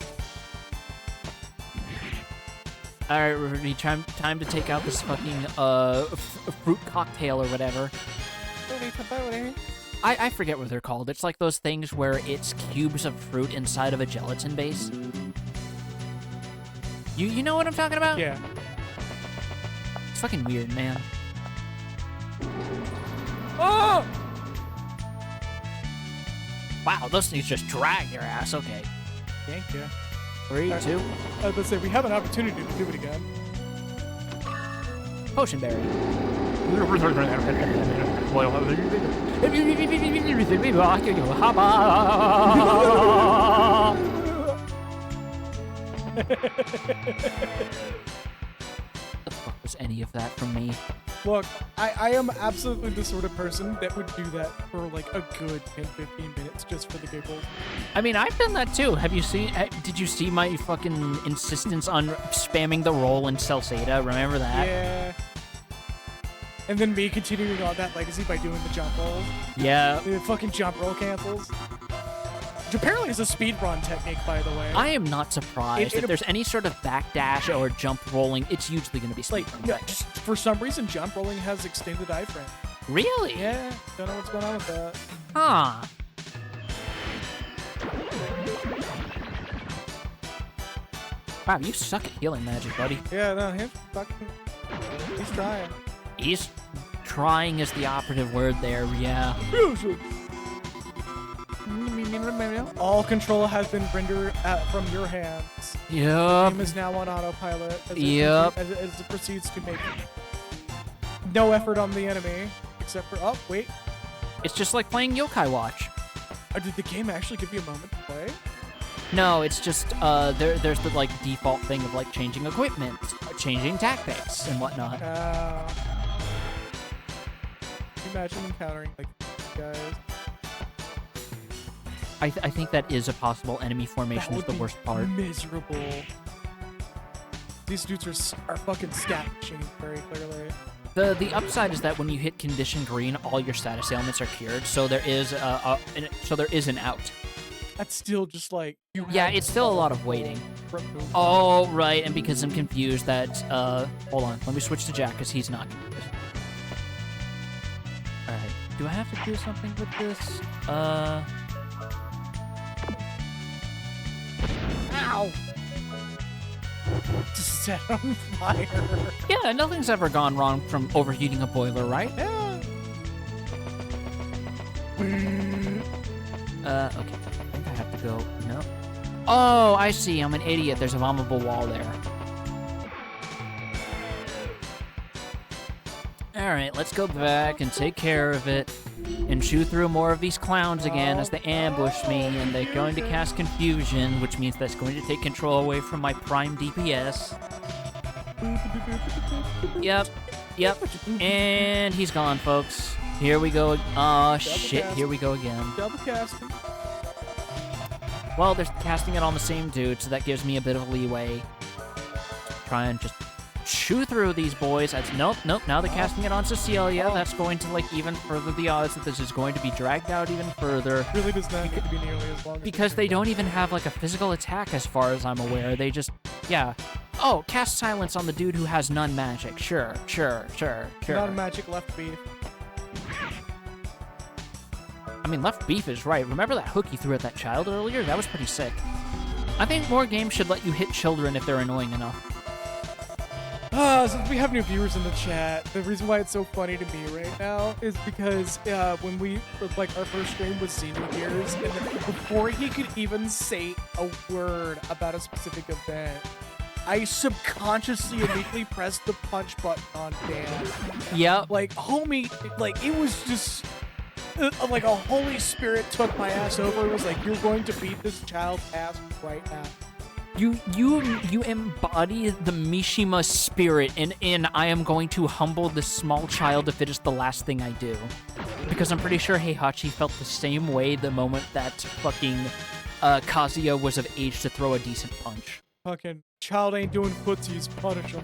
All right, Rudy, time to take out this fucking fruit cocktail or whatever. I forget what they're called. It's like those things where it's cubes of fruit inside of a gelatin base. You know what I'm talking about? Yeah. It's fucking weird, man. Oh! Wow, those things just drag your ass. Okay. Thank you. 3, Alright. 2, I was gonna say, we have an opportunity to do it again. potion berry. The fuck was any of that from me? Look, I am absolutely the sort of person that would do that for like a good 10-15 minutes just for the giggles. I mean, I've done that too. Have you seen? Did you see my fucking insistence on spamming the roll in Celsada? Remember that? Yeah. And then me continuing on that legacy by doing the jump roll. Yeah. The fucking jump roll cancels. Which apparently is a speedrun technique, by the way. I am not surprised. If there's any sort of backdash or jump rolling, it's usually going to be like, speedrun. yeah, just for some reason, jump rolling has extended iframe. Really? Yeah, don't know what's going on with that. Huh. Wow, you suck at healing magic, buddy. Yeah, no, he's trying. He's trying is the operative word there, yeah. All control has been rendered from your hands. Yep. Game is now on autopilot as Yep. as it proceeds to make no effort on the enemy, except for, oh, wait. It's just like playing Yokai Watch. Did the game actually give you a moment to play? No, it's just, there's the, like, default thing of, like, changing equipment, changing tactics, and whatnot. Can you imagine encountering, like, guys? I think that is a possible enemy formation is That the would worst be part. miserable. These dudes are fucking stat machines, very clearly. The upside is that when you hit condition green, all your status ailments are cured, so there is an out. That's still just like Yeah, it's still a lot of waiting. Oh. Oh, right, and because I'm confused that, hold on, let me switch to Jack, because he's not confused. Alright, do I have to do something with this? Ow! Just set on fire. Yeah, nothing's ever gone wrong from overheating a boiler, right? Yeah. Okay, I think I have to go, no. Oh, I see, I'm an idiot, there's a vomitable wall there. Alright, let's go back and take care of it. And chew through more of these clowns again as they ambush me, and they're going to cast confusion, which means that's going to take control away from my prime DPS. Yep. And he's gone, folks. Here we go. Oh, shit. Here we go again. Double casting. Well, they're casting it on the same dude, so that gives me a bit of leeway. Try and just chew through these boys. Nope. Now they're casting it on Cecilia. That's going to, like, even further the odds that this is going to be dragged out even further. Really does not get to be nearly as long. Because they don't even have, like, a physical attack as far as I'm aware. They just, yeah. Oh, cast silence on the dude who has none magic. Sure. Not a magic left beef. I mean, left beef is right. Remember that hook you threw at that child earlier? That was pretty sick. I think more games should let you hit children if they're annoying enough. Since we have new viewers in the chat, the reason why it's so funny to me right now is because when we, like, our first stream was Xenogears, and before he could even say a word about a specific event, I subconsciously immediately pressed the punch button on Dan. Yep. Like, homie, like, it was just... like a Holy Spirit took my ass over. It was like, you're going to beat this child's ass right now. You embody the Mishima spirit, and I am going to humble this small child if it is the last thing I do. Because I'm pretty sure Heihachi felt the same way the moment that fucking Kazuya was of age to throw a decent punch. Fucking child ain't doing footsies, punish him.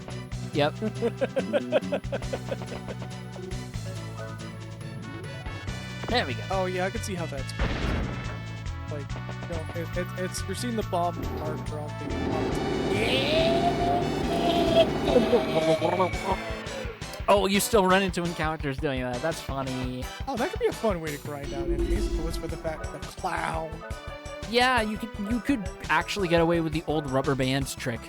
Yep. There we go. Oh yeah, I can see how that's going. Like, you know, it's you're seeing the bomb marker on the. Oh, you still run into encounters doing that. That's funny. Oh, that could be a fun way to grind out enemies. If it was for the fact that the clown. Yeah, you could actually get away with the old rubber bands trick,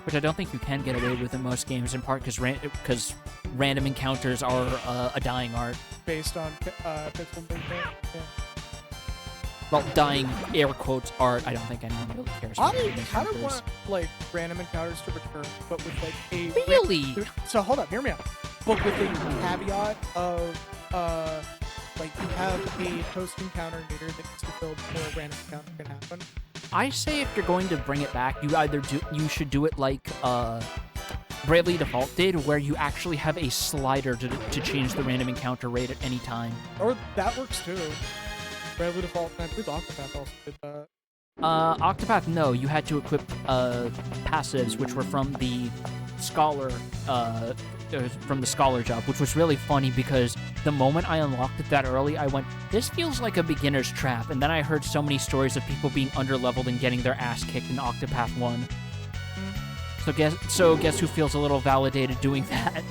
which I don't think you can get away with in most games, in part because random encounters are a dying art. Based on pixel movement. Yeah. Well, dying air quotes art. I don't think anyone really cares. I kind of want like random encounters to return, but with like a really. So hold up, hear me out. But with a caveat of like you have a post encounter meter that needs to fill before a random encounter can happen. I say if you're going to bring it back, you should do it like Bravely Default did, where you actually have a slider to change the random encounter rate at any time. Or that works too. Bravely Default, and I believe Octopath also did that. Octopath, no. You had to equip passives, which were from the Scholar, job, which was really funny because the moment I unlocked it that early, I went, this feels like a beginner's trap, and then I heard so many stories of people being underleveled and getting their ass kicked in Octopath 1. So guess who feels a little validated doing that?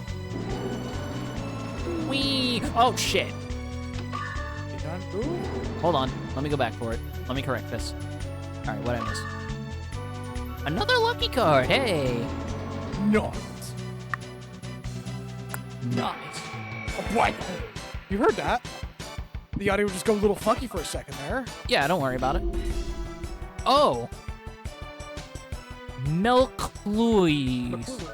Whee! Oh, shit. You done? Ooh. Hold on. Let me go back for it. Let me correct this. Alright, what'd I miss? Another lucky card! Hey! Nice. Nice. What? You heard that? The audio would just go a little funky for a second there. Yeah, don't worry about it. Oh! Milkluis.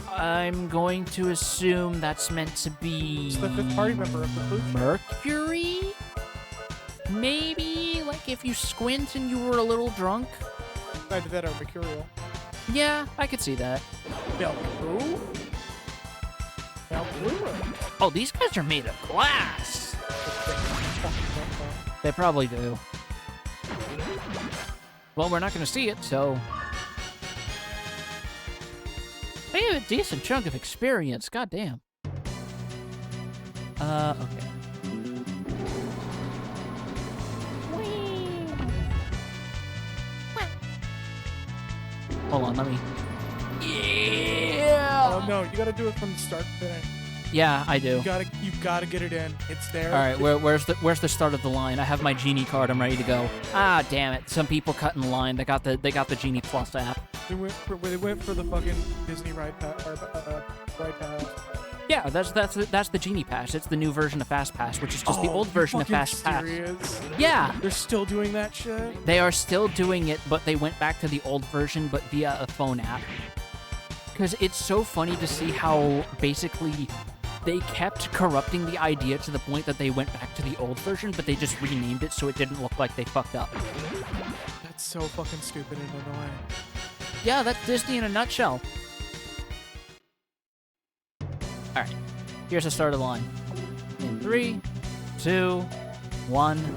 I'm going to assume that's meant to be... It's the fifth party member of the Blue. Mercury? Maybe? Like if you squint and you were a little drunk? Either that or Mercurial. Yeah, I could see that. Blue? Blue? Oh, these guys are made of glass! They probably do. Well, we're not going to see it, so... They have a decent chunk of experience, goddamn. Okay. Hold on, let me... Yeah! Oh no, you gotta do it from the start to finish. Yeah, I do. You gotta get it in. It's there. All right, where's the start of the line? I have my Genie card. I'm ready to go. Ah, damn it! Some people cut in line. They got the Genie Plus app. They went for the fucking Disney ride pass. Yeah, that's the Genie Pass. It's the new version of Fast Pass, which is just the old version of Fast Pass. Yeah, they're still doing that shit. They are still doing it, but they went back to the old version, but via a phone app. because it's so funny to see how basically they kept corrupting the idea to the point that they went back to the old version, but they just renamed it so it didn't look like they fucked up. That's so fucking stupid and annoying. Yeah, that's Disney in a nutshell. Alright, here's the start of the line. In 3, 2, 1.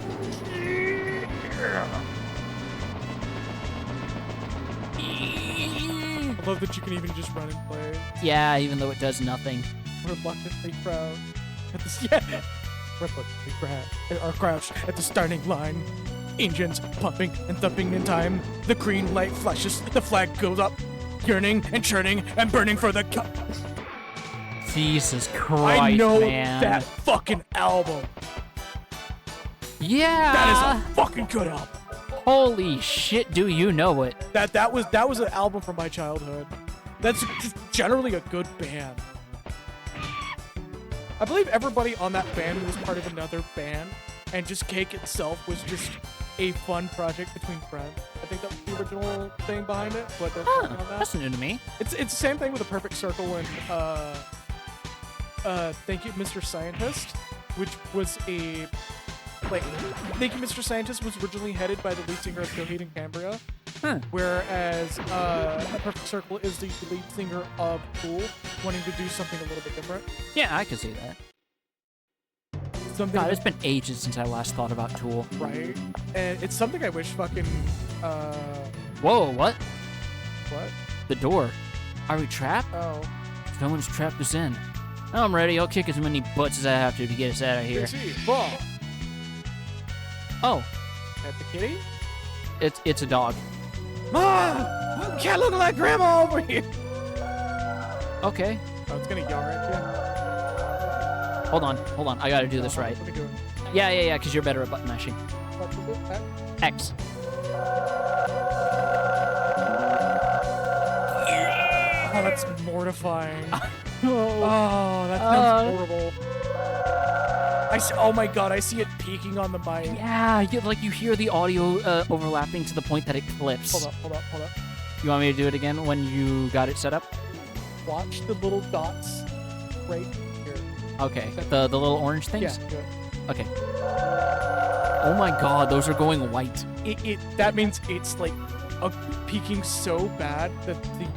I love that you can even just run and play. Yeah, even though it does nothing. Reluctantly crouch at the crouch at the starting line. Engines pumping and thumping in time. The green light flashes. The flag goes up, yearning and churning and burning for the cup. Jesus Christ, I know man. that fucking album. Yeah. That is a fucking good album. Holy shit, do you know it? That was an album from my childhood. That's just generally a good band. I believe everybody on that band was part of another band, and just Cake itself was just a fun project between friends. I think that was the original thing behind it, but don't quote me on that. That's new to me. It's the same thing with A Perfect Circle and Thank You, Mr. Scientist, which was a Thank You, Mr. Scientist was originally headed by the lead singer of Coheed and Cambria, whereas A Perfect Circle is the lead singer of Tool, wanting to do something a little bit different. Yeah, I can see that. Something God, it's been ages since I last thought about Tool. right, and it's something I wish fucking Whoa, what? what? The door. Are we trapped? Oh, Someone's trapped us in. I'm ready. I'll kick as many butts as I have to get us out of here. PC, ball Oh, at the kitty. it's a dog. Mom, cat looking like grandma over here. Okay. Oh, it's gonna yell at you. Hold on. I gotta do this right. What are you doing? Yeah, because you're better at button mashing. What is it? X. Oh, that's mortifying. Oh, that sounds horrible. Oh my god, I see it peeking on the mic. Yeah, you hear the audio overlapping to the point that it clips. Hold up. You want me to do it again when you got it set up? Watch the little dots right here. Okay, the little orange things? Yeah, good. Okay. Oh my god, those are going white. That means it's like peaking so bad that the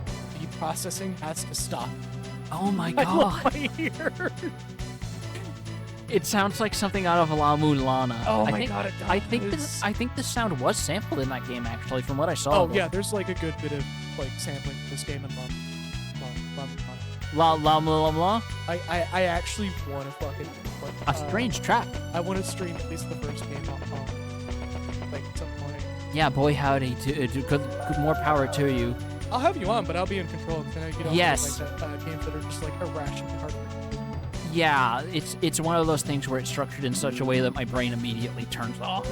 processing has to stop. Oh my I love god. my ear. It sounds like something out of La Mulana. Oh I my think, god, it I think does. this sound was sampled in that game actually, from what I saw. Oh yeah, there's like a good bit of like sampling this game in La Mulana. I actually want to fucking A strange trap. I want to stream at least the first game on like at some point. Yeah, boy howdy. Good more power to you. I'll have you on, but I'll be in control because I know you don't Yes. like that, games that are just like irrationally hard. Yeah, it's one of those things where it's structured in such a way that my brain immediately turns off.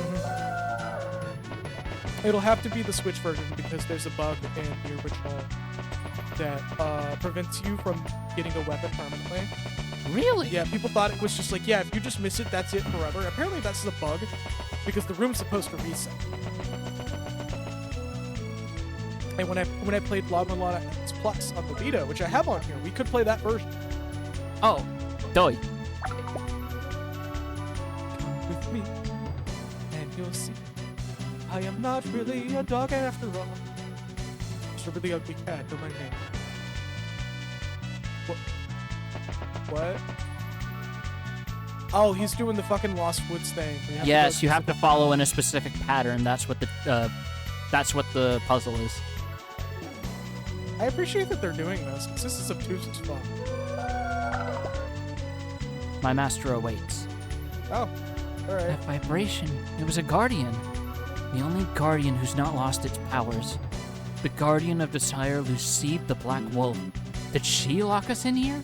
It'll have to be the Switch version because there's a bug in the original that prevents you from getting a weapon permanently. Really? Yeah, people thought it was just like, yeah, if you just miss it, that's it forever. Apparently that's the bug because the room's supposed to reset. And when I played La Mulana X Plus on the Vita, which I have on here, we could play that version. Oh, doy. Come with me, and you'll see I am not really a dog after all. Just a really ugly cat, don't mind me. What? Oh, he's doing the fucking Lost Woods thing. Yes, you have to follow in a specific pattern. That's what the puzzle is. I appreciate that they're doing this, because this is obtuse as fuck. My master awaits. Oh, alright. That vibration. It was a guardian. The only guardian who's not lost its powers. The guardian of desire, Lucille the Black Wolf. Did she lock us in here?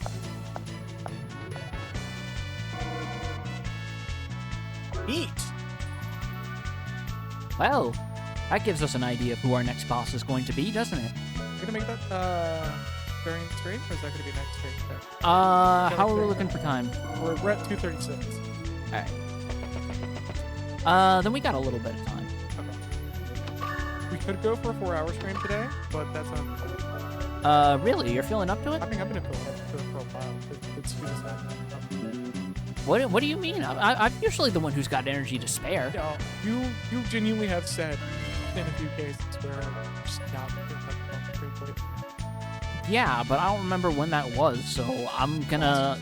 Neat. Well, that gives us an idea of who our next boss is going to be, doesn't it? You're gonna make that during the stream, or is that gonna be next stream? Okay. How are we looking for time? We're at 2:36. Alright. Then we got a little bit of time. Okay. We could go for a 4-hour stream today, but that's not. Really? You're feeling up to it? I think I've been feeling up to it for a while. It's just happening. What do you mean? I'm usually the one who's got energy to spare. No, you genuinely have said in a few cases where I'm just not quickly. Yeah, but I don't remember when that was, so I'm gonna...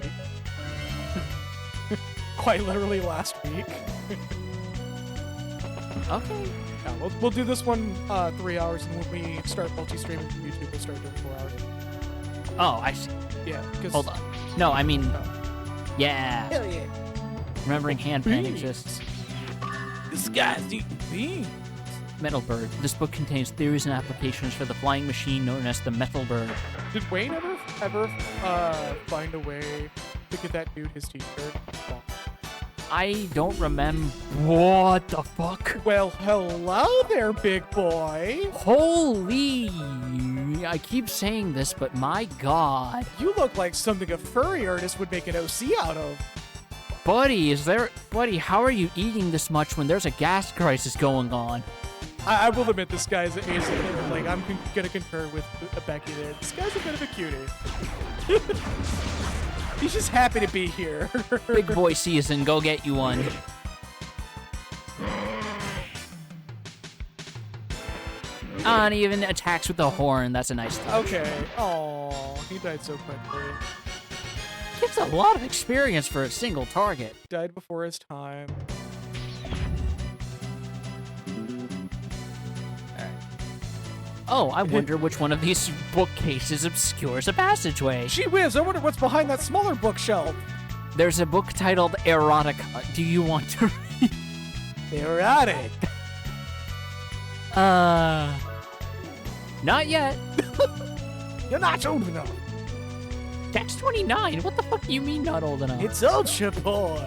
Quite literally last week. Okay. Yeah, we'll do this one 3 hours, and when we start multi-streaming from YouTube, we'll start doing 4 hours. Oh, I see. Yeah, because... Hold on. No, I mean... Oh. Yeah. Hell yeah. Remembering handpan exists. This guy's eating beans. Metal Bird. This book contains theories and applications for the flying machine known as the Metal Bird. Did Wayne ever find a way to get that dude his t-shirt? I don't remember. What the fuck? Well, hello there, big boy. Holy... I keep saying this, but my god. You look like something a furry artist would make an OC out of. Buddy, how are you eating this much when there's a gas crisis going on? I will admit this guy's like I'm gonna concur with Becky there. This guy's a bit of a cutie. He's just happy to be here. Big boy season, go get you one. And he even attacks with the horn. That's a nice touch. Okay. Oh, he died so quickly. Gets a lot of experience for a single target. Died before his time. Oh, I wonder which one of these bookcases obscures a passageway. Gee whiz, I wonder what's behind that smaller bookshelf. There's a book titled Erotica. Do you want to read? Erotic. Not yet. You're not old enough. That's 29. What the fuck do you mean not old enough? It's ultra boy.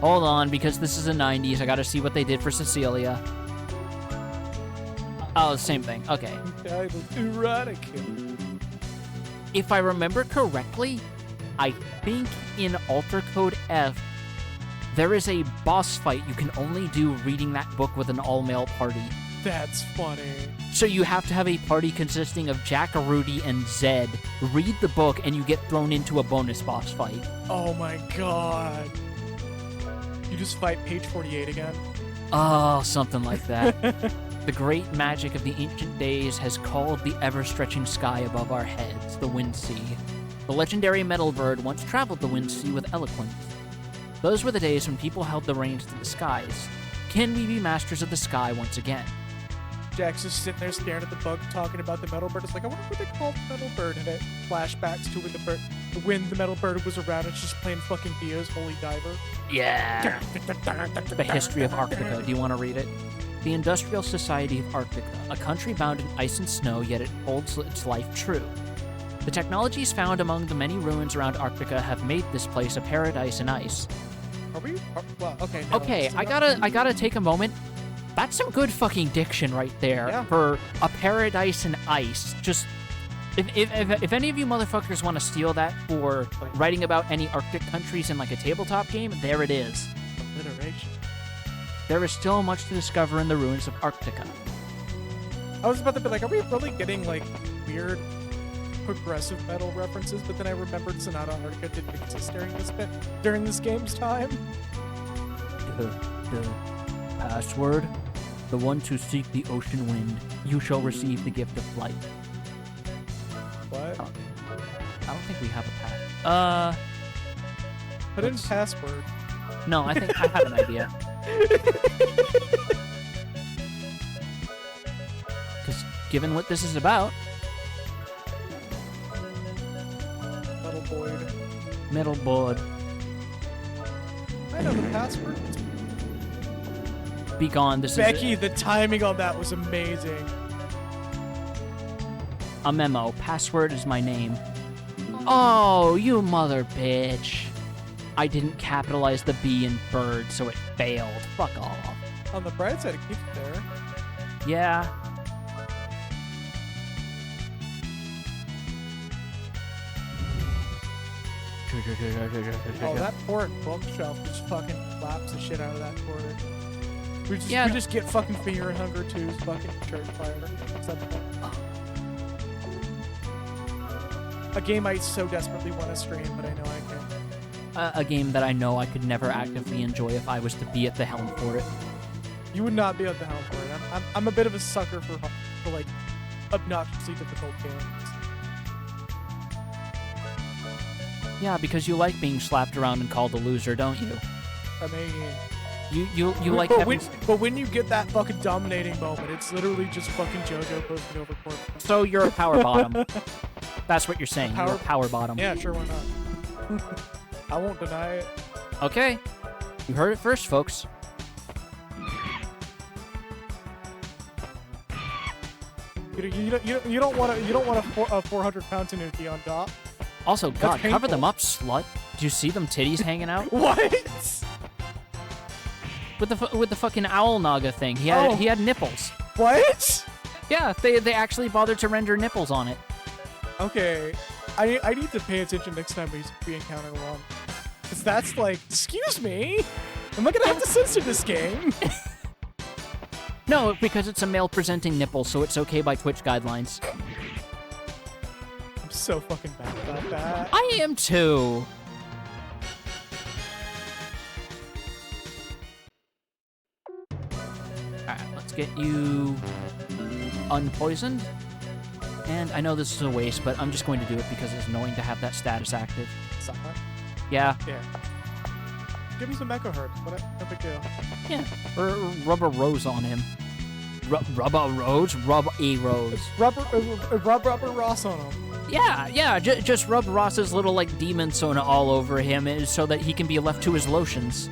Hold on, because this is the 90s. I gotta see what they did for Cecilia. Oh, same thing. Okay. Titled Erotica. If I remember correctly, I think in Alter Code F, there is a boss fight you can only do reading that book with an all-male party. That's funny. So you have to have a party consisting of Jack, Rudy, and Zed. Read the book, and you get thrown into a bonus boss fight. Oh my god. You just fight page 48 again? Oh, something like that. The great magic of the ancient days has called the ever-stretching sky above our heads, the Wind Sea. The legendary Metal Bird once traveled the Wind Sea with eloquence. Those were the days when people held the reins to the skies. Can we be masters of the sky once again? Jack's just sitting there staring at the book, talking about the Metal Bird. It's like, I wonder what they called the Metal Bird. And it flashbacks to when the Metal Bird was around. It's just playing fucking Dia's Holy Diver. Yeah. The History of Arctica. Do you want to read it? The Industrial Society of Arctica, a country bound in ice and snow, yet it holds its life true. The technologies found among the many ruins around Arctica have made this place a paradise in ice. Are we? Well, okay. No, Okay, I gotta take a moment. That's some good fucking diction right there Yeah. for a paradise in ice. Just if any of you motherfuckers want to steal that for writing about any Arctic countries in like a tabletop game, there it is. Alliteration. There is still much to discover in the ruins of Arctica. I was about to be like, are we really getting like weird progressive metal references? But then I remembered Sonata Arctica didn't exist during this game's time. The password? The one to seek the ocean wind. You shall receive the gift of flight. What? Oh. I don't think we have a pass. Put in let's- password. No, I think I have an idea. Because given what this is about, Metal Boyd. metal board, I know the password. be gone. This Becky, is the timing on that was amazing. a memo. Password is my name. Oh, you mother bitch. I didn't capitalize the B in bird, so it failed. Fuck off. On the bright side, it keeps it there. Yeah. Oh, that poor bookshelf just fucking slaps the shit out of that corner. We just get fucking Fear and Hunger 2's fucking church fire. A game I so desperately want to stream, but I know I can't. A game that I know I could never actively enjoy if I was to be at the helm for it. You would not be at the helm for it. I'm a bit of a sucker for like obnoxiously difficult games. Yeah, because you like being slapped around and called a loser, don't you? I mean, You like but having... when you get that fucking dominating moment, it's literally just fucking JoJo posting over court. So you're a power bottom. That's what you're saying. You're a power bottom. Yeah, sure, why not? I won't deny it. Okay. You heard it first, folks. You don't want a 400-pound Tanuki on top. Also, God, cover painful. them up, slut. Do you see them titties hanging out? What? With the fucking owl naga thing. He had nipples. What? Yeah, they actually bothered to render nipples on it. Okay, I need to pay attention next time we encounter one. Cause that's like, excuse me, am I gonna have to censor this game? No, because it's a male-presenting nipple, so it's okay by Twitch guidelines. I'm so fucking bad about that. I am too. Alright, let's get you unpoisoned. And I know this is a waste, but I'm just going to do it because it's annoying to have that status active. Suck it. Yeah. Yeah. Give me some Echo Herbs. No big deal. Yeah. Or rub a rose on him. Rub a rose? Rub a rose. Rub Ross on him. Yeah. Just rub Ross's little, like, demon sona all over him so that he can be left to his lotions.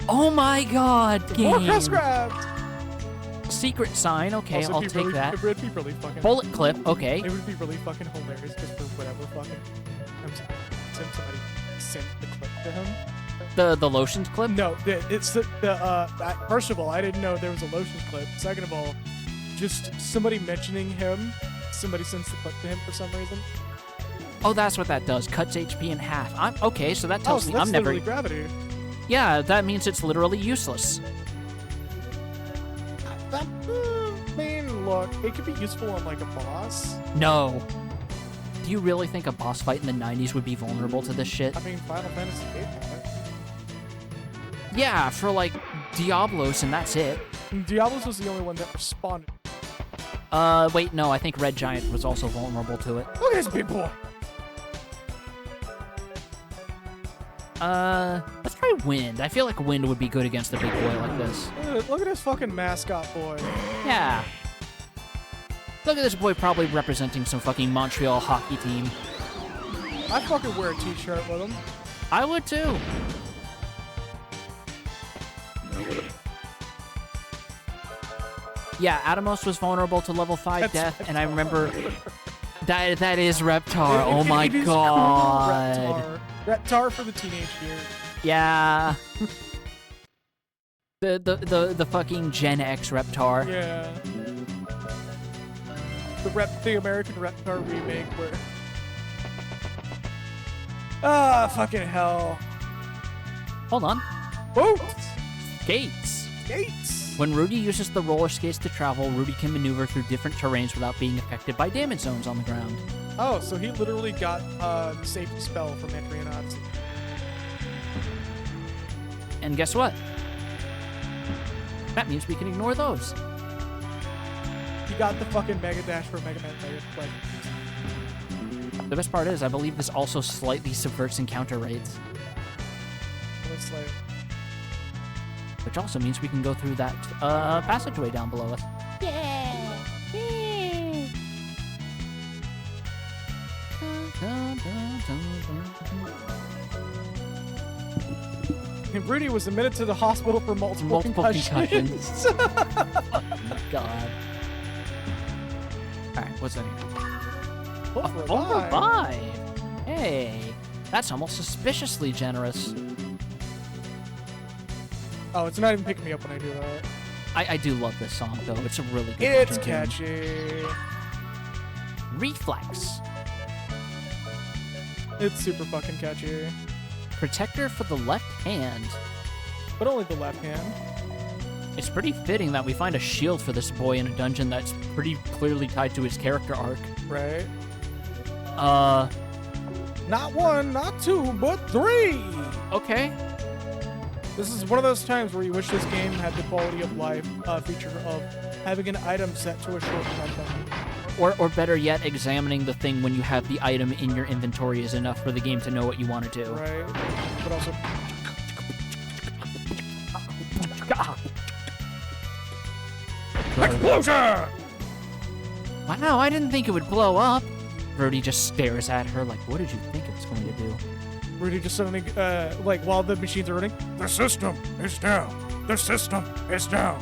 Oh my god, game. More press grabbed. Secret sign. Okay, Also, I'll take that. It would be really fucking... Bullet clip. Okay. It would be really fucking hilarious just for whatever fucking... somebody sent the clip to him. The lotions clip? No, it's first of all, I didn't know there was a lotions clip. Second of all, just somebody mentioning him, somebody sends the clip to him for some reason. Oh, that's what that does. Cuts HP in half. Okay, so that tells me that's I'm never... literally gravity. Yeah, that means it's literally useless. I mean, look, it could be useful on like a boss. No. Do you really think a boss fight in the 90s would be vulnerable to this shit? I mean, Final Fantasy VIII had it. Yeah, for like Diablos and that's it. Diablos was the only one that responded. Wait, no, I think Red Giant was also vulnerable to it. Look at this big boy. Let's try Wind. I feel like Wind would be good against a big boy like this. Look at this fucking mascot boy. Yeah. Look at this boy probably representing some fucking Montreal hockey team. I'd fucking wear a t-shirt with him. I would too. Yeah, Atomos was vulnerable to level 5 death, and I remember that is Reptar. Oh my It is god. cool, Reptar for the teenage years. Yeah. the fucking Gen X Reptar. Yeah. The American Reptar remake where... Ah, fucking hell. Hold on. Whoa! Skates. Skates! When Rudy uses the roller skates to travel, Rudy can maneuver through different terrains without being affected by damage zones on the ground. Oh, so he literally got the safety spell from Entry and Odyssey. And guess what? That means we can ignore those. He got the fucking Mega Dash for Mega Man Like, The best part is, I believe this also slightly subverts encounter rates, it's like... which also means we can go through that passageway down below us. And Rudy was admitted to the hospital for multiple concussions. Oh my god. Alright, what's that here? Full Full revive! Hey, that's almost suspiciously generous. Oh, it's not even picking me up when I do that. I do love this song, though. It's a really good It's tune. catchy. Reflex. It's super fucking catchy. Protector for the left hand. But only the left hand. It's pretty fitting that we find a shield for this boy in a dungeon that's pretty clearly tied to his character arc. Right? Not 1, not 2, but 3! Okay. This is one of those times where you wish this game had the quality of life feature of having an item set to a short countdown. Or better yet, examining the thing when you have the item in your inventory is enough for the game to know what you want to do. Right? But also... Explosion! Wow, I didn't think it would blow up. Rudy just stares at her like, what did you think it was going to do? Rudy just suddenly, like, while the machines are running, The system is down. The system is down.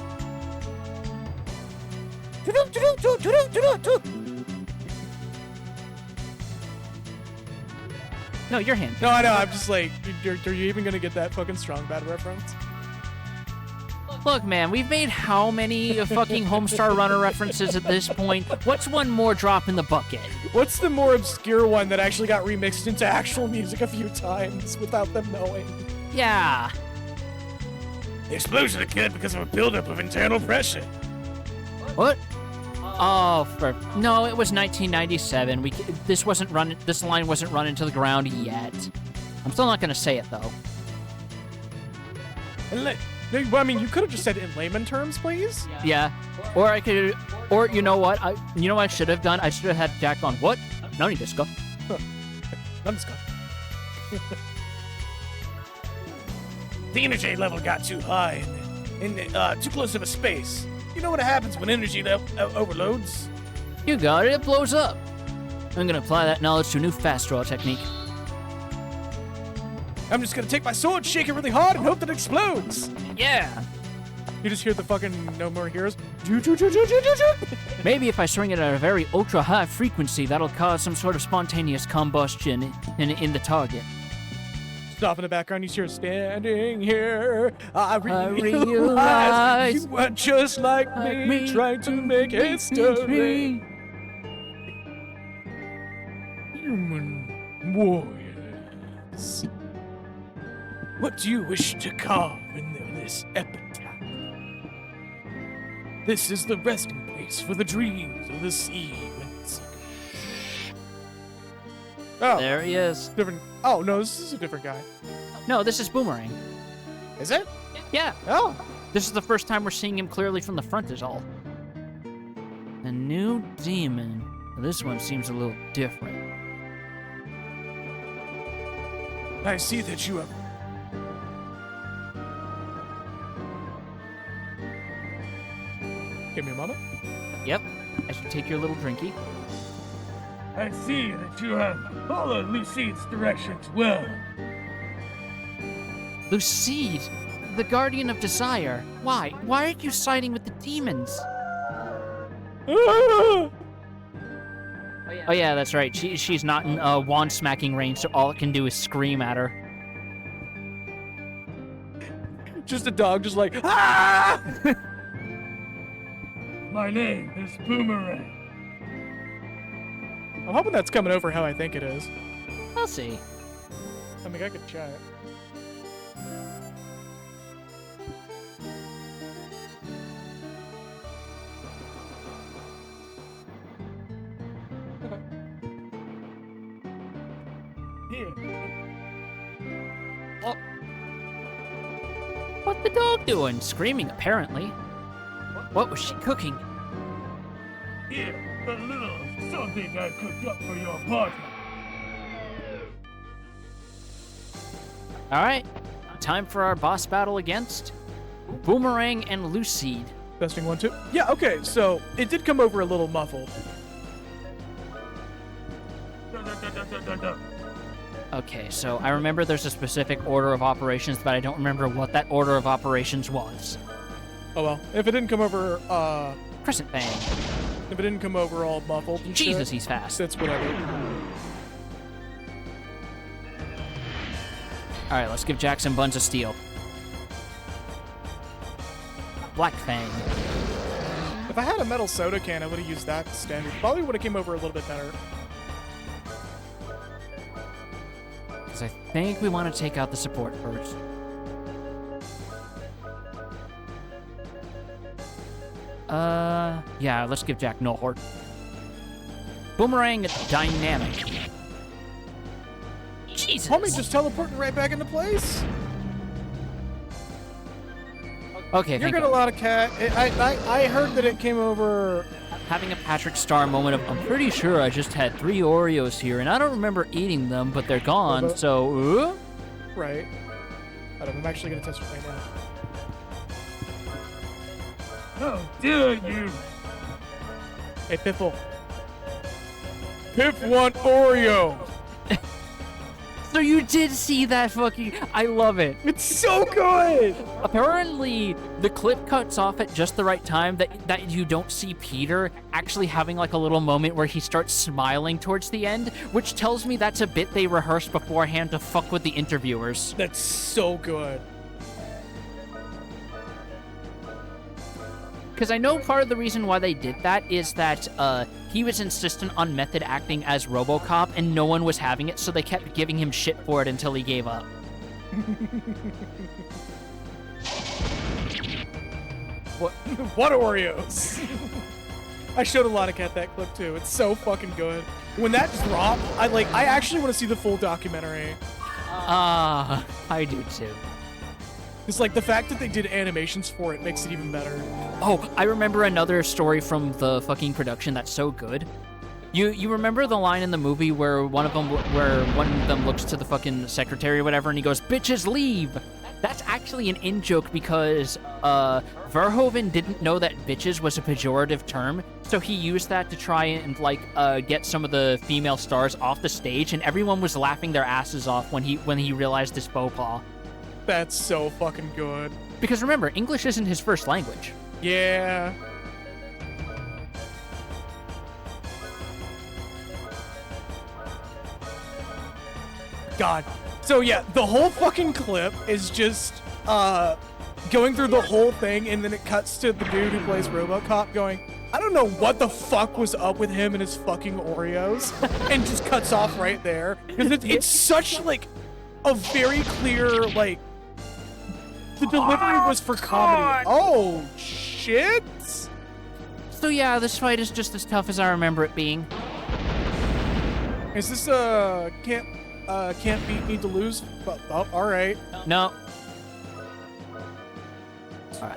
No, your hand. No, I know. I'm just like, are you even gonna get that fucking strong bad reference? Look, man, we've made how many fucking Homestar Runner references at this point? What's one more drop in the bucket? What's the more obscure one that actually got remixed into actual music a few times without them knowing? Yeah. The explosion occurred because of a buildup of internal pressure. What? Oh, no, it was 1997. This line wasn't run into the ground yet. I'm still not gonna say it though. I mean, you could have just said it in layman terms, please. Yeah. Or you know what? I should have done? I should have had Jack on. What? Nani desu ka? I'm just going. The energy level got too high and too close of a space. You know what happens when energy overloads? You got it. It blows up. I'm gonna apply that knowledge to a new fast draw technique. I'm just gonna take my sword, shake it really hard, and hope that it explodes. Yeah. You just hear the fucking No More Heroes. Maybe if I swing it at a very ultra high frequency, that'll cause some sort of spontaneous combustion in the target. Off in the background, you hear standing here. I realize realize you are just like me, trying to make history. Human warriors. What do you wish to carve in this epitaph? This is the resting place for the dreams of the sea. Oh, There he is. different. Oh no, this is a different guy. No, this is Boomerang. Is it? Yeah. Oh. This is the first time we're seeing him clearly from the front is all. A new demon. This one seems a little different. I see that you have. Give me a moment. Yep. I should take your little drinky. I see that you have followed Lucide's directions well. Lucide, the guardian of desire. Why? Why aren't you siding with the demons? Oh yeah, that's right. She's not in wand smacking range, so all it can do is scream at her. Just a dog, just like ah! My name is Boomerang. I'm hoping that's coming over how I think it is. I'll see. I mean, I could try it. What's the dog doing? Screaming, apparently. What was she cooking? Here, a little something I cooked up for your party. Alright, time for our boss battle against Boomerang and Lucide. Testing 1, 2. Yeah, okay, so it did come over a little muffled. Okay, so I remember there's a specific order of operations, but I don't remember what that order of operations was. Oh well, if it didn't come over, Crescent Bang. if it didn't come over all muffled and Jesus, shit, he's fast. that's whatever. Alright, let's give Jackson Buns of Steel. Black Fang. If I had a metal soda can, I would have used that standard. Probably would have came over a little bit better. Because I think we want to take out the support first. Yeah, let's give Jack no heart. Boomerang dynamic. Jesus. Homie just teleporting right back into place. Okay, You're thank getting God. a lot of cat. I heard that it came over. Having a Patrick Star moment of, I'm pretty sure I just had 3 Oreos here, and I don't remember eating them, but they're gone, But- so... Right. I don't know, I'm actually gonna test it right now. How dare you! Hey, Piffle. Piff want Oreo. So you did see that fucking... I love it. It's so good. Apparently, the clip cuts off at just the right time that you don't see Peter actually having like a little moment where he starts smiling towards the end, which tells me that's a bit they rehearsed beforehand to fuck with the interviewers. That's so good. Because I know part of the reason why they did that is that he was insistent on method acting as RoboCop, and no one was having it, so they kept giving him shit for it until he gave up. What Oreos? I showed a lot of cat that clip too. It's so fucking good. When that dropped, I actually want to see the full documentary. I do too. It's like the fact that they did animations for it makes it even better. Oh, I remember another story from the fucking production that's so good. You remember the line in the movie where one of them looks to the fucking secretary or whatever and he goes, "Bitches leave." That's actually an in-joke because Verhoeven didn't know that bitches was a pejorative term, so he used that to try and get some of the female stars off the stage, and everyone was laughing their asses off when he realized this faux pas. That's so fucking good. Because remember, English isn't his first language. Yeah. God. So yeah, the whole fucking clip is just going through the whole thing, and then it cuts to the dude who plays RoboCop going, I don't know what the fuck was up with him and his fucking Oreos, and just cuts off right there. Because it's such like a very clear like the delivery was for comedy. Oh shit! So yeah, this fight is just as tough as I remember it being. Is this can't beat, need to lose? Oh, all right. No.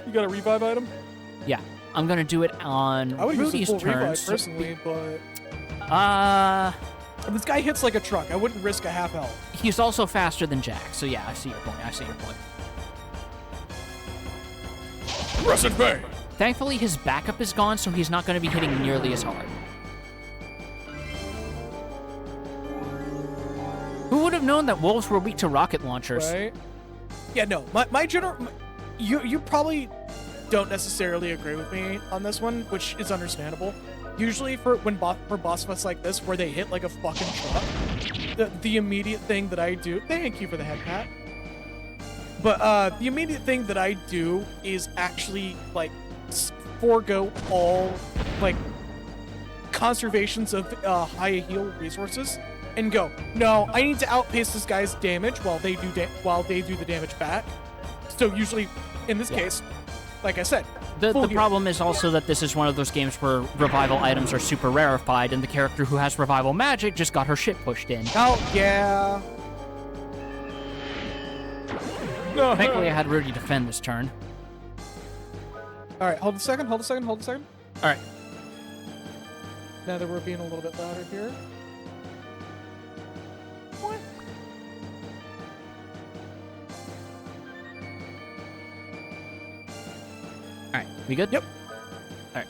You got a revive item? Yeah, I'm gonna do it on I would use Rudy's a full turn. revive personally, but if this guy hits like a truck, I wouldn't risk a half health. He's also faster than Jack, so yeah, I see your point. Crescent Bay! Thankfully, his backup is gone, so he's not going to be hitting nearly as hard. Who would have known that wolves were weak to rocket launchers? Right? Yeah, no. My general... You probably don't necessarily agree with me on this one, which is understandable. Usually for boss fights like this, where they hit like a fucking truck, the immediate thing that I do... Thank you for the head pat. But the immediate thing that I do is actually, like, forego all, like, conservations of high heal resources and go, no, I need to outpace this guy's damage while they do the damage back. So usually, in this case, like I said, The full heal. problem is also that this is one of those games where revival items are super rarefied, and the character who has revival magic just got her shit pushed in. Oh, yeah. No. Thankfully, I had Rudy defend this turn. All right, hold a second. All right. Now that we're being a little bit louder here. What? All right, we good? Yep. All right.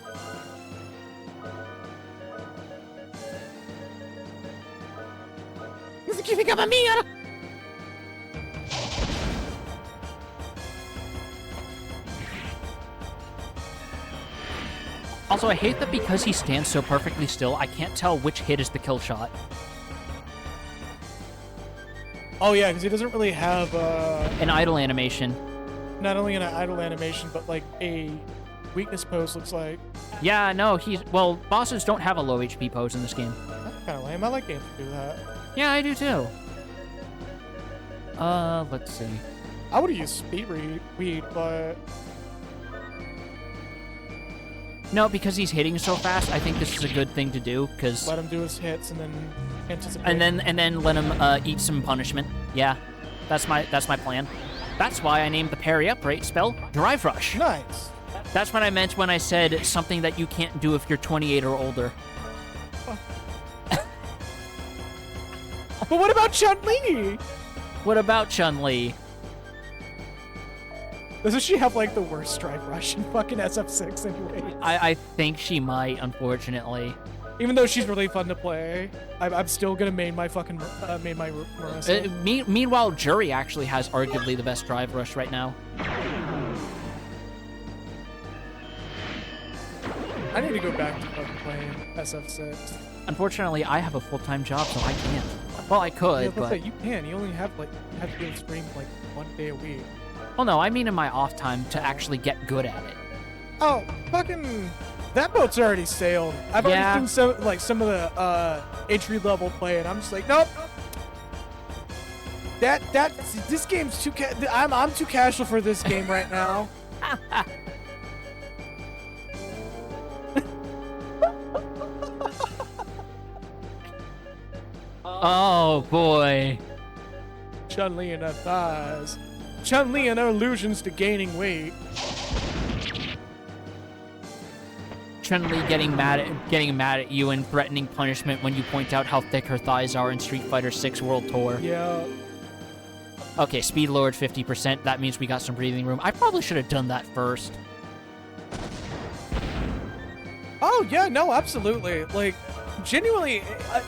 Also, I hate that because he stands so perfectly still, I can't tell which hit is the kill shot. Oh yeah, because he doesn't really have An idle animation. not only an idle animation, but like a weakness pose. Looks like Yeah, no, well, bosses don't have a low HP pose in this game. that's kind of lame. I like games that do that. Yeah, I do too. Let's see. I would have used speed weed, but No, because he's hitting so fast, I think this is a good thing to do, because... Let him do his hits and then anticipate. And then let him eat some punishment. Yeah, that's my plan. That's why I named the parry upright spell Drive Rush. Nice. That's what I meant when I said something that you can't do if you're 28 or older. But what about Chun-Li? What about Chun-Li? Doesn't she have, like, the worst Drive Rush in fucking SF6 anyway? I think she might, unfortunately. Even though she's really fun to play, I'm still gonna main my fucking Marissa. Meanwhile, Jury actually has arguably the best Drive Rush right now. I need to go back to fucking playing SF6. Unfortunately, I have a full-time job, so I can't. Well, I could, Yeah, but... say, you can. You only have, like, to do a stream, like, 1 day a week. Well, no, I mean in my off time to actually get good at it. Oh, fucking... That boat's already sailed. I've already seen some of the entry-level play, and I'm just like, nope. This game's too I'm too casual for this game right now. Oh, boy. Chun-Li and her thighs. Chun-Li and her illusions to gaining weight. Chun-Li getting mad at you and threatening punishment when you point out how thick her thighs are in Street Fighter 6 World Tour. Yeah. Okay, speed lowered 50%. That means we got some breathing room. I probably should have done that first. Oh, yeah, no, absolutely. Like, genuinely,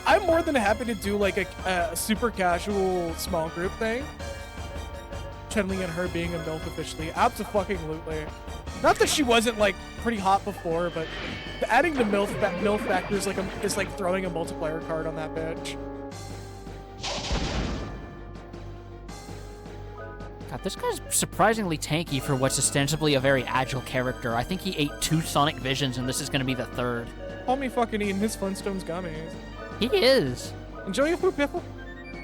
I'm more than happy to do, like, a super casual small group thing. Chun-Li and her being a MILF officially. Abso-fucking-lutely. Not that she wasn't, like, pretty hot before, but adding the MILF factor is like throwing a multiplayer card on that bitch. God, this guy's surprisingly tanky for what's ostensibly a very agile character. I think he ate 2 Sonic Visions, and this is going to be the 3rd. Homie fucking eating his Flintstones gummies. He is. Enjoy your food, Piffle.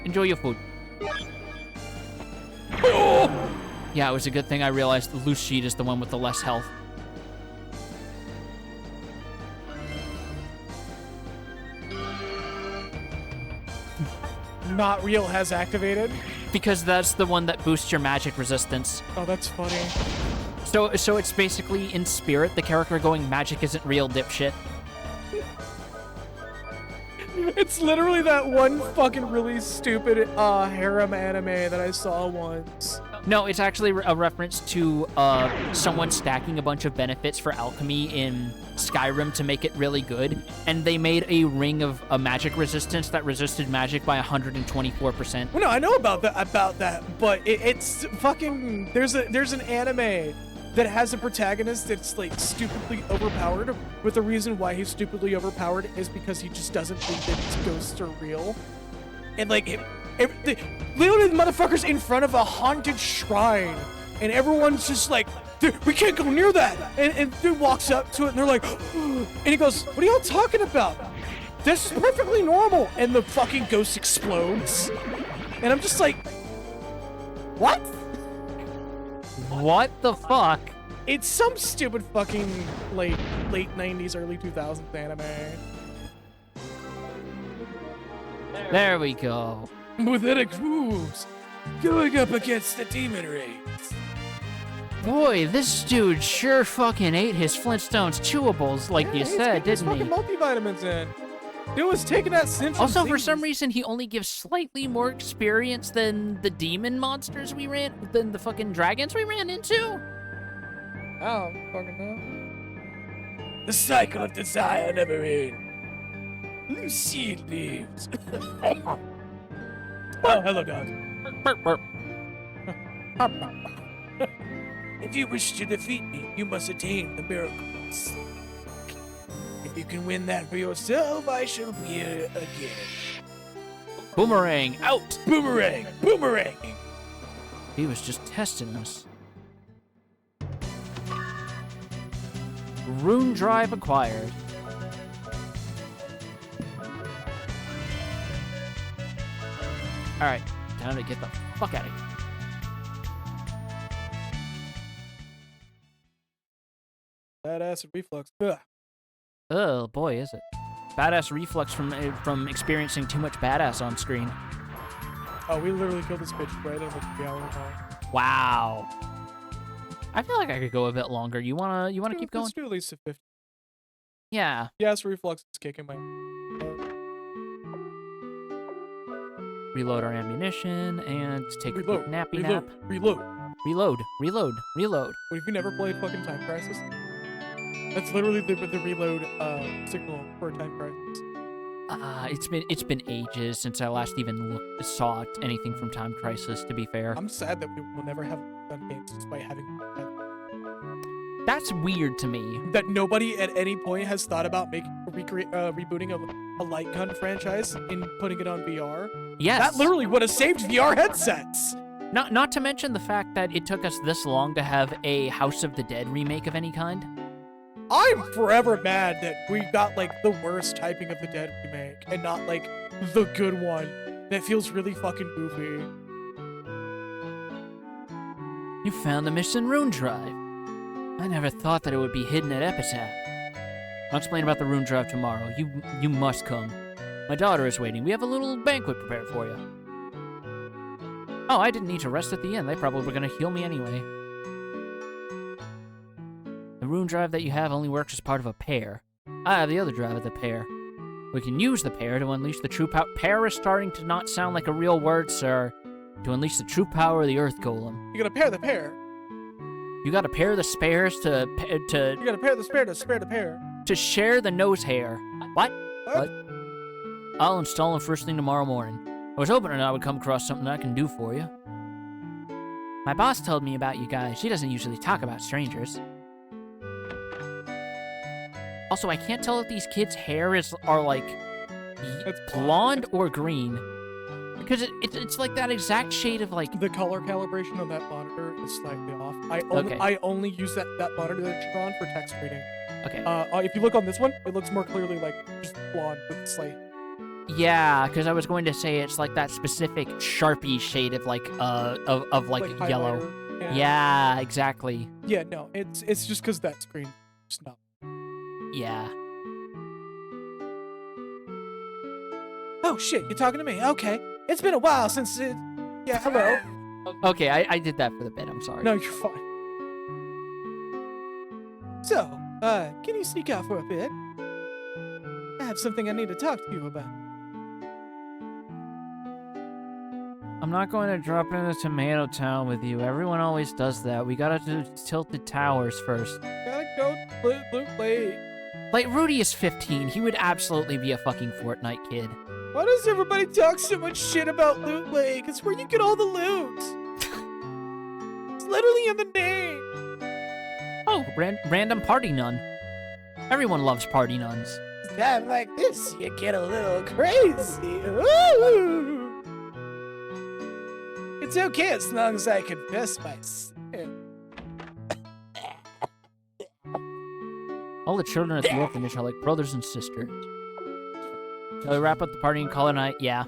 Enjoy your food. Yeah, it was a good thing I realized the loose sheet is the one with the less health. Not Real has activated. Because that's the one that boosts your magic resistance. Oh, that's funny. So it's basically in spirit, the character going, magic isn't real, dipshit. It's literally that one fucking really stupid harem anime that I saw once. No, it's actually a reference to someone stacking a bunch of benefits for alchemy in Skyrim to make it really good, and they made a ring of a magic resistance that resisted magic by 124%. Well, no, I know about that, but it's fucking there's an anime that has a protagonist that's like stupidly overpowered, but the reason why he's stupidly overpowered is because he just doesn't think that ghosts are real, and like literally the motherfucker's in front of a haunted shrine, and everyone's just like, dude, we can't go near that. And dude walks up to it, and they're like, and he goes, what are y'all talking about? This is perfectly normal. And the fucking ghost explodes. And I'm just like, what? What the fuck? It's some stupid fucking late 90s, early 2000s anime. There we go. Pathetic moves. Going up against the demon race. Boy, this dude sure fucking ate his Flintstones chewables, like you said, didn't he? Fucking multivitamins in. Dude was taking that sin from Also, for Z's. some reason, he only gives slightly more experience than the demon monsters than the fucking dragons we ran into. I don't fucking know. The cycle of desire never ends. Lucille leaves. Oh, hello, dog. Burp, burp. If you wish to defeat me, you must attain the miracles. If you can win that for yourself, I shall be here again. Boomerang, out! Boomerang! Boomerang! He was just testing us. Rune drive acquired. Alright, time to get the fuck out of here. That acid reflux. Ugh. Oh boy, is it. Badass reflux from experiencing too much badass on screen. Oh, we literally killed this bitch right in the 3-hour mark. Wow. I feel like I could go a bit longer. You wanna keep going? Let's do at least a 50. Yeah. Yes, reflux is kicking my. Reload our ammunition and take a quick nappy nap. Reload. Reload. What if you never played fucking Time Crisis? That's literally the reload signal for Time Crisis. It's been ages since I last even saw anything from Time Crisis, to be fair. I'm sad that we will never have done games despite having That's weird to me. that nobody at any point has thought about rebooting a light gun franchise and putting it on VR. Yes. That literally would have saved VR headsets. Not to mention the fact that it took us this long to have a House of the Dead remake of any kind. I'm forever mad that we got like the worst typing of the Dead remake and not like the good one that feels really fucking goofy. You found the missing rune drive. I never thought that it would be hidden at Epitaph. I'll explain about the rune drive tomorrow. You must come. My daughter is waiting. We have a little banquet prepared for you. Oh, I didn't need to rest at the inn. They probably were going to heal me anyway. The rune drive that you have only works as part of a pair. I have the other drive of the pair. We can use the pair to unleash the true power. Pair is starting to not sound like a real word, sir. To unleash the true power of the Earth Golem. You gotta pair the pair. You gotta pair the spares You gotta pair the spare to spare the pair. to share the nose hair. What? What? I'll install them first thing tomorrow morning. I was hoping I would come across something I can do for you. My boss told me about you guys. She doesn't usually talk about strangers. Also, I can't tell if these kids' hair are like It's blonde or green. Because it's like that exact shade of like... The color calibration on that monitor is slightly off. Okay. I only use that monitor that you're on for text reading. Okay. If you look on this one, it looks more clearly like just blonde with slight. Yeah, because I was going to say it's like that specific Sharpie shade of like of like yellow. highlighter. Yeah, exactly. Yeah, no, it's just because that screen. Just not. Yeah. Oh shit, you're talking to me. Okay. It's been a while since it... Yeah, hello. Okay, I did that for the bit. I'm sorry. No, you're fine. So, can you sneak out for a bit? I have something I need to talk to you about. I'm not going to drop into Tomato Town with you. Everyone always does that. We gotta do Tilted Towers first. Gotta go Blue Blade. Like, Rudy is 15. He would absolutely be a fucking Fortnite kid. Why does everybody talk so much shit about Loot Lake? It's where you get all the loot. It's literally in the name. Oh, random party nun. Everyone loves party nuns. Time like this, you get a little crazy. Ooh. It's okay as long as I confess my sin. All the children at the orphanage are like brothers and sisters. Shall we wrap up the party and call it a night? Yeah.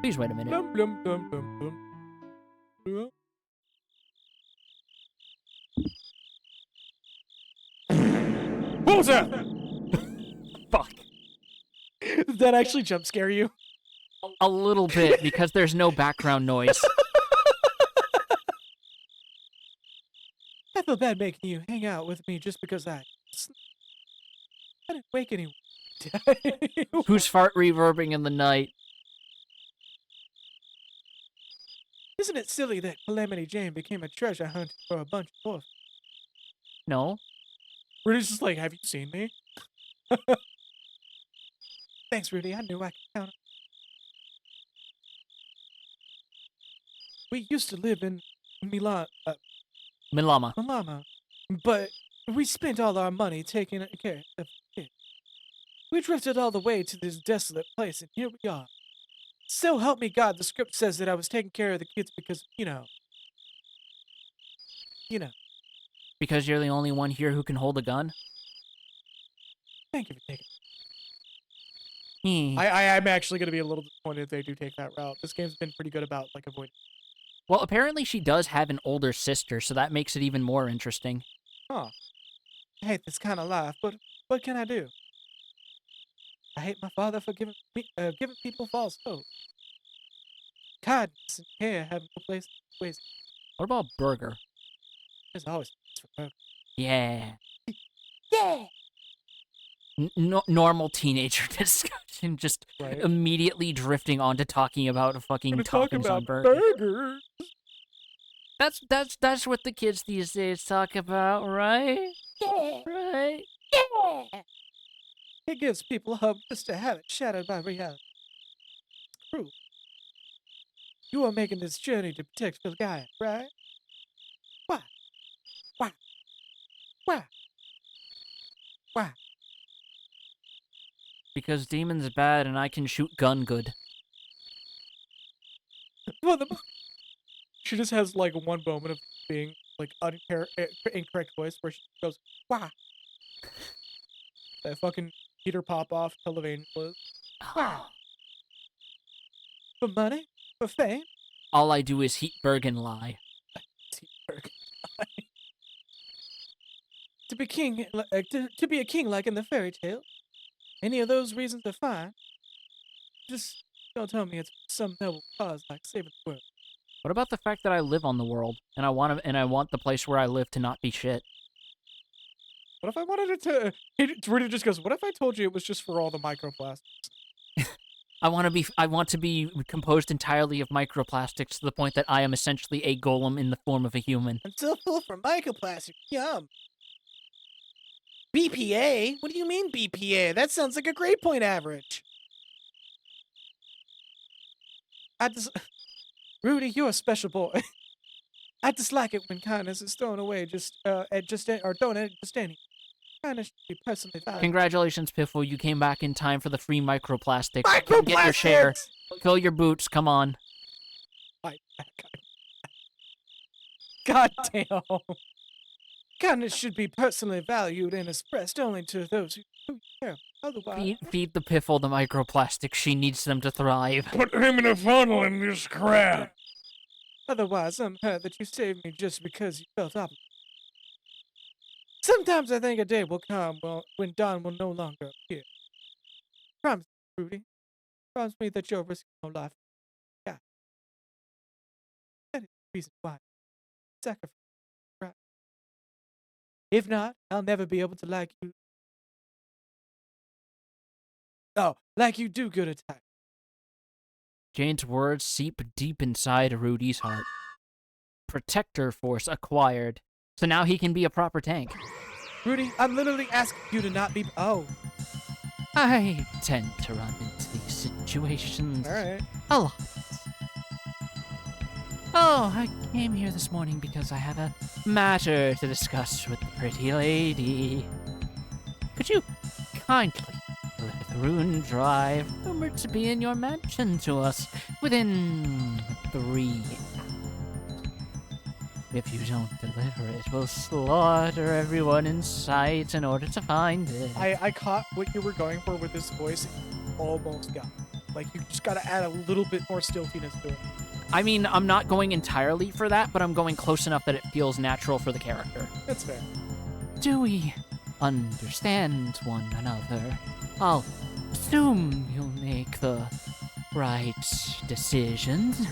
Please wait a minute. Dum, dum, dum, dum, dum. What was that? Fuck. Did that actually jump scare you? A little bit, because there's no background noise. I feel bad making you hang out with me just because I didn't wake anyone. Who's fart reverbing in the night? Isn't it silly that Calamity Jane became a treasure hunt for a bunch of orphans? No. Rudy's just like, have you seen me? Thanks, Rudy. I knew I could count on. We used to live in Milama. Malama, but we spent all our money taking care of kids. We drifted all the way to this desolate place, and here we are. So help me God, the script says that I was taking care of the kids because, you know. Because you're the only one here who can hold a gun? Thank you for taking. I'm actually going to be a little disappointed if they do take that route. This game's been pretty good about like avoiding. Well, apparently she does have an older sister, so that makes it even more interesting. I hate this kind of life, but what can I do? I hate my father for giving people false hope. Kindness and care have no place in ways. What about burger? There's always a place for her. Yeah. Yeah. Normal teenager discussion, just Right. immediately drifting onto talking about fucking We're gonna talk toppings on about burgers. burgers. That's what the kids these days talk about, right? Yeah. Right. Yeah. It gives people hope just to have it shattered by reality. It's cruel. You are making this journey to protect Filgaia, right? Why? Why? Why? Why? Because demon's bad and I can shoot gun good. Well, She just has like one moment of being like incorrect voice where she goes, "Wah." That fucking Peter Popoff televangelist. Why? For money? For fame? All I do is heat Bergen lie. To be king, to be a king like in the fairy tale? Any of those reasons are fine. Just don't tell me it's some noble cause like saving the world. What about the fact that I live on the world and I want the place where I live to not be shit? What if I wanted it to? Rudy just goes, "What if I told you it was just for all the microplastics?" I want to be composed entirely of microplastics to the point that I am essentially a golem in the form of a human. I'm so full for microplastic. Yum. BPA? What do you mean BPA? That sounds like a grade point average. Rudy, you're a special boy. I dislike it when kindness is thrown away or thrown at just any. Kindness should be personally valued. Congratulations, Piffle. You came back in time for the free microplastics. Come get your share. Microplastics! Fill your boots. Come on. God damn. Kindness should be personally valued and expressed only to those who care. Otherwise, Feed the Piffle the microplastics. She needs them to thrive. Put him in a funnel in this crap. otherwise, I'm hurt that you saved me just because you felt obligated. Sometimes I think a day will come when Dawn will no longer appear. Promise me, Rudy. Promise me that you'll risk no life. Yeah. That is the reason why. Sacrifice. Right. If not, I'll never be able to like you. Oh, like you do good at times. Jane's words seep deep inside Rudy's heart. Protector force acquired. So now he can be a proper tank. Rudy, I'm literally asking you to not be. Oh, I tend to run into these situations alright. a lot. Oh, I came here this morning because I have a matter to discuss with the pretty lady. Could you kindly deliver the rune drive rumored to be in your mansion to us within 3 hours? If you don't deliver it, we'll slaughter everyone in sight in order to find it. I caught what you were going for with this voice. Almost got it. Like, you just gotta add a little bit more stiltiness to it. I mean, I'm not going entirely for that, but I'm going close enough that it feels natural for the character. That's fair. Do we understand one another? I'll assume you'll make the right decisions.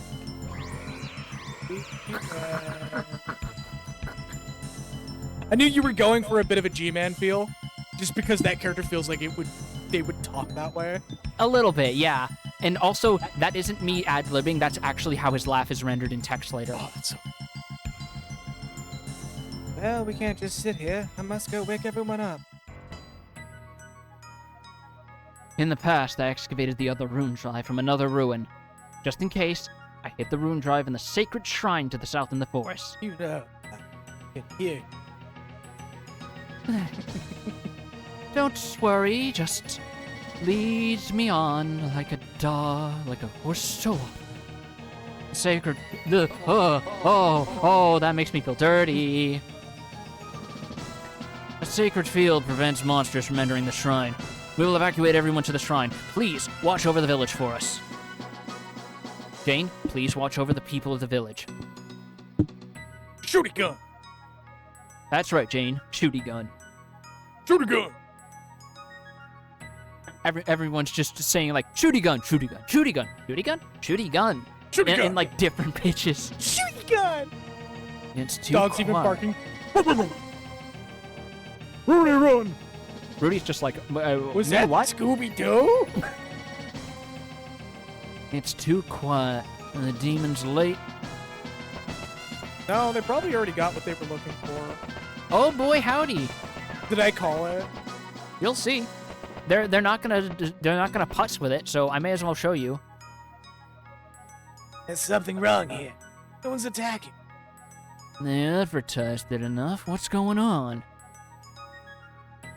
I knew you were going for a bit of a G-Man feel, just because that character feels like they would talk that way. A little bit, yeah. And also, that isn't me ad-libbing, that's actually how his laugh is rendered in text later. Oh, that's so... Well, we can't just sit here. I must go wake everyone up. In the past, I excavated the other rune drive from another ruin. Just in case, I hid the rune drive in the sacred shrine to the south in the forest. You know, I can hear. Don't worry, just lead me on like a dog, like a horse so sacred. Oh, that makes me feel dirty. A sacred field prevents monsters from entering the shrine. We will evacuate everyone to the shrine. Please watch over the village for us. Jane, please watch over the people of the village. Shoot a gun. That's right, Jane. Shooty gun. Shoot a gun. everyone's just saying like shooty gun, shooty gun, shooty gun, shooty gun, shooty gun, in like different pitches. Shooty gun. It's too Dog's quiet. even barking. Rudy, run! Rudy's just like, Was you know that what? Scooby-Doo? It's too quiet. And the demon's late. No, they probably already got what they were looking for. Oh boy, howdy! Did I call it? You'll see. They're not gonna putz with it, so I may as well show you. There's something wrong here. No one's attacking. They advertised it enough. What's going on?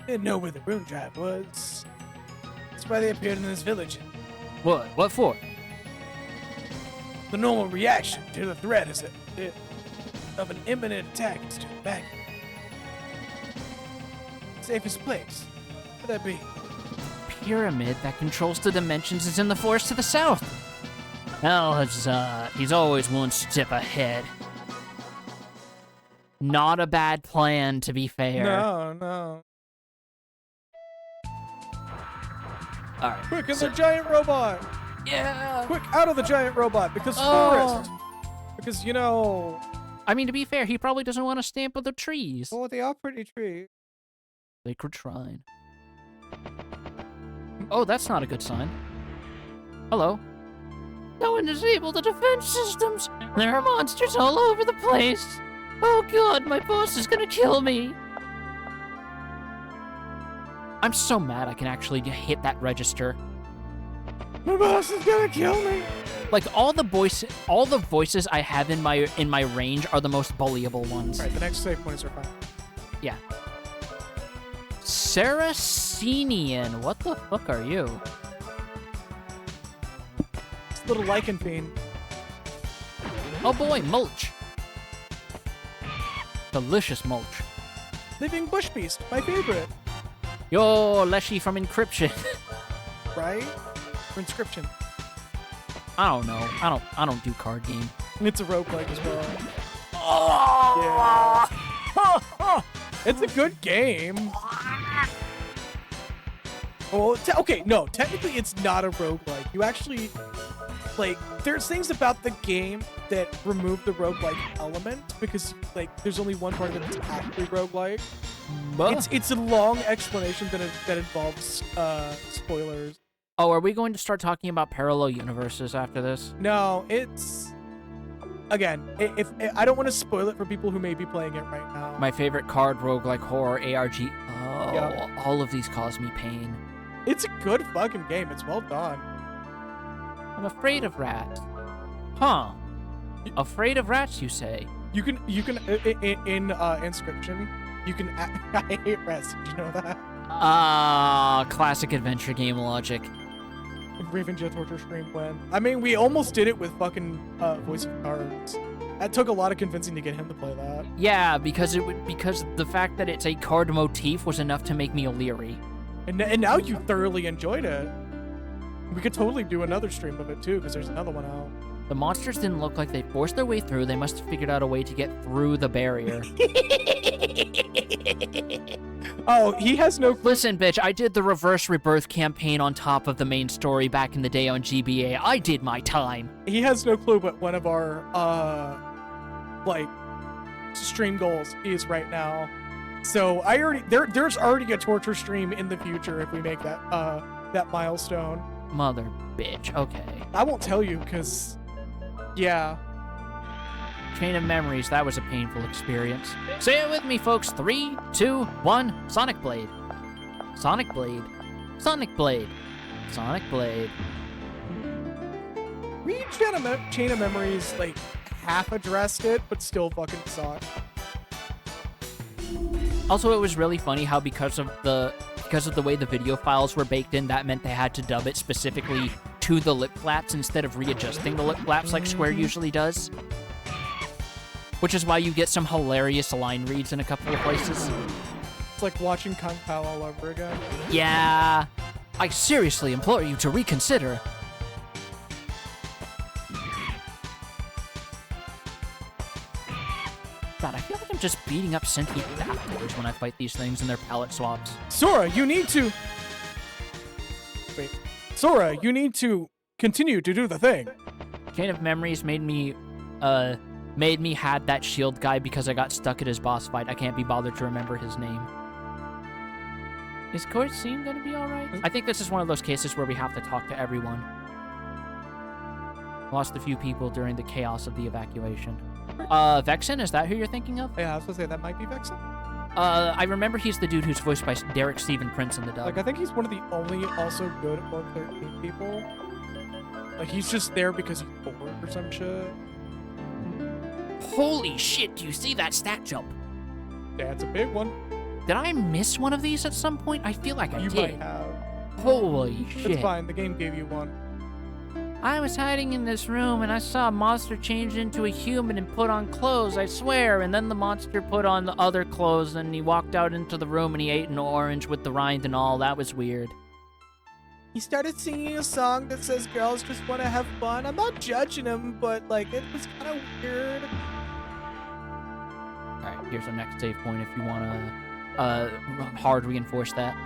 Didn't know where the rune drive was. That's why they appeared in this village. What? What for? The normal reaction to the threat is of an imminent attack is to back. Safest place. Where would that be? Pyramid that controls the dimensions is in the forest to the south. Well, he's always one step ahead. Not a bad plan, to be fair. No. All right. Quick, it's a giant robot! Yeah. Quick, out of the giant robot, because forest! Because, you know... I mean, to be fair, he probably doesn't want to stamp with the trees. Oh, they are pretty trees. Sacred shrine. Oh, that's not a good sign. Hello. No one disabled the defense systems. There are monsters all over the place. Oh god, my boss is gonna kill me. I'm so mad I can actually hit that register. My boss is gonna kill me! Like all the voices I have in my range are the most bullyable ones. Alright, the next save points are fine. Yeah. Saracenian, what the fuck are you? It's a little lichen fiend. Oh boy, mulch. Delicious mulch. Living bush beast, my favorite. Yo, Leshy from Encryption. Right? Or inscription. I don't know. I don't do card game. And it's a roguelike as well. Yeah. It's a good game. Well, okay, no, technically it's not a roguelike. You actually, like, there's things about the game that remove the roguelike element because, like, there's only one part of it that's actually roguelike. It's a long explanation that involves spoilers. Oh, are we going to start talking about parallel universes after this? No, it's again. If I don't want to spoil it for people who may be playing it right now. My favorite card roguelike horror ARG. Oh, Yeah. all of these cause me pain. It's a good fucking game. It's well done. I'm afraid of rats. Huh? Afraid of rats, you say? You can in Inscription. You can. I hate rats. Did you know that? Classic adventure game logic. Ravenjet Torture Stream when. I mean, we almost did it with fucking Voice of Cards. That took a lot of convincing to get him to play that. Yeah, because the fact that it's a card motif was enough to make me leery. And now you thoroughly enjoyed it. We could totally do another stream of it too, because there's another one out. The monsters didn't look like they forced their way through. They must have figured out a way to get through the barrier. Oh, he has no. Listen, bitch, I did the reverse rebirth campaign on top of the main story back in the day on GBA. I did my time. He has no clue what one of our like stream goals is right now. So there's already a torture stream in the future if we make that milestone. Mother bitch. Okay. I won't tell you because, yeah. Chain of memories. That was a painful experience. Say it with me, folks. 3, 2, 1. Sonic Blade. Sonic Blade. Sonic Blade. Sonic Blade. Read Chain of Memories like half addressed it, but still fucking sucked. Also, it was really funny how because of the way the video files were baked in, that meant they had to dub it specifically to the lip flaps instead of readjusting the lip flaps like Square usually does. Which is why you get some hilarious line reads in a couple of places. It's like watching Kung Pao all over again. Yeah. I seriously implore you to reconsider. God, I feel like I'm just beating up sentient adapters when I fight these things and their palette swaps. Sora, you need to. Wait. Sora, you need to continue to do the thing. Chain of Memories made me had that shield guy because I got stuck at his boss fight. I can't be bothered to remember his name. Is Court Scene gonna be alright? I think this is one of those cases where we have to talk to everyone. Lost a few people during the chaos of the evacuation. Vexen, is that who you're thinking of? Yeah, I was gonna say that might be Vexen. I remember he's the dude who's voiced by Derek Stephen Prince in the dub. Like, I think he's one of the only also good Orc 13 people. Like, he's just there because he's bored or some shit. Holy shit, do you see that stat jump? That's a big one. Did I miss one of these at some point? I feel like I You did. might have. Holy shit. It's fine, the game gave you one. I was hiding in this room and I saw a monster change into a human and put on clothes, I swear. And then the monster put on the other clothes and he walked out into the room and he ate an orange with the rind and all. That was weird. He started singing a song that says girls just want to have fun. I'm not judging him, but like it was kind of weird. Alright, here's our next save point if you want to hard reinforce that.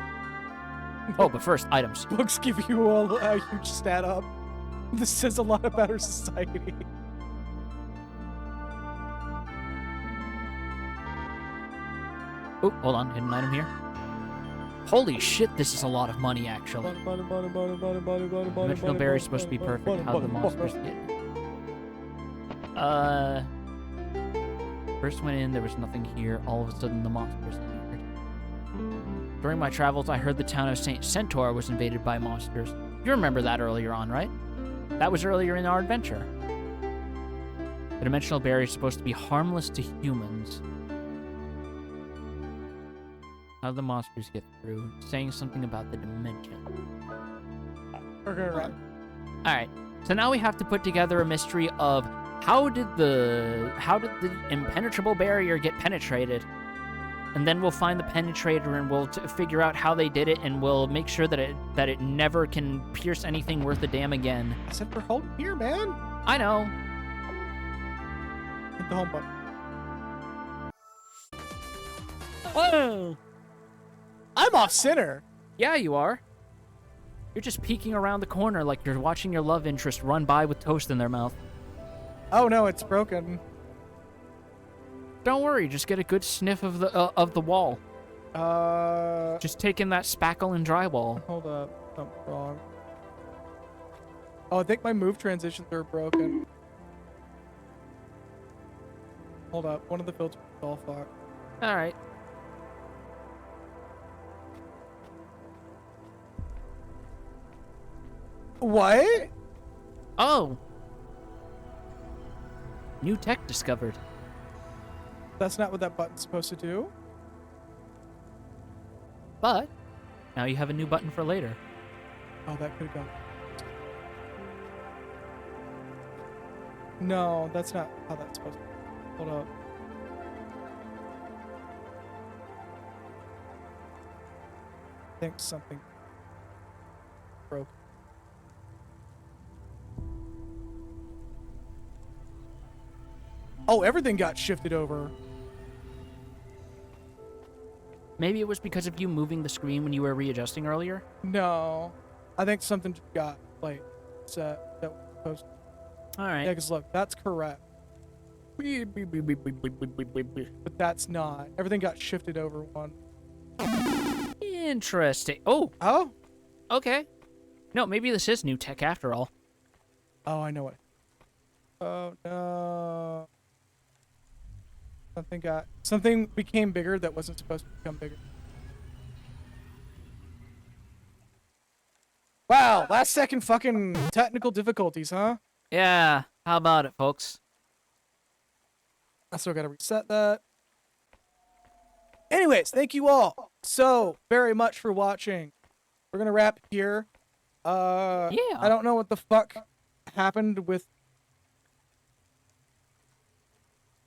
Oh, but first, items. Books give you a huge stat up. This says a lot about our society. Oh, hold on, hidden item here. Holy shit, this is a lot of money, actually. Dimensional barrier is supposed to be perfect. How the monsters get. First went in, there was nothing here. All of a sudden, the monsters appeared. During my travels, I heard the town of St. Centaur was invaded by monsters. You remember that earlier on, right? That was earlier in our adventure. The dimensional barrier is supposed to be harmless to humans. How do the monsters get through? Saying something about the dimension. We're gonna run. Alright, so now we have to put together a mystery of how did the impenetrable barrier get penetrated? And then we'll find the penetrator and we'll figure out how they did it and we'll make sure that it never can pierce anything worth a damn again. Except for holding here, man. I know. Hit the home button. Whoa! I'm off center. Yeah, you are. You're just peeking around the corner like you're watching your love interest run by with toast in their mouth. Oh no, it's broken. Don't worry, just get a good sniff of the wall. Just take in that spackle and drywall. Hold up, something's wrong. Oh, I think my move transitions are broken. Hold up, one of the filters is all fucked. All right. What? Oh. New tech discovered. That's not what that button's supposed to do. But now you have a new button for later. Oh, that could have gone. No, that's not how that's supposed to be. Hold up. I think something broke. Oh, everything got shifted over. Maybe it was because of you moving the screen when you were readjusting earlier? No. I think something just got, like, set that was supposed to. Alright. Yeah, because look, that's correct. But that's not. Everything got shifted over one. Interesting. Oh, Oh? okay. No, maybe this is new tech after all. Oh, I know it. Oh, no. Something became bigger that wasn't supposed to become bigger. Wow, last second fucking technical difficulties, huh? Yeah, how about it, folks? I still gotta reset that. Anyways, thank you all so very much for watching. We're gonna wrap here. Yeah. I don't know what the fuck happened with.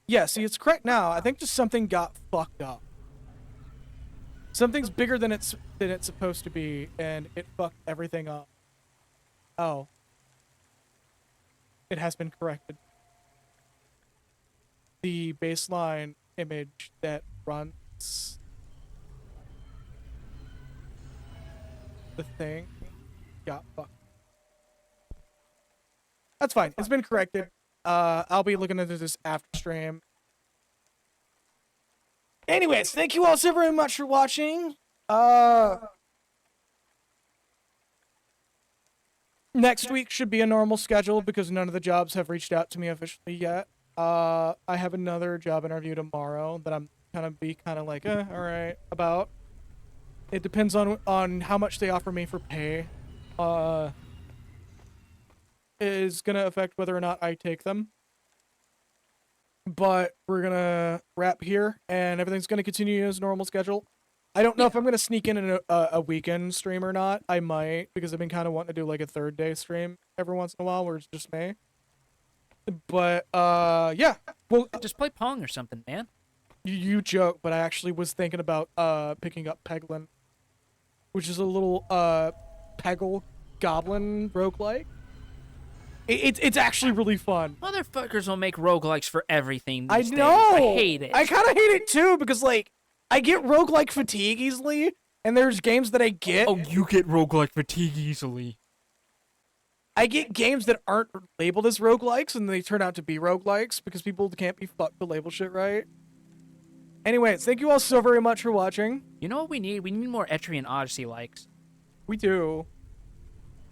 Yeah, see, it's correct now. I think just something got fucked up. Something's bigger than it's supposed to be, and it fucked everything up. Oh. It has been corrected. The baseline image that runs the thing Yeah, fuck. That's fine. It's been corrected. I'll be looking into this after stream. Anyways, thank you all so very much for watching. Next week should be a normal schedule because none of the jobs have reached out to me officially yet. I have another job interview tomorrow that I'm kind of like, all right, about. It depends on how much they offer me for pay. Is gonna affect whether or not I take them. But we're gonna wrap here, and everything's gonna continue as normal schedule. I don't know if I'm gonna sneak in a weekend stream or not. I might, because I've been kind of wanting to do like a third day stream every once in a while where it's just me. But yeah, well, Just play Pong or something, man. you joke, but I actually was thinking about picking up Peglin, which is a little Peggle goblin roguelike. It's actually really fun. Motherfuckers will make roguelikes for everything I these days. know. I hate it. I kind of hate it too because like I get roguelike fatigue easily, and there's games that I get. Oh, you get roguelike fatigue easily. I get games that aren't labeled as roguelikes, and they turn out to be roguelikes because people can't be fucked to label shit right. Anyways, thank you all so very much for watching. You know what we need? We need more Etrian Odyssey likes. We do.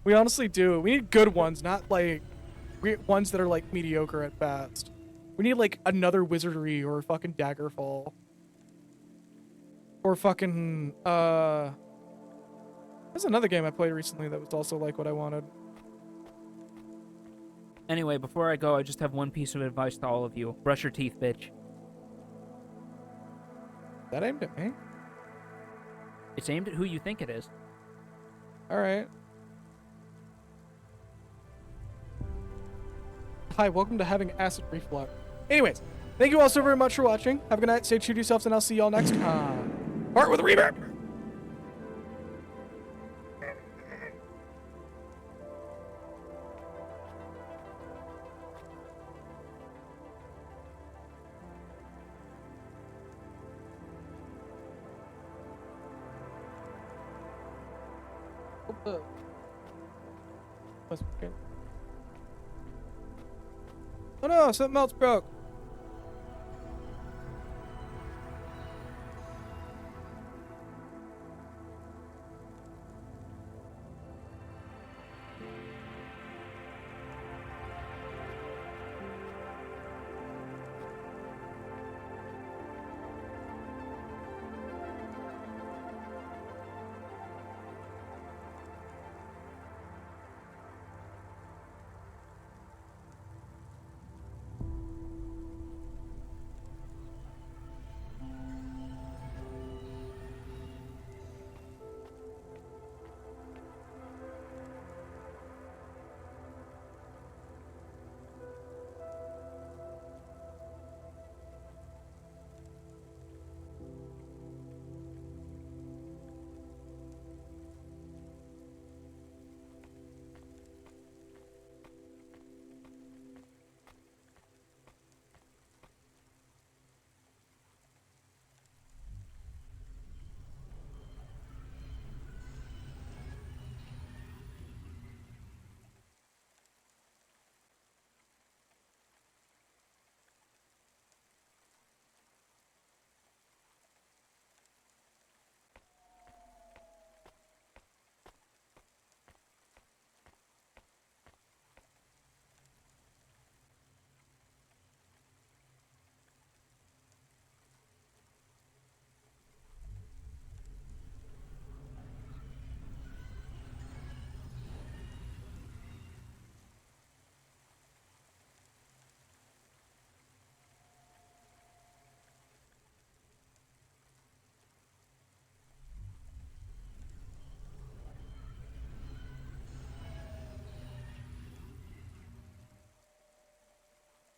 We honestly do. We need good ones, not like ones that are like mediocre at best. We need like another Wizardry or fucking Daggerfall. Or fucking there's another game I played recently that was also like what I wanted. Anyway, before I go, I just have one piece of advice to all of you. Brush your teeth, bitch. Is that aimed at me? It's aimed at who you think it is. Alright. Hi, welcome to having acid reflux. Anyways, thank you all so very much for watching. Have a good night, stay true to yourselves, and I'll see y'all next time. Part with reverb. Oh no, something else broke.